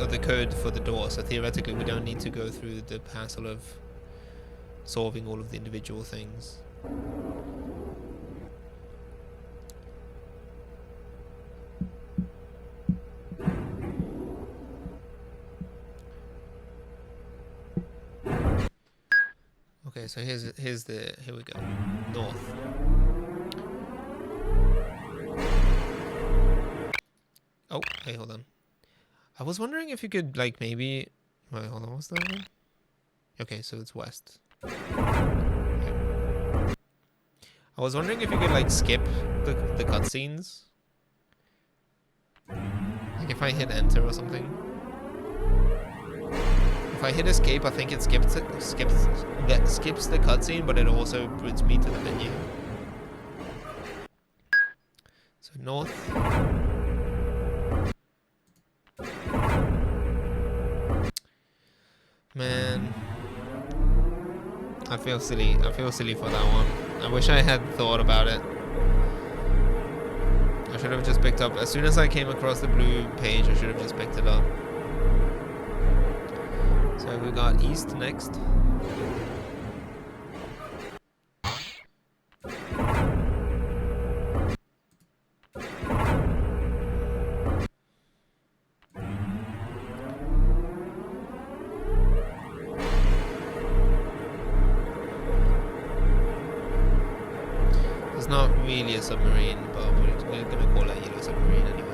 the code for the door, so theoretically we don't need to go through the hassle of solving all of the individual things. Okay, so here we go. North. Oh, hey, hold on. I was wondering if you could, like, maybe... Wait, hold on, what's that one? Okay, so it's west. Okay. I was wondering if you could, like, skip the cutscenes. Like, if I hit enter or something. If I hit escape, I think it skips the cutscene, but it also brings me to the menu. So, north... Man, I feel silly. I feel silly for that one. I wish I had thought about it. I should have just picked up, as soon as I came across the blue page, I should have just picked it up. So we got east next. It's not really a submarine, but we're gonna call it a yellow submarine anyway.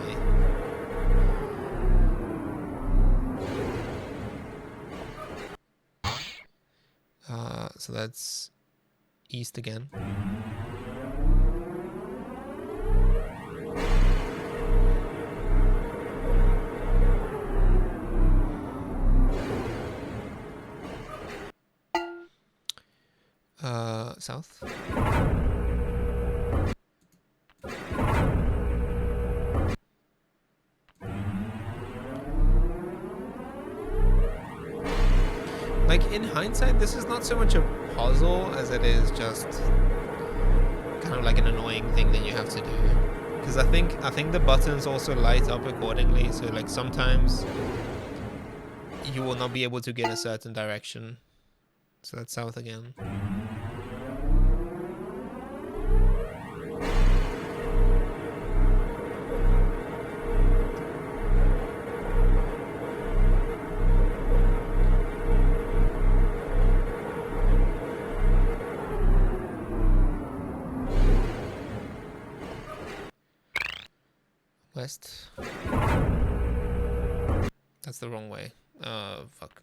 So that's east again. South. Like, in hindsight, this is not so much a puzzle as it is just kind of like an annoying thing that you have to do. Because I think the buttons also light up accordingly, so like sometimes you will not be able to get a certain direction. So that's south again. West. That's the wrong way. Fuck.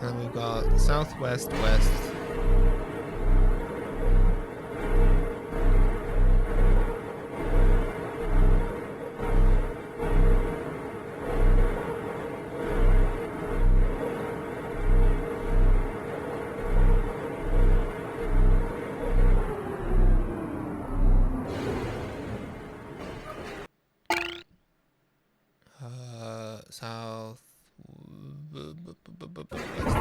And we've got southwest, west. South. West.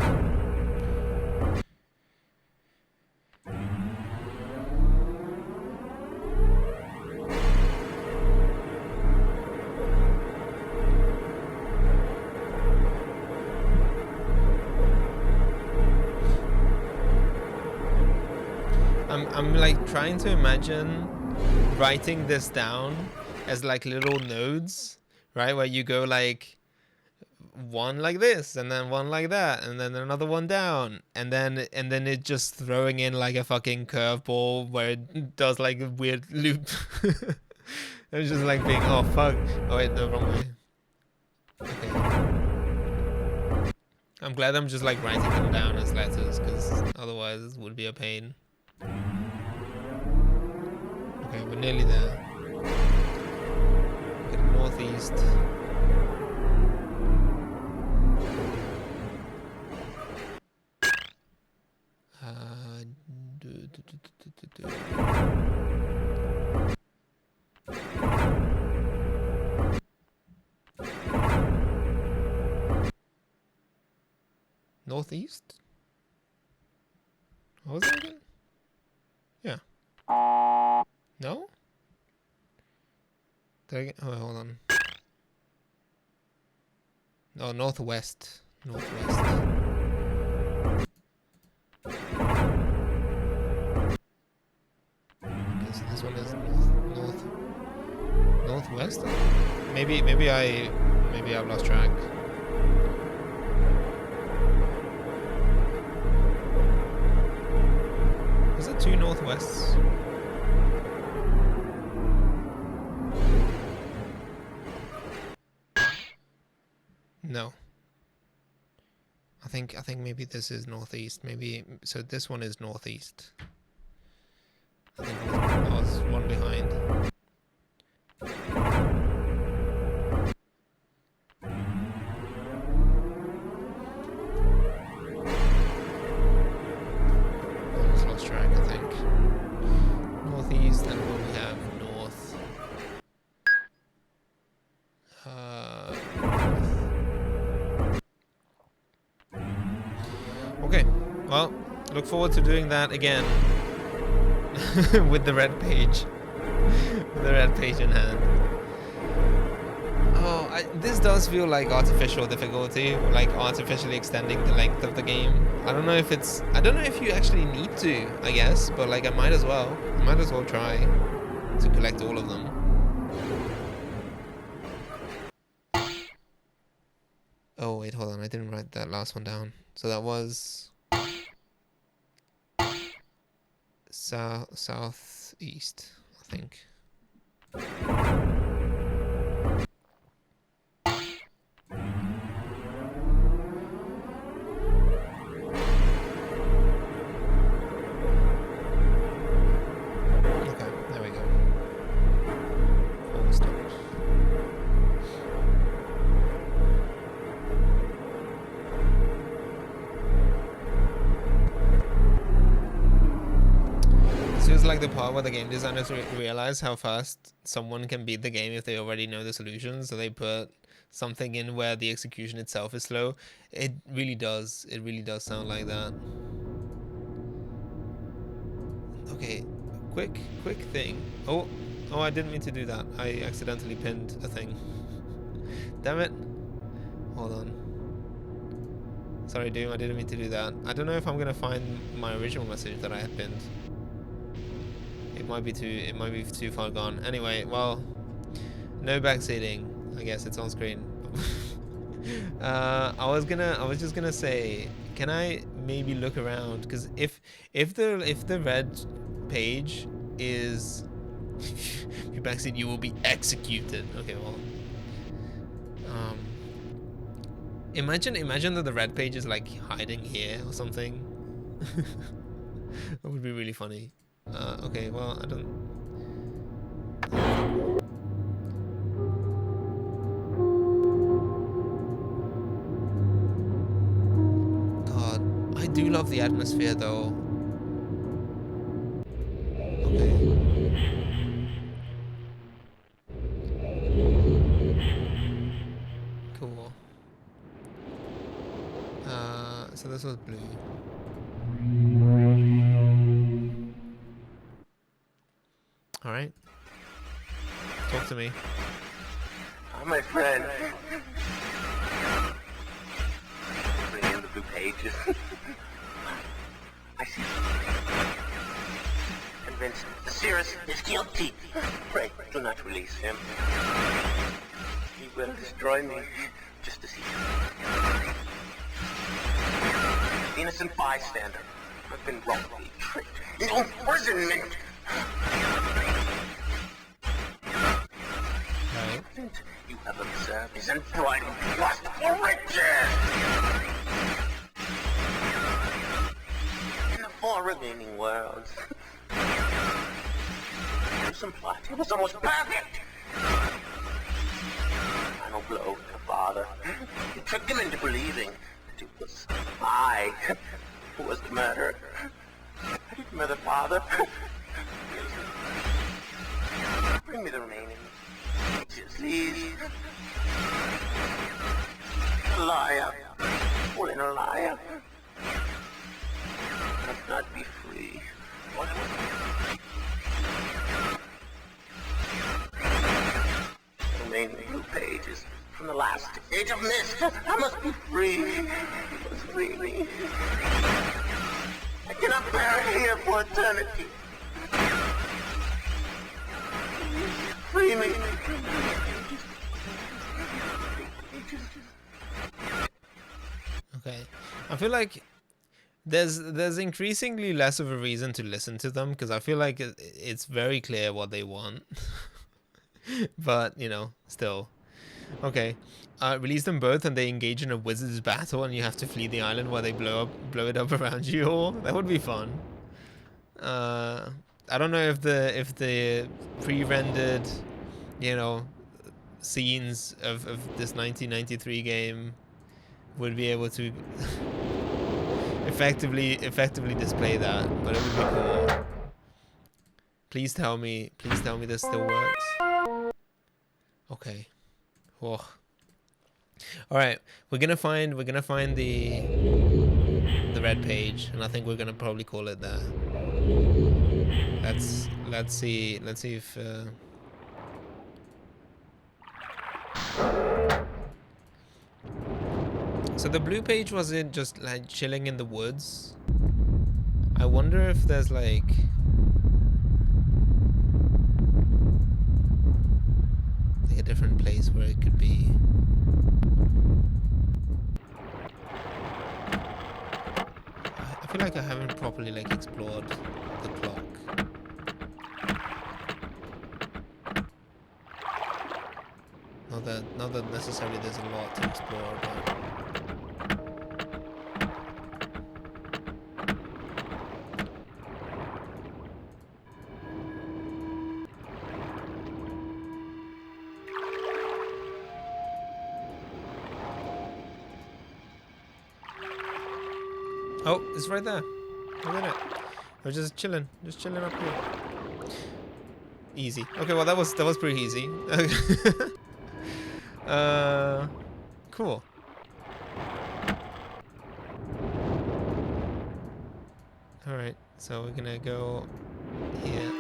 I'm like trying to imagine writing this down as like little nodes, right? Where you go like one like this and then one like that and then another one down and then it just throwing in like a fucking curveball where it does like a weird loop. It's just like being, oh fuck, oh wait, no, wrong way. Okay. I'm glad I'm just like writing them down as letters, because otherwise it would be a pain. Okay, we're nearly there. Get northeast. Northeast? What was that again? Yeah. No? Did I get... Oh, hold on. No, northwest. Northwest. Okay, so this one is northwest? I think? Maybe I've lost track. Was it 2 northwests? No. I think maybe this is northeast. Maybe so this one is northeast. I think I was one behind. I just lost track, I think. Northeast, and what we have north. Okay, well, look forward to doing that again with the red page. With the red page in hand. Oh, this does feel like artificial difficulty, like artificially extending the length of the game. I don't know if you actually need to, I guess, but like I might as well try to collect all of them. Oh wait, hold on, I didn't write that last one down. So that was southeast, I think. Okay, there we go. Full stop. This feels like the part where the game designers realize how fast someone can beat the game if they already know the solution, so they put something in where the execution itself is slow. It really does. It really does sound like that. Okay, quick thing. Oh, I didn't mean to do that. I accidentally pinned a thing. Damn it. Hold on. Sorry, Doom, I didn't mean to do that. I don't know if I'm gonna find my original message that I had pinned. It might be too far gone. Anyway, well, no backseating. I guess it's on screen. I was just gonna say, can I maybe look around? Because if the red page is if you backseat, you will be executed. Okay, well, imagine that the red page is like hiding here or something. That would be really funny. Okay, well, I don't. God, I do love the atmosphere though. Okay. Cool. So this was blue. All right. Talk to me. Oh, my friend. Bring in the blue pages. I see. Convinced Cirrus is guilty. Pray, do not release him. He will destroy me just to see him. Innocent bystander. I've been wrongly tricked into imprisonment. You have observed his unbridled lust for riches. In the 4 remaining worlds, some plot. It was almost perfect. Final blow to the father. You tricked him into believing that it was I who was the murderer. I didn't murder father. Bring me the remaining. Just leave. A liar. All in a liar. I must not be free. The remaining blue pages from the last age of Myst. I must be free. You must free me. I cannot bear it here for eternity. Free me. Okay, I feel like there's increasingly less of a reason to listen to them because I feel like it's very clear what they want. But you know, still. Okay, release them both and they engage in a wizard's battle and you have to flee the island while they blow it up around you all. That would be fun. I don't know if the pre-rendered, you know, scenes of this 1993 game would be able to effectively display that, but it would be cool. Please tell me this still works. Okay. Oh. All right, we're gonna find the red page, and I think we're gonna probably call it there. Let's see if so the blue page wasn't just like chilling in the woods. I wonder if there's like a different place where it could be. I feel like I haven't properly like explored the clock. Not that necessarily there's a lot to explore, but oh, it's right there. Look at it. We're just chilling up here. Easy. Okay, well that was pretty easy. Cool. All right, so we're gonna go here.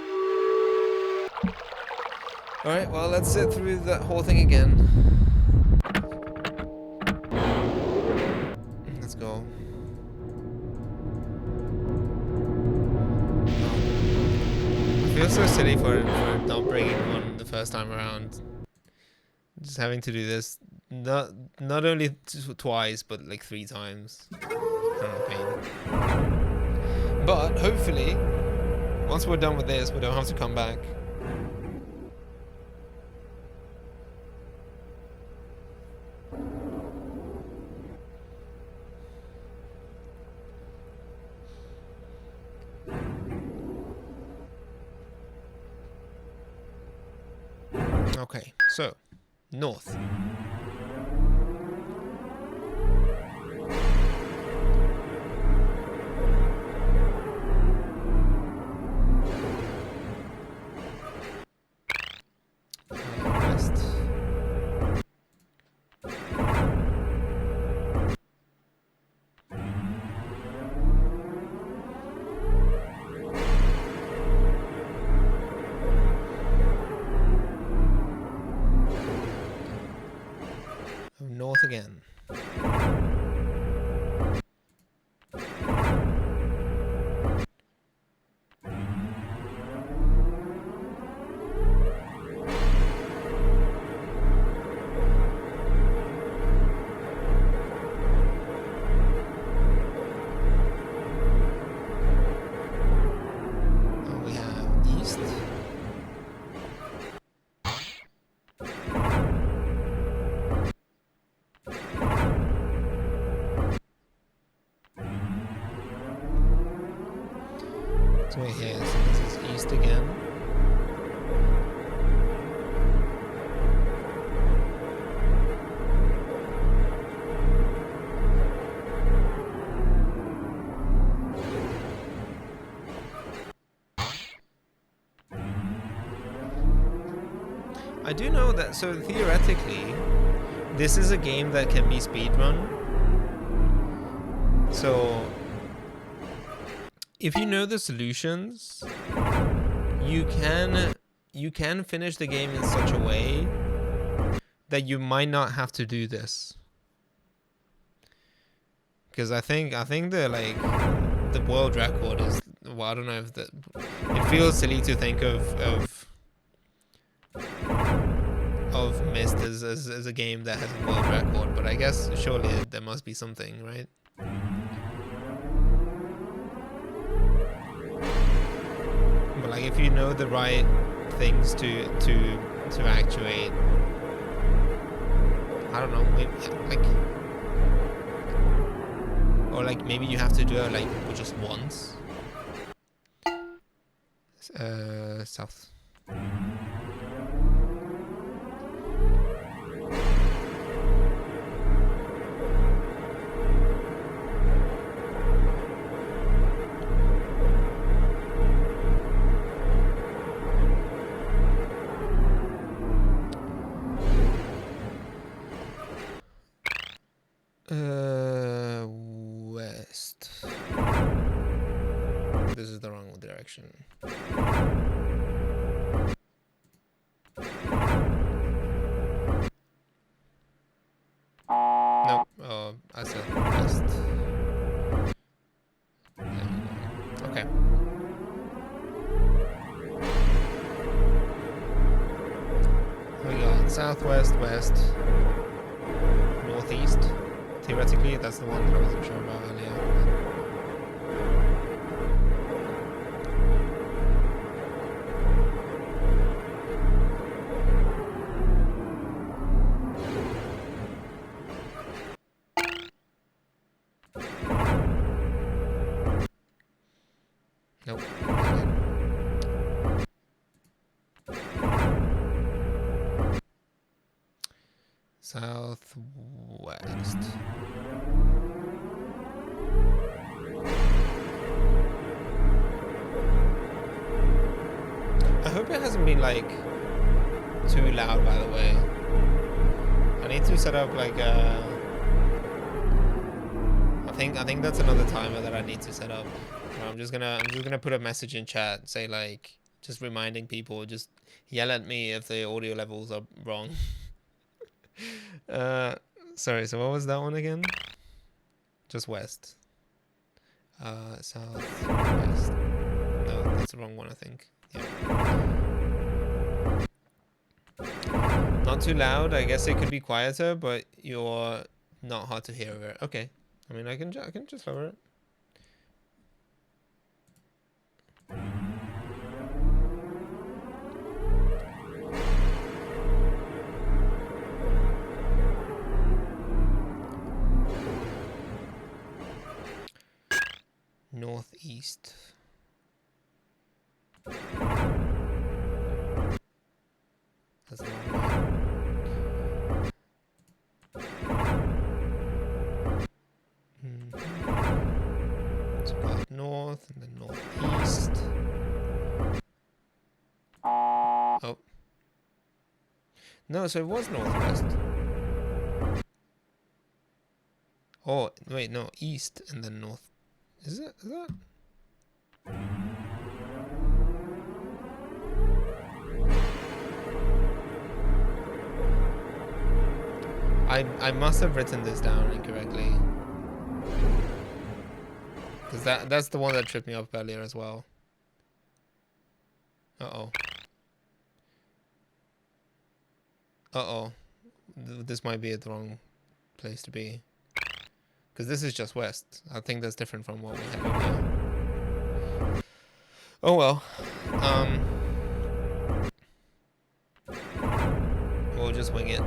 All right, well let's sit through that whole thing again. Let's go. I feel so silly for not bringing one the first time around. Just having to do this not only twice but like 3 times. Kind of pain. But hopefully, once we're done with this, we don't have to come back. Okay, so north. West. North again. Oh, we have east. So we're here, so this is east again. I do know that, so theoretically, this is a game that can be speedrun. So if you know the solutions, you can finish the game in such a way that you might not have to do this. Because I think the world record is, well, I don't know if it feels silly to think of Myst as a game that has a world record, but I guess surely there must be something, right? But like if you know the right things to actuate, I don't know, maybe like, or like maybe you have to do it like just once. South. West. This is the wrong direction. Nope. Oh, I said west. There we go. Okay. We got southwest, west, northeast. Theoretically, that's the one that I wasn't sure about earlier. Nope. Southwest. I hope it hasn't been like too loud, by the way. I need to set up like a... I think that's another timer that I need to set up. I'm just gonna put a message in chat, say like, just reminding people, just yell at me if the audio levels are wrong. Sorry, so what was that one again? Just west. South west. No, that's the wrong one, I think. Yeah. Not too loud. I guess it could be quieter, but you're not hard to hear it. Okay. I mean, I can just lower it. Northeast. That's the wrong way. So we've got north and then northeast. Oh. No, so it was northwest. Oh, wait, no, east and then north. Is it? Is that? I must have written this down incorrectly. Because that's the one that tripped me up earlier as well. Uh-oh. Uh-oh. This might be the wrong place to be. Because this is just west. I think that's different from what we have in here. Oh well. We'll just wing it.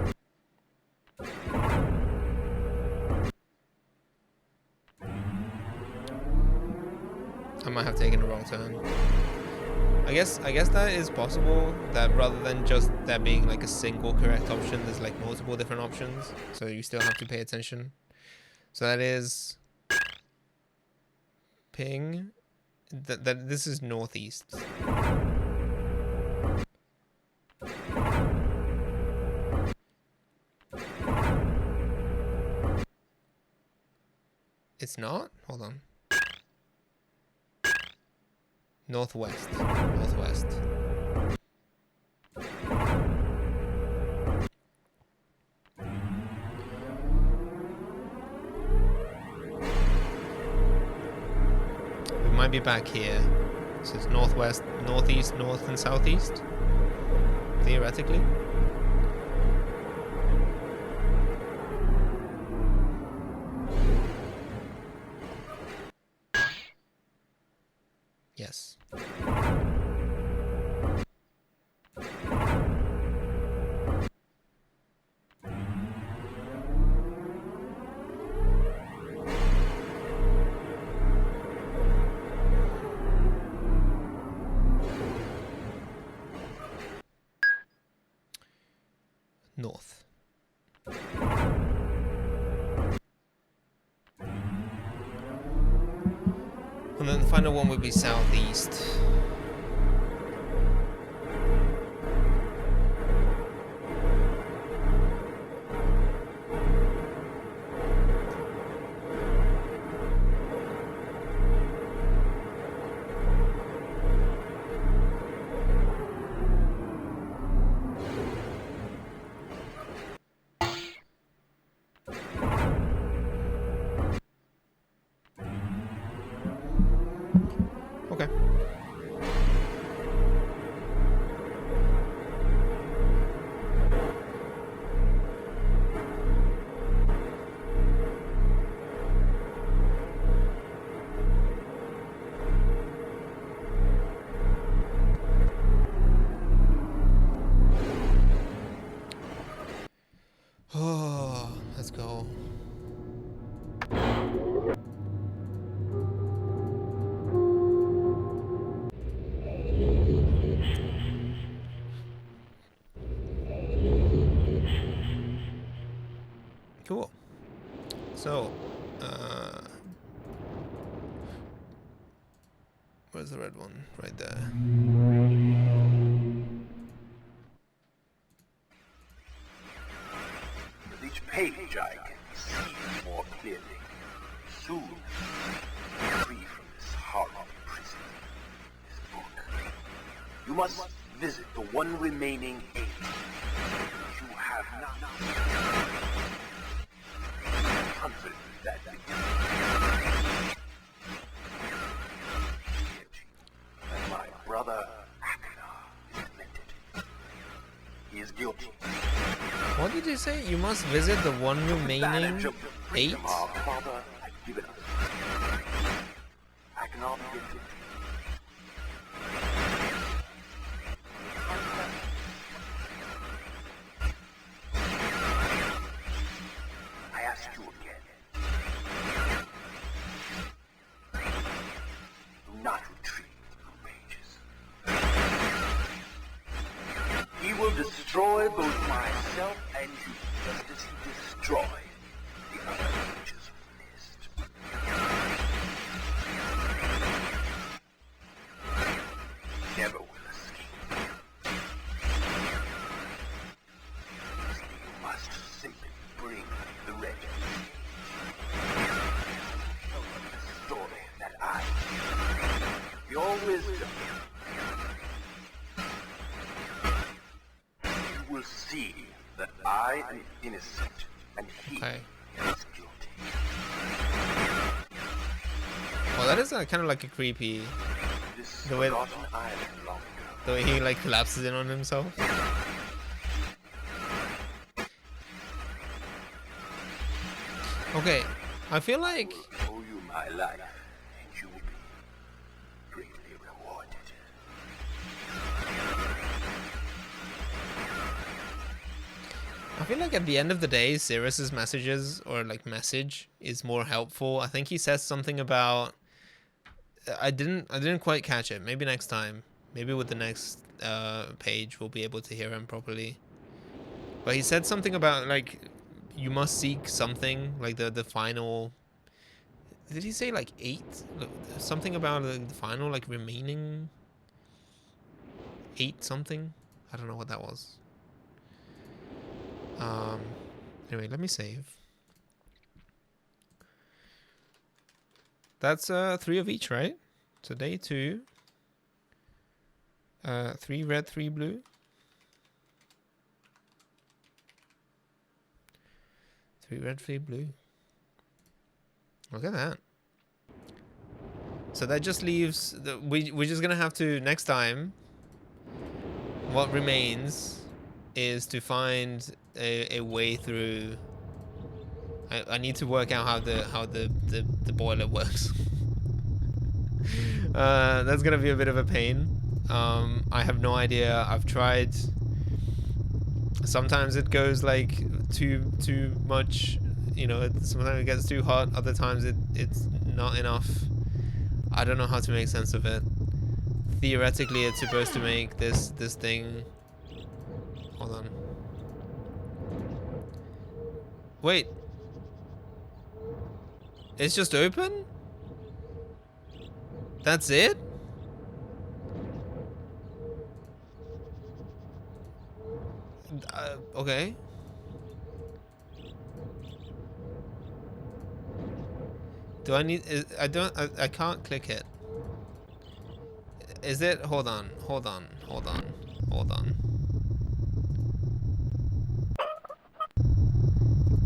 I might have taken a wrong turn. I guess that is possible, that rather than just there being like a single correct option, there's like multiple different options. So you still have to pay attention. So that is ping. That this is northeast. It's not? Hold on. Northwest. Northwest. We might be back here. So it's northwest, northeast, north, and southeast. Theoretically. Yes. North. And then the final one would be southeast. Okay. So, where's the red one? Right there. With each page I can see more clearly. Soon, I'll be free from this horrible prison. This book. You must visit the one remaining age. You have not. Confident that my brother Akhenaten is demented. He is guilty. What did you say? You must visit the one remaining 8? Our father had given us. Akhenaten did it. I ask you again. Do not retreat through pages. He will destroy both myself and you, just as he destroyed the other pages of Myst. Never will escape. You must simply bring the red. The story that I, your wisdom, you will see that I am innocent and he Okay. is guilty. Well, that is kind of like a creepy. This The way- forgotten island long ago. The way he like collapses in on himself. Okay, I feel like I will owe you my life, and you will be greatly rewarded. at the end of the day, Sirius's messages or like message is more helpful. I think he says something about. I didn't quite catch it. Maybe next time. Maybe with the next page we'll be able to hear him properly. But he said something about like you must seek something like the final. Did he say like 8? Something about the final like remaining 8 something? I don't know what that was. Anyway, let me save. That's 3 of each, right? So day 2. 3 red, 3 blue. 3 red, 3 blue. Look at that. So that just leaves we're just gonna have to next time. What remains is to find a way through. I need to work out how the boiler works. That's gonna be a bit of a pain. I have no idea. I've tried. Sometimes it goes like too much. You know, sometimes it gets too hot. Other times it's not enough. I don't know how to make sense of it. Theoretically, it's supposed to make this thing. Hold on. Wait. It's just open? That's it? Okay. Do I need? I can't click it. Is it? Hold on.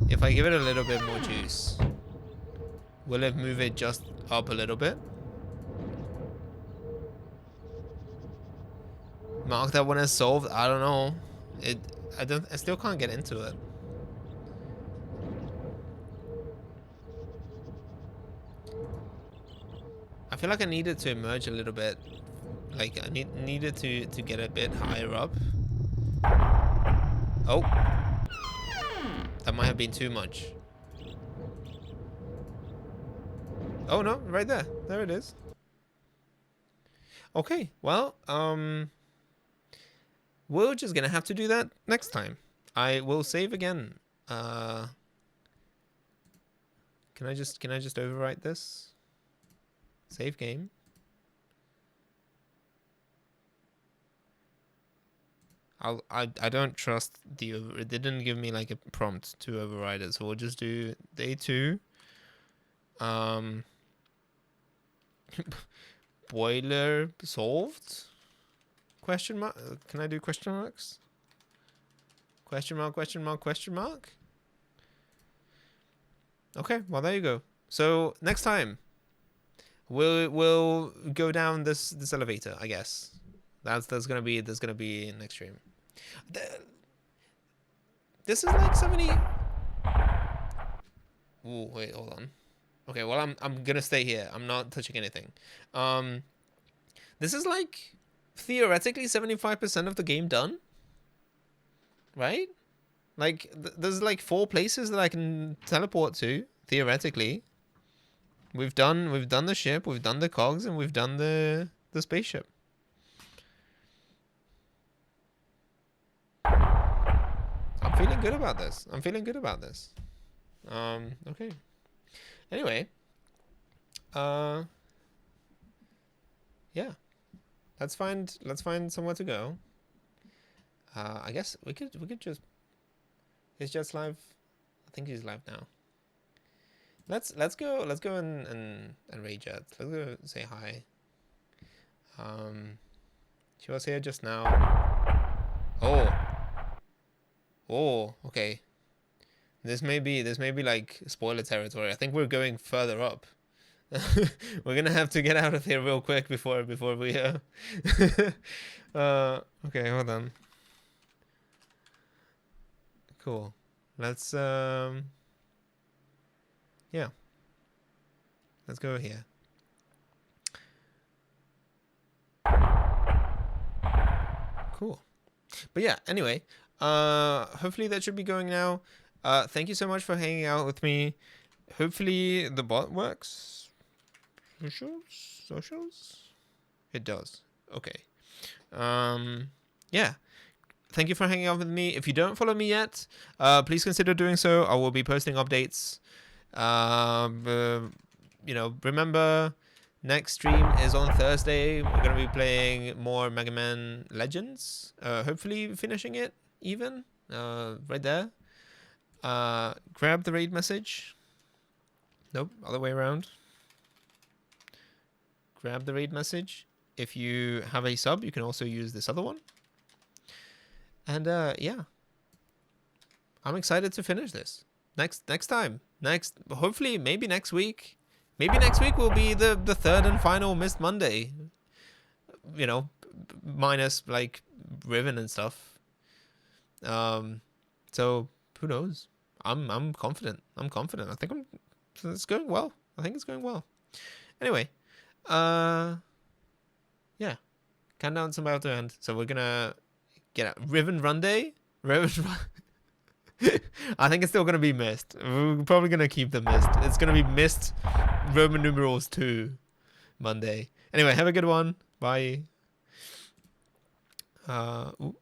If I give it a little bit more juice, will it move it just up a little bit? Mark that one as solved. I don't know. I still can't get into it. I feel like I needed to emerge a little bit. Like I needed to get a bit higher up. Oh. That might have been too much. Oh no, right there. There it is. Okay, well, we're just gonna have to do that next time. I will save again. Can I just overwrite this? Save game. I don't trust the it didn't give me like a prompt to override it, so we'll just do day 2. Boiler solved? Question mark? Can I do question marks? Question mark, question mark, question mark? Okay, well there you go. So next time we'll go down this elevator, I guess. There's gonna be next stream. This is like 70. Ooh, wait, hold on. Okay, well I'm gonna stay here. I'm not touching anything. This is like theoretically 75% of the game done, right? Like there's like 4 places that I can teleport to theoretically. We've done the ship, we've done the cogs, and we've done the spaceship. I'm feeling good about this. Okay. Anyway, yeah. Let's find somewhere to go. I guess we could just. Is Jets live? I think he's live now. Let's go and raid Jet. Let's go say hi. She was here just now. Oh, okay. This may be like spoiler territory. I think we're going further up. We're gonna have to get out of here real quick before we okay, hold on. Cool. Let's yeah. Let's go here. Cool. But yeah, anyway, hopefully that should be going now. Thank you so much for hanging out with me. Hopefully the bot works. Socials? It does. Okay. Yeah. Thank you for hanging out with me. If you don't follow me yet, please consider doing so. I will be posting updates. You know, remember, next stream is on Thursday. We're going to be playing more Mega Man Legends. Hopefully finishing it even. Right there. Grab the raid message. Nope, other way around. Grab the raid message. If you have a sub, you can also use this other one. And yeah, I'm excited to finish this next time. Hopefully, maybe next week. Maybe next week will be the 3rd and final Myst Monday. You know, minus like Riven and stuff. So who knows? I'm confident. I think it's going well. Anyway, yeah, countdown's about to end. So we're gonna get out. Riven Run Day. I think it's still gonna be Myst. We're probably gonna keep the Myst. It's gonna be Myst Roman numerals 2 Monday. Anyway, have a good one. Bye. Ooh.